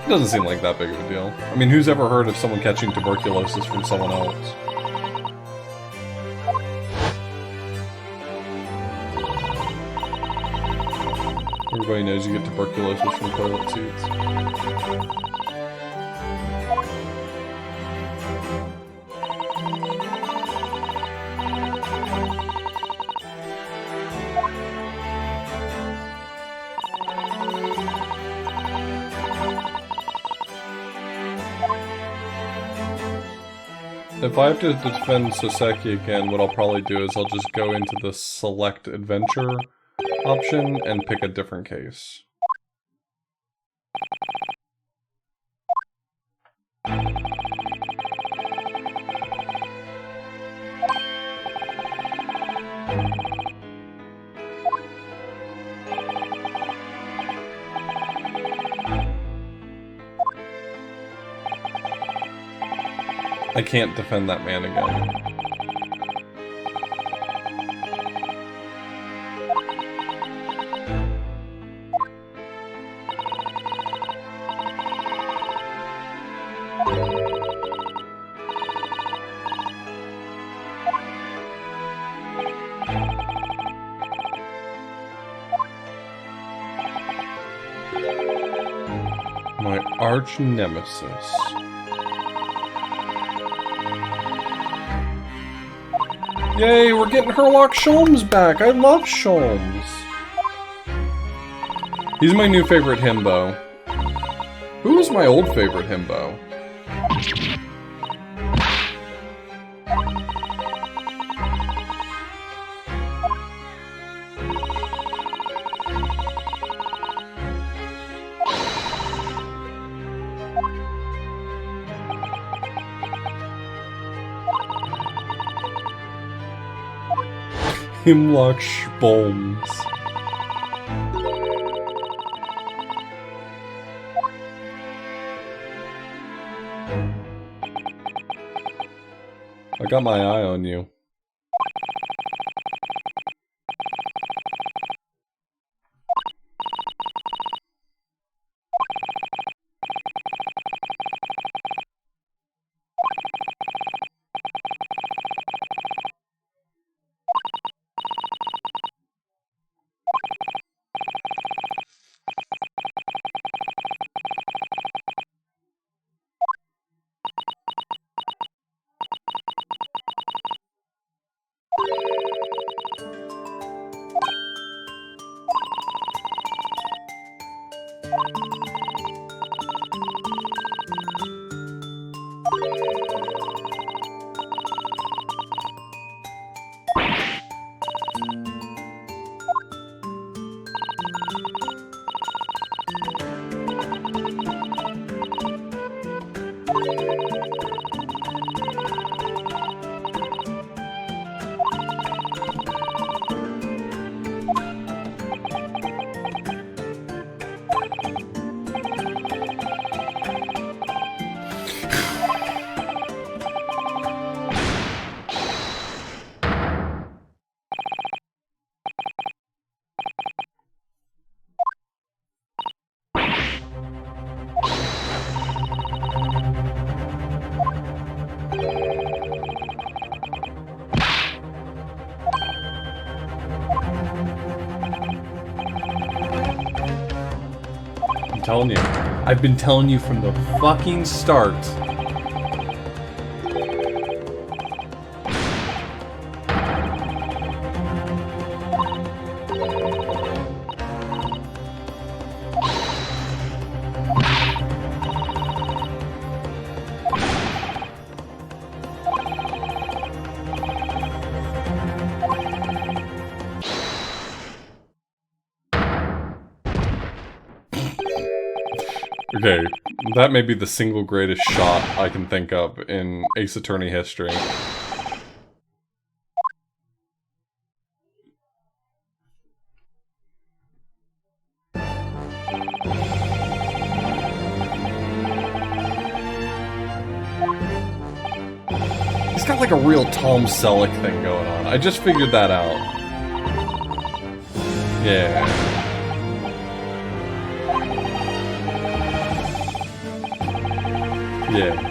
Doesn't seem like that big of a deal. I mean, who's ever heard of someone catching tuberculosis from someone else? Everybody knows you get tuberculosis from toilet seats. If I have to defend Soseki again, what I'll probably do is I'll just go into the select adventure option and pick a different case. I can't defend that man again. My arch nemesis. Yay, we're getting Herlock Sholmes back! I love Sholmes! He's my new favorite himbo. Who was my old favorite himbo? Hemlock Sholmes. I got my eye on you. Telling you. I've been telling you from the fucking start. Okay, that may be the single greatest shot I can think of in Ace Attorney history. real Tom Selleck thing going on. I just figured that out. Yeah. Yeah.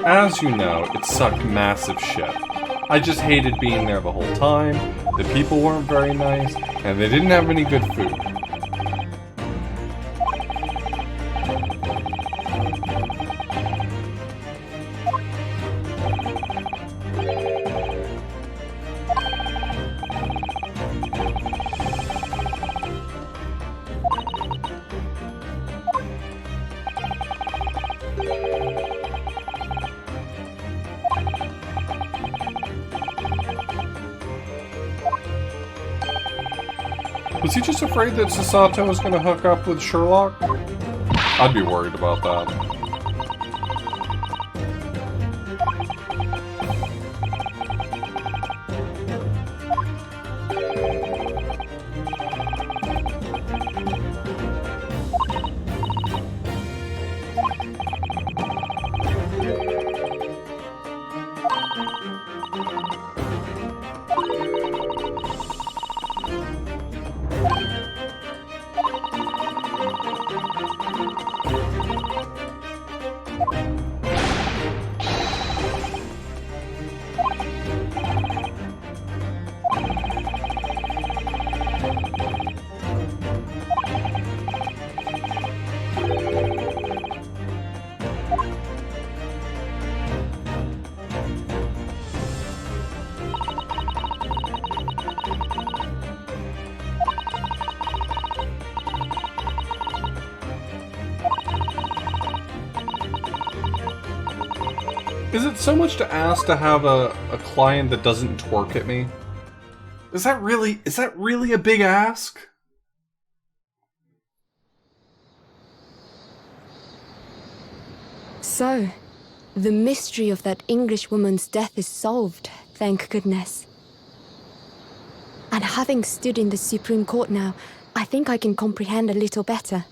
As you know, it sucked massive shit. I just hated being there the whole time, the people weren't very nice, and they didn't have any good food. Was he just afraid that Sasato was going to hook up with Sherlock? I'd be worried about that. Is it so much to ask to have a client that doesn't twerk at me? Is that really a big ask? So, the mystery of that Englishwoman's death is solved, thank goodness. And having stood in the Supreme Court now, I think I can comprehend a little better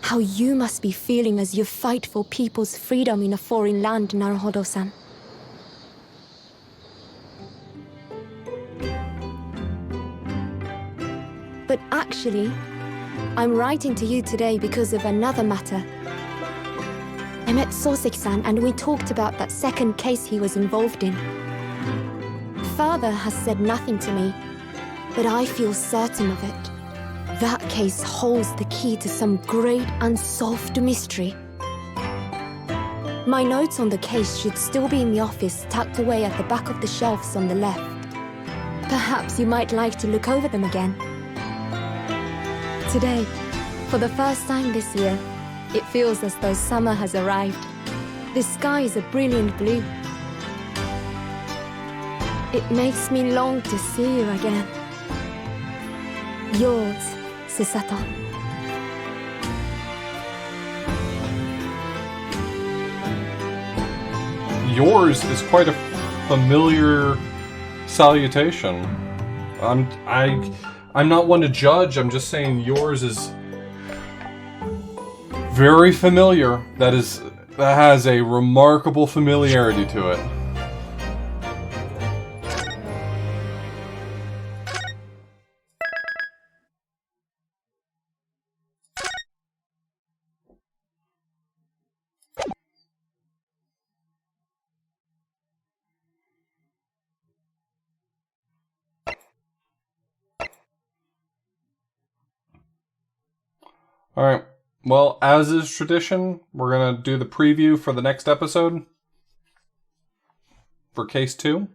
how you must be feeling as you fight for people's freedom in a foreign land, Naruhodo-san. But actually, I'm writing to you today because of another matter. I met Soseki-san and we talked about that second case he was involved in. Father has said nothing to me, but I feel certain of it. That case holds the key to some great unsolved mystery. My notes on the case should still be in the office, tucked away at the back of the shelves on the left. Perhaps you might like to look over them again. Today, for the first time this year, it feels as though summer has arrived. The sky is a brilliant blue. It makes me long to see you again. Yours, Susato. Yours is quite a familiar salutation. I'm not one to judge. I'm just saying yours is very familiar. That has a remarkable familiarity to it. Alright, well, as is tradition, we're going to do the preview for the next episode for Case 2.